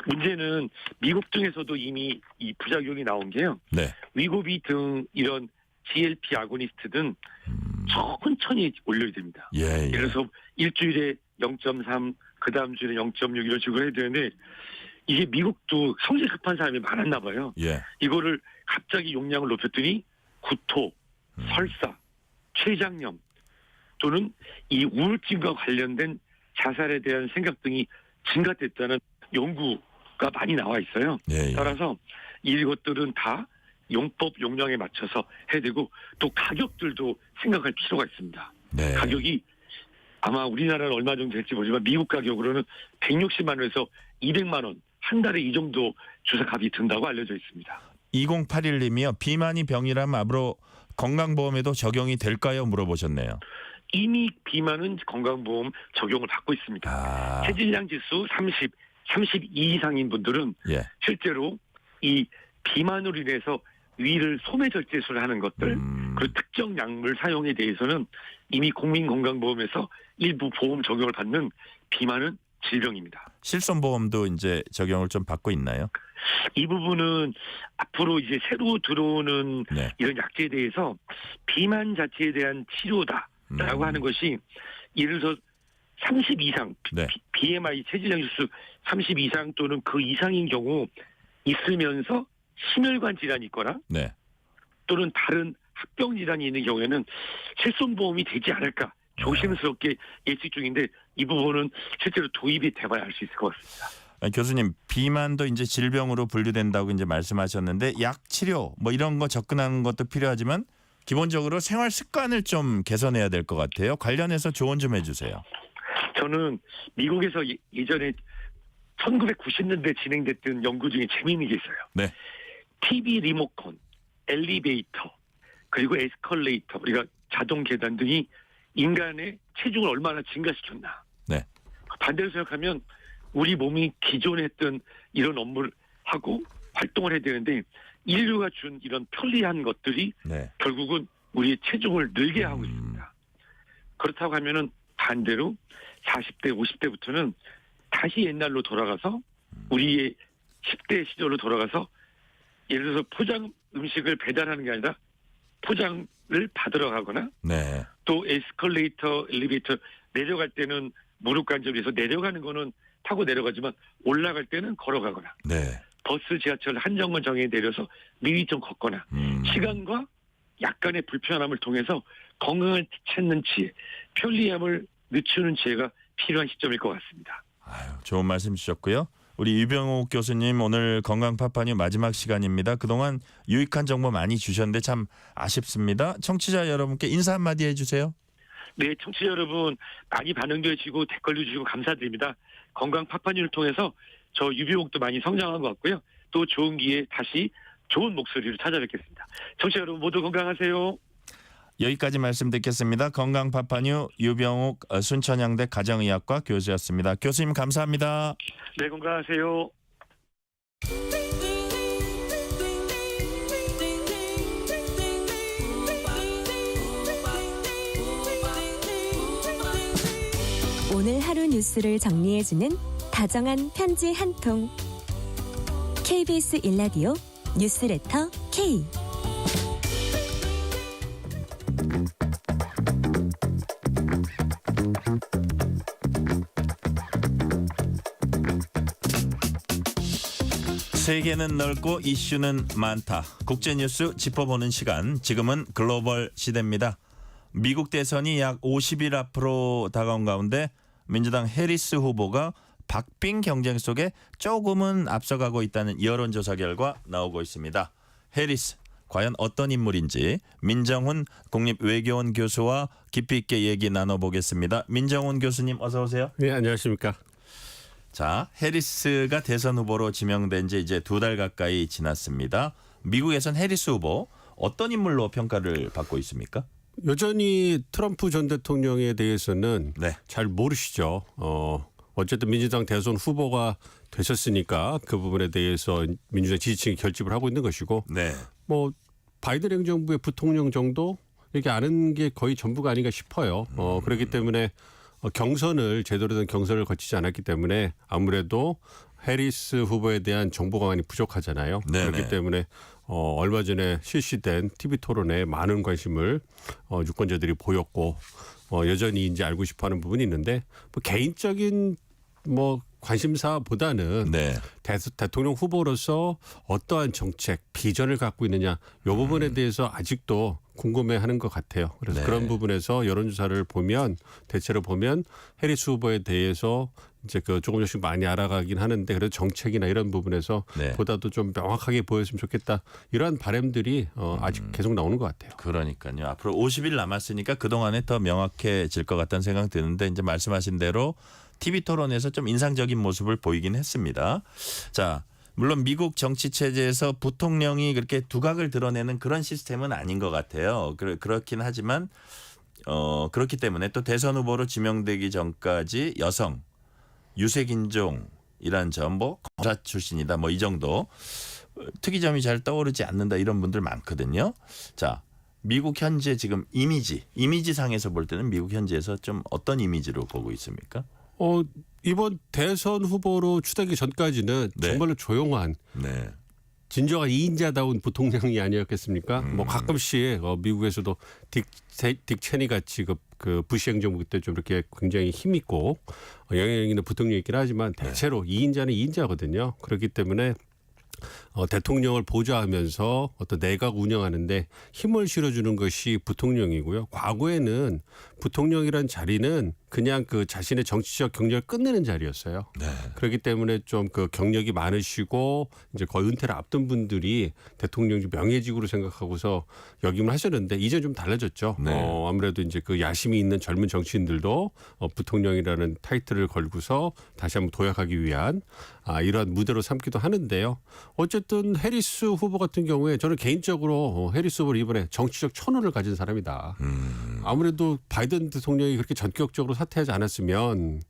문제는 미국 등에서도 이미 이 부작용이 나온 게요. 네. 위고비 등 이런 GLP 아고니스트든 천천히 올려야 됩니다. 예. 예를 들어서 일주일에 0.3, 그 다음 주에 0.6 이런 식으로 해야 되는데 이게 미국도 성질 급한 사람이 많았나 봐요. 예. 이거를 갑자기 용량을 높였더니 구토, 설사, 췌장염 또는 이 우울증과 관련된 자살에 대한 생각 등이 증가됐다는 연구가 많이 나와 있어요. 예. 따라서 이것들은 다 용법 용량에 맞춰서 해야 되고 또 가격들도 생각할 필요가 있습니다. 네. 가격이 아마 우리나라는 얼마 정도 될지 모르지만 미국 가격으로는 160만 원에서 200만 원 한 달에 이 정도 주사값이 든다고 알려져 있습니다. 2081님이요. 비만이 병이라면 앞으로 건강보험에도 적용이 될까요? 물어보셨네요. 이미 비만은 건강보험 적용을 받고 있습니다. 체질량 지수 30, 32 이상인 분들은 예. 실제로 이 비만으로 인해서 위를 소매 절제술을 하는 것들 그리고 특정 약물 사용에 대해서는 이미 국민건강보험에서 일부 보험 적용을 받는 비만은 질병입니다. 실손보험도 이제 적용을 좀 받고 있나요? 이 부분은 앞으로 이제 새로 들어오는 네. 이런 약제에 대해서 비만 자체에 대한 치료다라고 하는 것이 예를 들어서 30 이상 네. BMI 체질량 지수 30 이상 또는 그 이상인 경우 있으면서 심혈관 질환이 있거나 네. 또는 다른 합병 질환이 있는 경우에는 실손보험이 되지 않을까 조심스럽게 예측 중인데 이 부분은 실제로 도입이 돼봐야 알 수 있을 것 같습니다. 교수님, 비만도 이제 질병으로 분류된다고 이제 말씀하셨는데 약 치료 뭐 이런 거 접근하는 것도 필요하지만 기본적으로 생활 습관을 좀 개선해야 될 것 같아요. 관련해서 조언 좀 해주세요. 저는 미국에서 예전에 1990년대 진행됐던 연구 중에 재미있는 게 있어요. 네. TV 리모컨, 엘리베이터, 그리고 에스컬레이터, 우리가 자동 계단 등이 인간의 체중을 얼마나 증가시켰나. 네. 반대로 생각하면 우리 몸이 기존에 했던 이런 업무를 하고 활동을 해야 되는데 인류가 준 이런 편리한 것들이 네. 결국은 우리의 체중을 늘게 하고 있습니다. 그렇다고 하면은 반대로 40대, 50대부터는 다시 옛날로 돌아가서 우리의 10대 시절로 돌아가서 예를 들어서 포장 음식을 배달하는 게 아니라 포장을 받으러 가거나 네. 또 에스컬레이터, 엘리베이터 내려갈 때는 무릎 관절에서 내려가는 거는 타고 내려가지만 올라갈 때는 걸어가거나 네. 버스, 지하철 한정거 정에 내려서 미리 좀 걷거나 시간과 약간의 불편함을 통해서 건강을 찾는 지혜, 편리함을 늦추는 지혜가 필요한 시점일 것 같습니다. 좋은 말씀 주셨고요. 우리 유병욱 교수님 오늘 건강 파파뉴 마지막 시간입니다. 그동안 유익한 정보 많이 주셨는데 참 아쉽습니다. 청취자 여러분께 인사 한마디 해주세요. 네, 청취자 여러분 많이 반응도 해주시고 댓글도 주시고 감사드립니다. 건강 파파뉴를 통해서 저 유병욱도 많이 성장한 것 같고요. 또 좋은 기회에 다시 좋은 목소리로 찾아뵙겠습니다. 청취자 여러분 모두 건강하세요. 여기까지 말씀 듣겠습니다. 건강 파파뉴 유병욱 순천향대 가정의학과 교수였습니다. 교수님 감사합니다. 네, 건강하세요. 오늘 하루 뉴스를 정리해주는 다정한 편지 한 통. KBS 일라디오 뉴스레터 K. 세계는 넓고 이슈는 많다. 국제뉴스 짚어보는 시간. 지금은 글로벌 시대입니다. 미국 대선이 약 50일 앞으로 다가온 가운데 민주당 해리스 후보가 박빙 경쟁 속에 조금은 앞서가고 있다는 여론조사 결과 나오고 있습니다. 해리스 과연 어떤 인물인지 민정훈 국립외교원 교수와 깊이 있게 얘기 나눠보겠습니다. 민정훈 교수님 어서 오세요. 네, 안녕하십니까. 자, 해리스가 대선 후보로 지명된 지 이제 2달 가까이 지났습니다. 미국에선 해리스 후보 어떤 인물로 평가를 받고 있습니까? 여전히 트럼프 전 대통령에 대해서는 네. 잘 모르시죠. 어쨌든 민주당 대선 후보가 되셨으니까 그 부분에 대해서 민주당 지지층이 결집을 하고 있는 것이고 네. 뭐 바이든 행정부의 부통령 정도 이렇게 아는 게 거의 전부가 아닌가 싶어요. 그렇기 때문에 경선을 제대로 된 경선을 거치지 않았기 때문에 아무래도 해리스 후보에 대한 정보가 많이 부족하잖아요. 네네. 그렇기 때문에 얼마 전에 실시된 TV 토론에 많은 관심을 유권자들이 보였고 여전히 이제 알고 싶어하는 부분이 있는데 뭐 개인적인 뭐 관심사보다는 네. 대통령 후보로서 어떠한 정책, 비전을 갖고 있느냐 이 부분에 대해서 아직도 궁금해하는 것 같아요. 그래서 네. 그런 부분에서 여론조사를 보면 대체로 보면 해리스 후보에 대해서 이제 그 조금씩 많이 알아가긴 하는데 그래도 정책이나 이런 부분에서 네. 보다도 좀 명확하게 보였으면 좋겠다 이러한 바람들이 아직 계속 나오는 것 같아요. 그러니까요. 앞으로 50일 남았으니까 그동안에 더 명확해질 것 같다는 생각 드는데 이제 말씀하신 대로 TV 토론에서 좀 인상적인 모습을 보이긴 했습니다. 자, 물론 미국 정치 체제에서 부통령이 그렇게 두각을 드러내는 그런 시스템은 아닌 것 같아요. 그렇긴 하지만 그렇기 때문에 또 대선 후보로 지명되기 전까지 여성, 유색인종이란 점, 뭐 검사 출신이다, 뭐 이 정도 특이점이 잘 떠오르지 않는다 이런 분들 많거든요. 자, 미국 현재 지금 이미지상에서 볼 때는 미국 현재에서 좀 어떤 이미지로 보고 있습니까? 이번 대선 후보로 추대기 전까지는 네. 정말로 조용한 네. 진정한 2인자다운 부통령이 아니었겠습니까? 뭐 가끔씩 미국에서도 딕 체니 같이 그 부시 행정부 때 좀 이렇게 굉장히 힘 있고 영향력 있는 부통령이 있긴 하지만 대체로 2인자는 2인자거든요. 그렇기 때문에 대통령을 보좌하면서 어떤 내각 운영하는데 힘을 실어주는 것이 부통령이고요. 과거에는 부통령이란 자리는 그냥 그 자신의 정치적 경력을 끝내는 자리였어요. 네. 그렇기 때문에 좀 그 경력이 많으시고 이제 거의 은퇴를 앞둔 분들이 대통령 명예직으로 생각하고서 역임을 하셨는데 이제 좀 달라졌죠. 네. 아무래도 이제 그 야심이 있는 젊은 정치인들도 부통령이라는 타이틀을 걸고서 다시 한번 도약하기 위한 이러한 무대로 삼기도 하는데요. 어쨌든 해리스 후보 같은 경우에 저는 개인적으로 해리스 후보를 이번에 정치적 천운을 가진 사람이다. 아무래도 바이든 대통령이 그렇게 전격적으로 사퇴하지 않았으면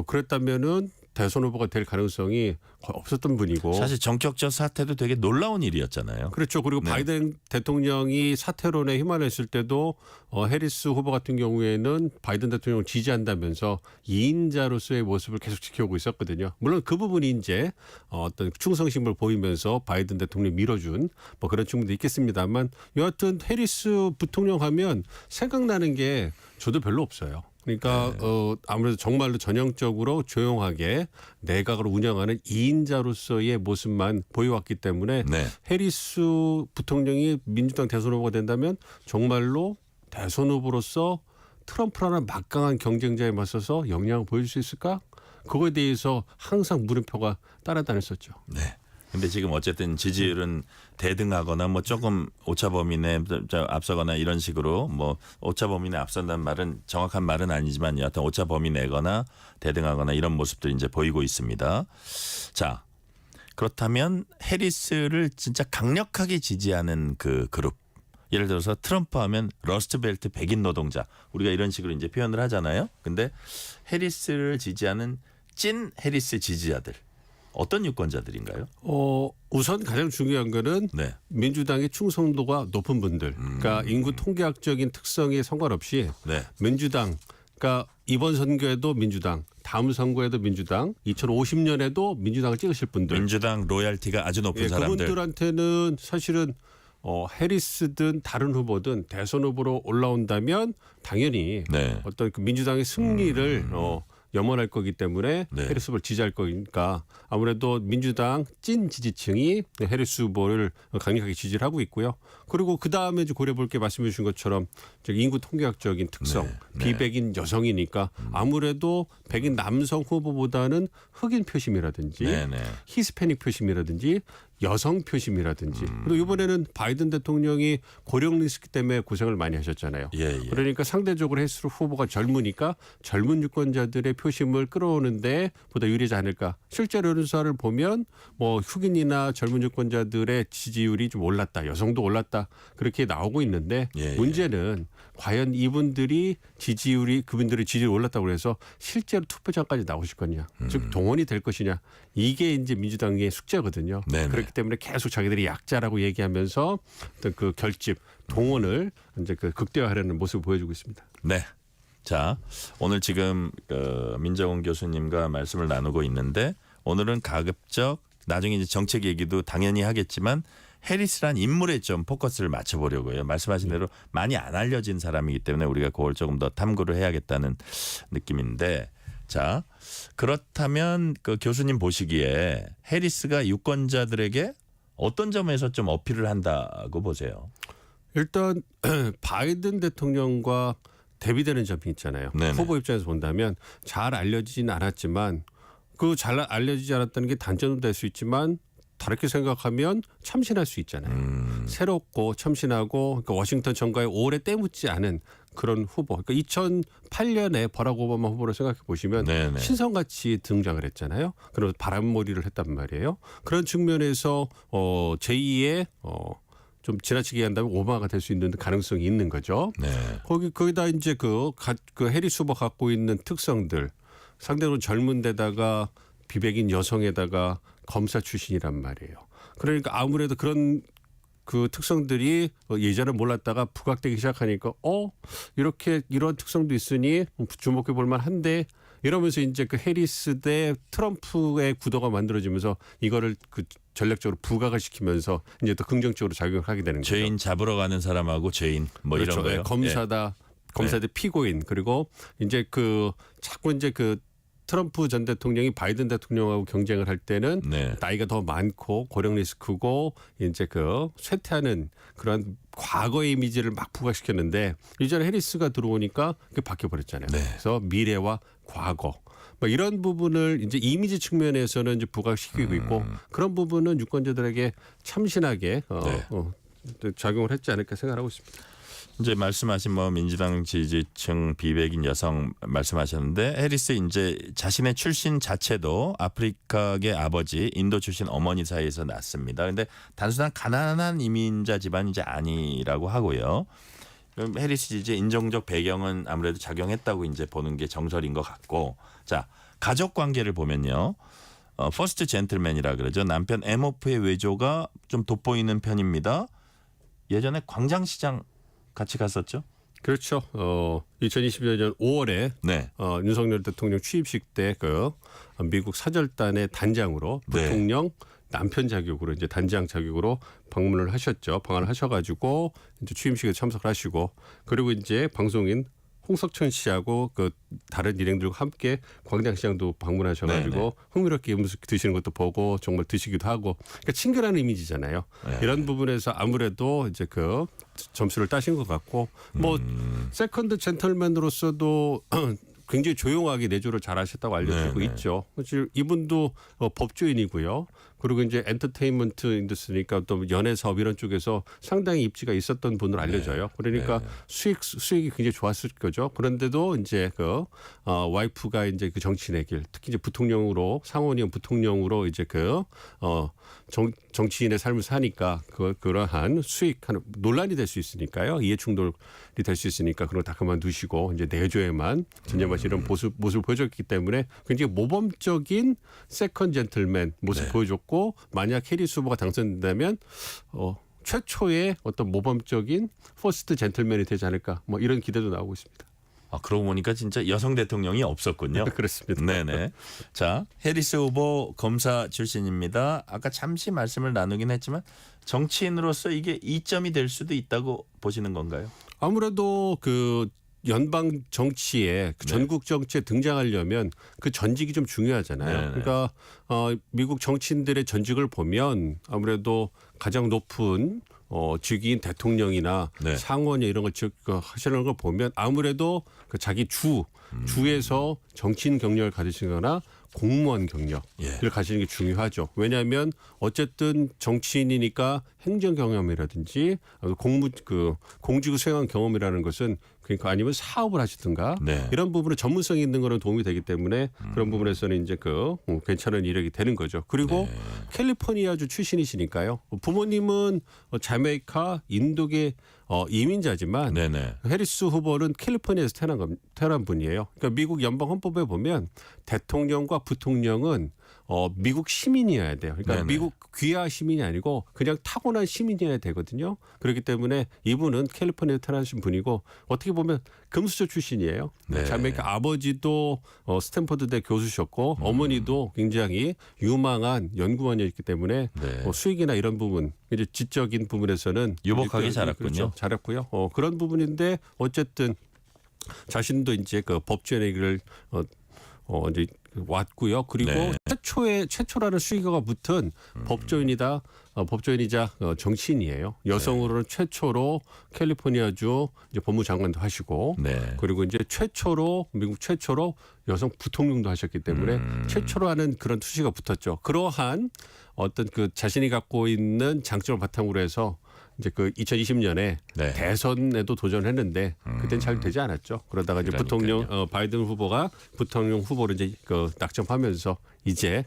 그랬다면은 대선 후보가 될 가능성이 거의 없었던 분이고 사실 전격적 사태도 되게 놀라운 일이었잖아요. 그렇죠. 그리고 네. 바이든 대통령이 사퇴론에 휘말렸을 때도 해리스 후보 같은 경우에는 바이든 대통령을 지지한다면서 2인자로서의 모습을 계속 지켜오고 있었거든요. 물론 그 부분이 이제 어떤 충성심을 보이면서 바이든 대통령 밀어준 뭐 그런 측면도 있겠습니다만 여하튼 해리스 부통령 하면 생각나는 게 저도 별로 없어요. 그러니까 아무래도 정말로 전형적으로 조용하게 내각을 운영하는 2인자로서의 모습만 보여왔기 때문에 네. 해리스 부통령이 민주당 대선 후보가 된다면 정말로 대선 후보로서 트럼프라는 막강한 경쟁자에 맞서서 역량을 보여줄 수 있을까? 그거에 대해서 항상 물음표가 따라다녔었죠. 네. 근데 지금 어쨌든 지지율은 대등하거나 뭐 조금 오차범위 내 앞서거나 이런 식으로 뭐 오차범위 내 앞선다는 말은 정확한 말은 아니지만 여하튼 오차범위 내거나 대등하거나 이런 모습들이 이제 보이고 있습니다. 자, 그렇다면 해리스를 진짜 강력하게 지지하는 그 그룹, 예를 들어서 트럼프 하면 러스트벨트 백인 노동자, 우리가 이런 식으로 이제 표현을 하잖아요. 근데 해리스를 지지하는 찐 해리스 지지자들 어떤 유권자들인가요? 우선 가장 중요한 거는 네. 민주당의 충성도가 높은 분들. 그러니까 인구 통계학적인 특성에 상관없이 네. 민주당, 그러니까 이번 선거에도 민주당, 다음 선거에도 민주당, 2050년에도 민주당을 찍으실 분들. 민주당 로얄티가 아주 높은 사람들. 그분들한테는 사실은 해리스든 다른 후보든 대선 후보로 올라온다면 당연히 네. 어떤 그 민주당의 승리를 염원할 거기 때문에 네. 해리스 후보를 지지할 거니까 아무래도 민주당 찐 지지층이 해리스 후보를 강력하게 지지를 하고 있고요. 그리고 그 다음에 고려볼 게 말씀해 주신 것처럼 인구 통계학적인 특성, 네. 비백인 여성이니까 아무래도 백인 남성 후보보다는 흑인 표심이라든지 네, 네. 히스패닉 표심이라든지 여성 표심이라든지 그리고 이번에는 바이든 대통령이 고령 리스크 때문에 고생을 많이 하셨잖아요. 예. 그러니까 상대적으로 해리스 후보가 젊으니까 젊은 유권자들의 표심을 끌어오는데 보다 유리하지 않을까. 실제로 여론조사를 보면 뭐 흑인이나 젊은 유권자들의 지지율이 좀 올랐다. 여성도 올랐다. 그렇게 나오고 있는데 예. 문제는 과연 이분들이 지지율이 그분들의 지지율이 올랐다고 해서 실제로 투표장까지 나오실 거냐, 즉 동원이 될 것이냐, 이게 이제 민주당의 숙제거든요. 네네. 그렇기 때문에 계속 자기들이 약자라고 얘기하면서 어떤 그 결집 동원을 이제 그 극대화하려는 모습을 보여주고 있습니다. 네. 자, 오늘 지금 민정훈 교수님과 말씀을 나누고 있는데 오늘은 가급적 나중에 이제 정책 얘기도 당연히 하겠지만 해리스란 인물에 좀 포커스를 맞춰보려고요. 말씀하신 대로 많이 안 알려진 사람이기 때문에 우리가 그걸 조금 더 탐구를 해야겠다는 느낌인데, 자, 그렇다면 그 교수님 보시기에 해리스가 유권자들에게 어떤 점에서 좀 어필을 한다고 보세요? 일단 바이든 대통령과 대비되는 점이 있잖아요. 네네. 후보 입장에서 본다면 잘 알려지진 않았지만 그 잘 알려지지 않았다는 게 단점도 될 수 있지만 다르게 생각하면 참신할 수 있잖아요. 새롭고 참신하고 그러니까 워싱턴 정가에 오래 때묻지 않은 그런 후보. 그러니까 2008년에 버락 오바마 후보를 생각해 보시면 네네. 신성같이 등장을 했잖아요. 그리고 바람몰이를 했단 말이에요. 그런 측면에서 제2의 좀 지나치게 한다면 오바마가 될 수 있는 가능성이 있는 거죠. 네. 거기다 이제 그 해리스 후보 갖고 있는 특성들, 상대로 젊은 데다가 비백인 여성에다가 검사 출신이란 말이에요. 그러니까 아무래도 그런 그 특성들이 예전에 몰랐다가 부각되기 시작하니까 이렇게 이런 특성도 있으니 주목해 볼 만한데, 이러면서 이제 그 해리스 대 트럼프의 구도가 만들어지면서 이거를 그 전략적으로 부각을 시키면서 이제 또 긍정적으로 작용을 하게 되는 거죠. 죄인 잡으러 가는 사람하고 죄인 뭐 그렇죠. 이런 거요. 네, 검사다. 검사 대 피고인. 그리고 이제 그 자꾸 이제 그 트럼프 전 대통령이 바이든 대통령하고 경쟁을 할 때는 네. 나이가 더 많고 고령 리스크고 이제 그 쇠퇴하는 그런 과거의 이미지를 막 부각시켰는데, 이전에 해리스가 들어오니까 그게 바뀌어 버렸잖아요. 네. 그래서 미래와 과거 뭐 이런 부분을 이제 이미지 측면에서는 이제 부각시키고 있고, 그런 부분은 유권자들에게 참신하게 작용을 했지 않을까 생각하고 있습니다. 이제 말씀하신 뭐 민주당 지지층 비백인 여성 말씀하셨는데, 해리스 이제 자신의 출신 자체도 아프리카계 아버지, 인도 출신 어머니 사이에서 났습니다. 그런데 단순한 가난한 이민자 집안이 이제 아니라고 하고요. 그럼 해리스 이제 인종적 배경은 아무래도 작용했다고 이제 보는 게 정설인 것 같고, 자, 가족 관계를 보면요. 퍼스트 젠틀맨이라 그러죠. 남편 에모프의 외조가 좀 돋보이는 편입니다. 예전에 광장시장 같이 갔었죠? 그렇죠. 2020년 5월에 네. 윤석열 대통령 취임식 때 그 미국 사절단의 단장으로 네. 부통령 남편 자격으로 이제 단장 자격으로 방문을 하셨죠. 방한을 하셔가지고 이제 취임식에 참석을 하시고, 그리고 이제 방송인 홍석천 씨하고 그 다른 일행들과 함께 광장시장도 방문하셔가지고 네네. 흥미롭게 음식 드시는 것도 보고 정말 드시기도 하고, 그러니까 친근한 이미지잖아요. 네. 이런 부분에서 아무래도 이제 그 점수를 따신 것 같고, 뭐 세컨드 젠틀맨으로서도 굉장히 조용하게 내조를 잘하셨다고 알려지고 네네. 있죠. 사실 이분도 법조인이고요. 그리고 이제 엔터테인먼트 인더스트리니까 또 연예 사업 이런 쪽에서 상당히 입지가 있었던 분으로 알려져요. 그러니까 네. 수익이 굉장히 좋았을 거죠. 그런데도 이제 그 와이프가 이제 그 정치인의 길, 특히 이제 부통령으로, 상원의원 부통령으로 이제 그 정치인의 삶을 사니까 그러한 수익하는 논란이 될 수 있으니까요. 이해 충돌이 될 수 있으니까 그런 거 다 그만두시고 이제 내조에만 전념하시는 이런 모습을 보여줬기 때문에 굉장히 모범적인 세컨 젠틀맨 모습 네. 보여줬고, 만약 해리스 후보가 당선된다면 최초의 어떤 모범적인 퍼스트 젠틀맨이 되지 않을까, 뭐 이런 기대도 나오고 있습니다. 아, 그러고 보니까 진짜 여성 대통령이 없었군요. 그렇습니다. 네네. 자, 해리스 후보 검사 출신입니다. 아까 잠시 말씀을 나누긴 했지만 정치인으로서 이게 이점이 될 수도 있다고 보시는 건가요? 아무래도 그 연방 정치에 그 전국 정치에 등장하려면 그 전직이 좀 중요하잖아요. 네네. 그러니까 미국 정치인들의 전직을 보면 아무래도 가장 높은 직위인 대통령이나 네. 상원이 이런 걸 하시는 걸 보면 아무래도 그 자기 주에서 정치인 경력을 가지시거나 공무원 경력을 가지는 게 중요하죠. 왜냐하면 어쨌든 정치인이니까 행정 경험이라든지 공직을 수행한 경험이라는 것은 그러니까 아니면 사업을 하시든가 네. 이런 부분에 전문성이 있는 거는 도움이 되기 때문에 그런 부분에서는 이제 괜찮은 이력이 되는 거죠. 그리고 캘리포니아주 출신이시니까요. 부모님은 자메이카, 인도계 이민자지만 네네. 해리스 후보는 캘리포니아에서 태어난 분이에요. 그러니까 미국 연방 헌법에 보면 대통령과 부통령은 미국 시민이어야 돼요. 그러니까 네네. 미국 귀화 시민이 아니고 그냥 타고난 시민이어야 되거든요. 그렇기 때문에 이분은 캘리포니아에 태어나신 분이고 어떻게 보면 금수저 출신이에요. 네. 자메이카 아버지도 스탠퍼드대 교수셨고 어머니도 굉장히 유망한 연구원이었기 때문에 네. 수익이나 이런 부분 이제 지적인 부분에서는 유복하게 자랐군요. 그렇죠. 잘했고요. 그런 부분인데 어쨌든 자신도 이제 그 법조인의 길을 이제 왔고요. 그리고 네. 최초라는 수식어가 붙은 법조인이자 정치인이에요. 여성으로는 최초로 캘리포니아주 이제 법무장관도 하시고 네. 그리고 이제 미국 최초로 여성 부통령도 하셨기 때문에 최초로 하는 그런 수식어가 붙었죠. 그러한 어떤 그 자신이 갖고 있는 장점을 바탕으로 해서 이제 그 2020년에 네. 대선에도 도전했는데 그때는 잘 되지 않았죠. 그러다가 이제 그러니까요. 바이든 후보가 부통령 후보로 이제 낙점하면서 이제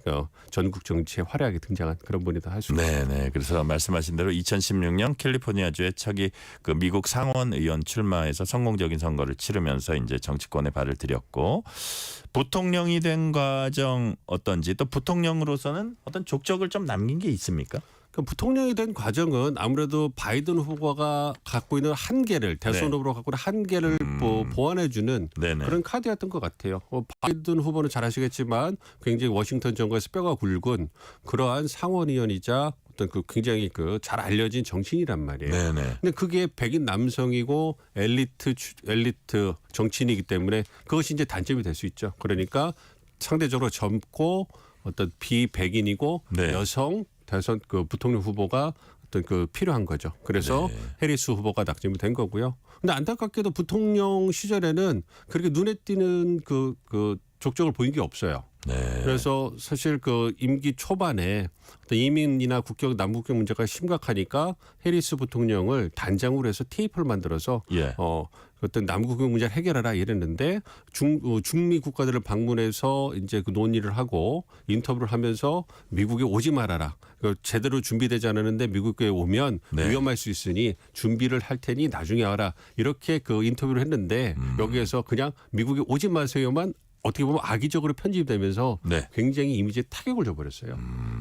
전국 정치에 화려하게 등장한 그런 분이다 할 수 있습니다. 네. 그래서 말씀하신 대로 2016년 캘리포니아주에 차기 그 미국 상원 의원 출마해서 성공적인 선거를 치르면서 이제 정치권에 발을 들였고 부통령이 된 과정 어떤지 또 부통령으로서는 어떤 족적을 좀 남긴 게 있습니까? 부통령이 된 과정은 아무래도 바이든 후보가 갖고 있는 한계를 대선 네. 후보로 갖고 있는 한계를 보완해주는 네네. 그런 카드였던 것 같아요. 바이든 후보는 잘 아시겠지만 굉장히 워싱턴 정거에서 뼈가 굵은 그러한 상원의원이자 어떤 그 굉장히 잘 알려진 정치인이란 말이에요. 네네. 근데 그게 백인 남성이고 엘리트 정치인이기 때문에 그것이 이제 단점이 될 수 있죠. 그러니까 상대적으로 젊고 어떤 비백인이고 네. 여성 대선 부통령 후보가 어떤 필요한 거죠. 그래서 네. 해리스 후보가 낙점이 된 거고요. 근데 안타깝게도 부통령 시절에는 그렇게 눈에 띄는 그 족적을 보인 게 없어요. 네. 그래서 사실 임기 초반에 어떤 이민이나 남국경 문제가 심각하니까 해리스 부통령을 단장으로 해서 테이프를 만들어서 예. 어떤 남국경 문제를 해결하라 이랬는데 중미 국가들을 방문해서 이제 그 논의를 하고 인터뷰를 하면서 미국에 오지 말아라. 제대로 준비되지 않았는데 미국에 오면 네. 위험할 수 있으니 준비를 할 테니 나중에 와라. 이렇게 인터뷰를 했는데 여기에서 그냥 미국에 오지 마세요만 어떻게 보면 악의적으로 편집되면서 네. 굉장히 이미지에 타격을 줘버렸어요.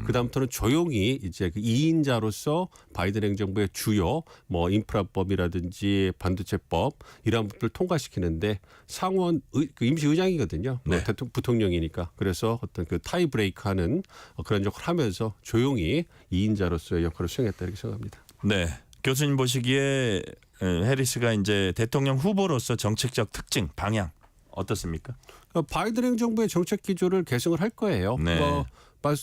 그다음부터는 조용히 이제 2인자로서 바이든 행정부의 주요 인프라법이라든지 반도체법 이런 것들을 통과시키는데 상원 임시의장이거든요. 네. 부통령이니까. 그래서 어떤 타이 브레이크하는 그런 역할을 하면서 조용히 2인자로서의 역할을 수행했다 이렇게 생각합니다. 네. 교수님 보시기에 해리스가 이제 대통령 후보로서 정책적 특징, 방향 어떻습니까? 바이든 행정부의 정책 기조를 계승을 할 거예요. 네.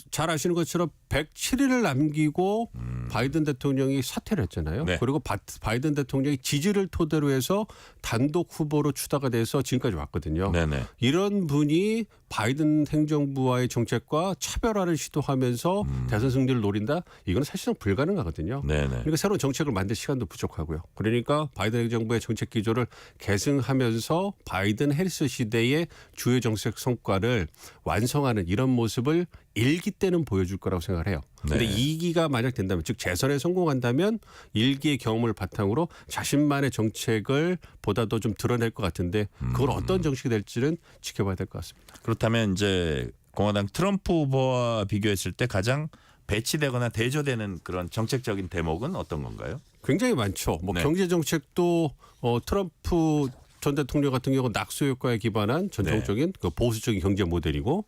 잘 아시는 것처럼 107일을 남기고 바이든 대통령이 사퇴를 했잖아요. 네. 그리고 바이든 대통령이 지지를 토대로 해서 단독 후보로 추다가 돼서 지금까지 왔거든요. 네네. 이런 분이 바이든 행정부와의 정책과 차별화를 시도하면서 대선 승리를 노린다? 이건 사실상 불가능하거든요. 네네. 그러니까 새로운 정책을 만들 시간도 부족하고요. 그러니까 바이든 행정부의 정책 기조를 계승하면서 바이든 해리스 시대의 주요 정책 성과를 완성하는 이런 모습을 1기 때는 보여줄 거라고 생각을 해요. 그런데 네. 2기가 만약 된다면 즉 재선에 성공한다면 1기의 경험을 바탕으로 자신만의 정책을 보다 더 좀 드러낼 것 같은데 그걸 어떤 정책이 될지는 지켜봐야 될 것 같습니다. 그렇다면 이제 공화당 트럼프 후보와 비교했을 때 가장 배치되거나 대조되는 그런 정책적인 대목은 어떤 건가요? 굉장히 많죠. 네. 경제 정책도 트럼프 전 대통령 같은 경우 낙수 효과에 기반한 전통적인 보수적인 경제 모델이고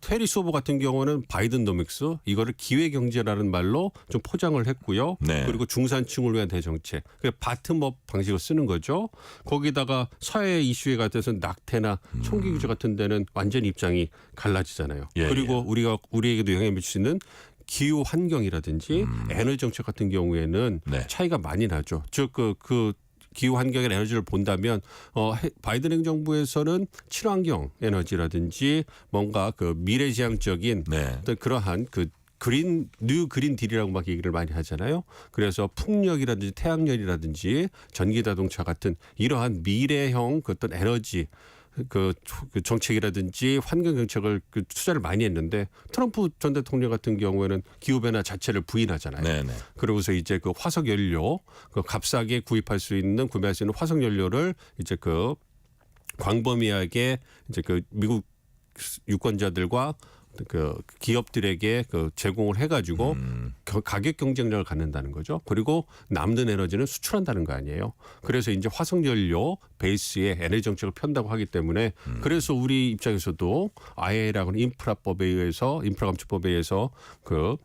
해리스 후보 같은 경우는 바이든노믹스 이거를 기회 경제라는 말로 좀 포장을 했고요. 네. 그리고 중산층을 위한 대정책, 바텀업 방식을 쓰는 거죠. 거기다가 사회 이슈에 같아서 낙태나 총기 규제 같은 데는 완전 입장이 갈라지잖아요. 예, 그리고 우리에게도 영향을 미치는 기후 환경이라든지 에너지 정책 같은 경우에는 네. 차이가 차이가 많이 나죠. 즉 기후 환경의 에너지를 본다면 바이든 행정부에서는 친환경 에너지라든지 뭔가 미래지향적인 네. 어떤 그러한 뉴 그린 딜이라고 막 얘기를 많이 하잖아요. 그래서 풍력이라든지 태양열이라든지 전기 자동차 같은 이러한 미래형 그 어떤 에너지 그 정책이라든지 환경 정책을 투자를 많이 했는데 트럼프 전 대통령 같은 경우에는 기후 변화 자체를 부인하잖아요. 네네. 그러고서 이제 그 화석 연료 그 값싸게 구매할 수 있는 화석 연료를 이제 그 광범위하게 이제 그 미국 유권자들과 그 기업들에게 그 제공을 해가지고 가격 경쟁력을 갖는다는 거죠. 그리고 남는 에너지는 수출한다는 거 아니에요. 그래서 이제 화석연료 베이스에 에너지 정책을 편다고 하기 때문에 그래서 우리 입장에서도 IA라고 하는 인프라 감축법에 의해서 그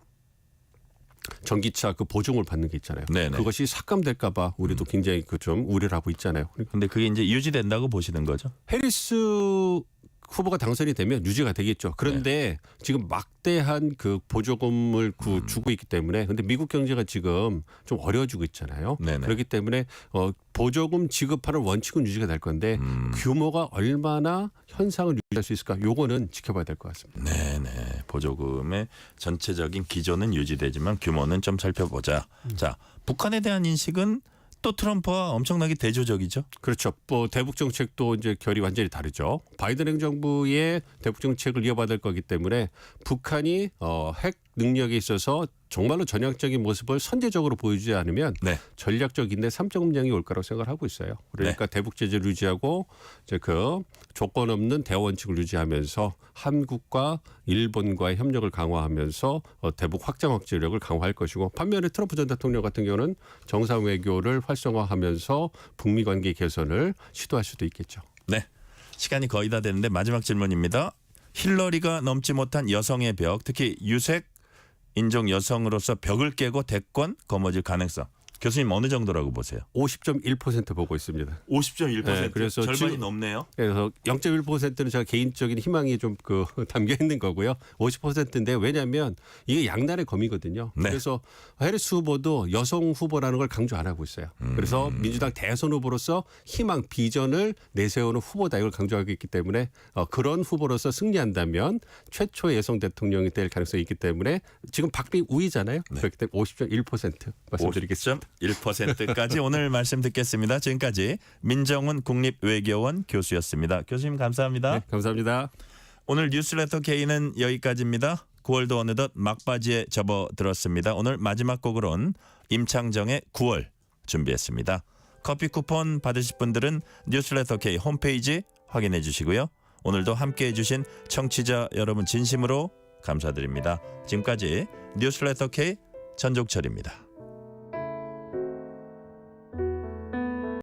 전기차 그 보증을 받는 게 있잖아요. 네네. 그것이 삭감될까봐 우리도 굉장히 그 좀 우려를 하고 있잖아요. 근데 그게 이제 유지된다고 보시는 거죠? 해리스 후보가 당선이 되면 유지가 되겠죠. 그런데 지금 막대한 그 보조금을 주고 있기 때문에 근데 미국 경제가 지금 좀 어려워지고 있잖아요. 네네. 그렇기 때문에 보조금 지급하는 원칙은 유지가 될 건데 규모가 얼마나 현상을 유지할 수 있을까? 요거는 지켜봐야 될 것 같습니다. 네네. 보조금의 전체적인 기조는 유지되지만 규모는 좀 살펴보자. 자, 북한에 대한 인식은 또 트럼프와 엄청나게 대조적이죠. 그렇죠. 뭐 대북 정책도 이제 결이 완전히 다르죠. 바이든 행정부의 대북 정책을 이어받을 거기 때문에 북한이 핵 능력에 있어서 정말로 전향적인 모습을 선제적으로 보여주지 않으면 네. 전략적 인내 3.0이 올 거라고 생각을 하고 있어요. 그러니까 대북 제재를 유지하고 이제 그 조건 없는 대화 원칙을 유지하면서 한국과 일본과의 협력을 강화하면서 대북 확장 억제력을 강화할 것이고 반면에 트럼프 전 대통령 같은 경우는 정상 외교를 활성화하면서 북미 관계 개선을 시도할 수도 있겠죠. 네. 시간이 거의 다 됐는데 마지막 질문입니다. 힐러리가 넘지 못한 여성의 벽, 특히 유색 인종 여성으로서 벽을 깨고 대권 거머쥘 가능성. 교수님 어느 정도라고 보세요? 50.1% 보고 있습니다. 50.1%. 네, 그래서 절반이 지금- 넘네요. 그래서 0.1%는 제가 개인적인 희망이 좀 담겨 있는 거고요. 50%인데 왜냐하면 이게 양날의 검이거든요. 네. 그래서 해리스 후보도 여성 후보라는 걸 강조 안 하고 있어요. 그래서 민주당 대선 후보로서 희망 비전을 내세우는 후보다 이걸 강조하고 있기 때문에 그런 후보로서 승리한다면 최초의 여성 대통령이 될 가능성이 있기 때문에 지금 박빙 우위잖아요. 네. 그렇기 때문에 50.1% 말씀드리겠습니다. 50.1%까지 오늘 말씀 듣겠습니다. 지금까지 민정훈 국립외교원 교수였습니다. 교수님 감사합니다. 네, 감사합니다. 오늘 뉴스레터 K는 여기까지입니다. 9월도 어느덧 막바지에 접어들었습니다. 오늘 마지막 곡으로는 임창정의 9월 준비했습니다. 커피 쿠폰 받으실 분들은 뉴스레터 K 홈페이지 확인해 주시고요. 오늘도 함께해 주신 청취자 여러분 진심으로 감사드립니다. 지금까지 뉴스레터 K 전종철입니다.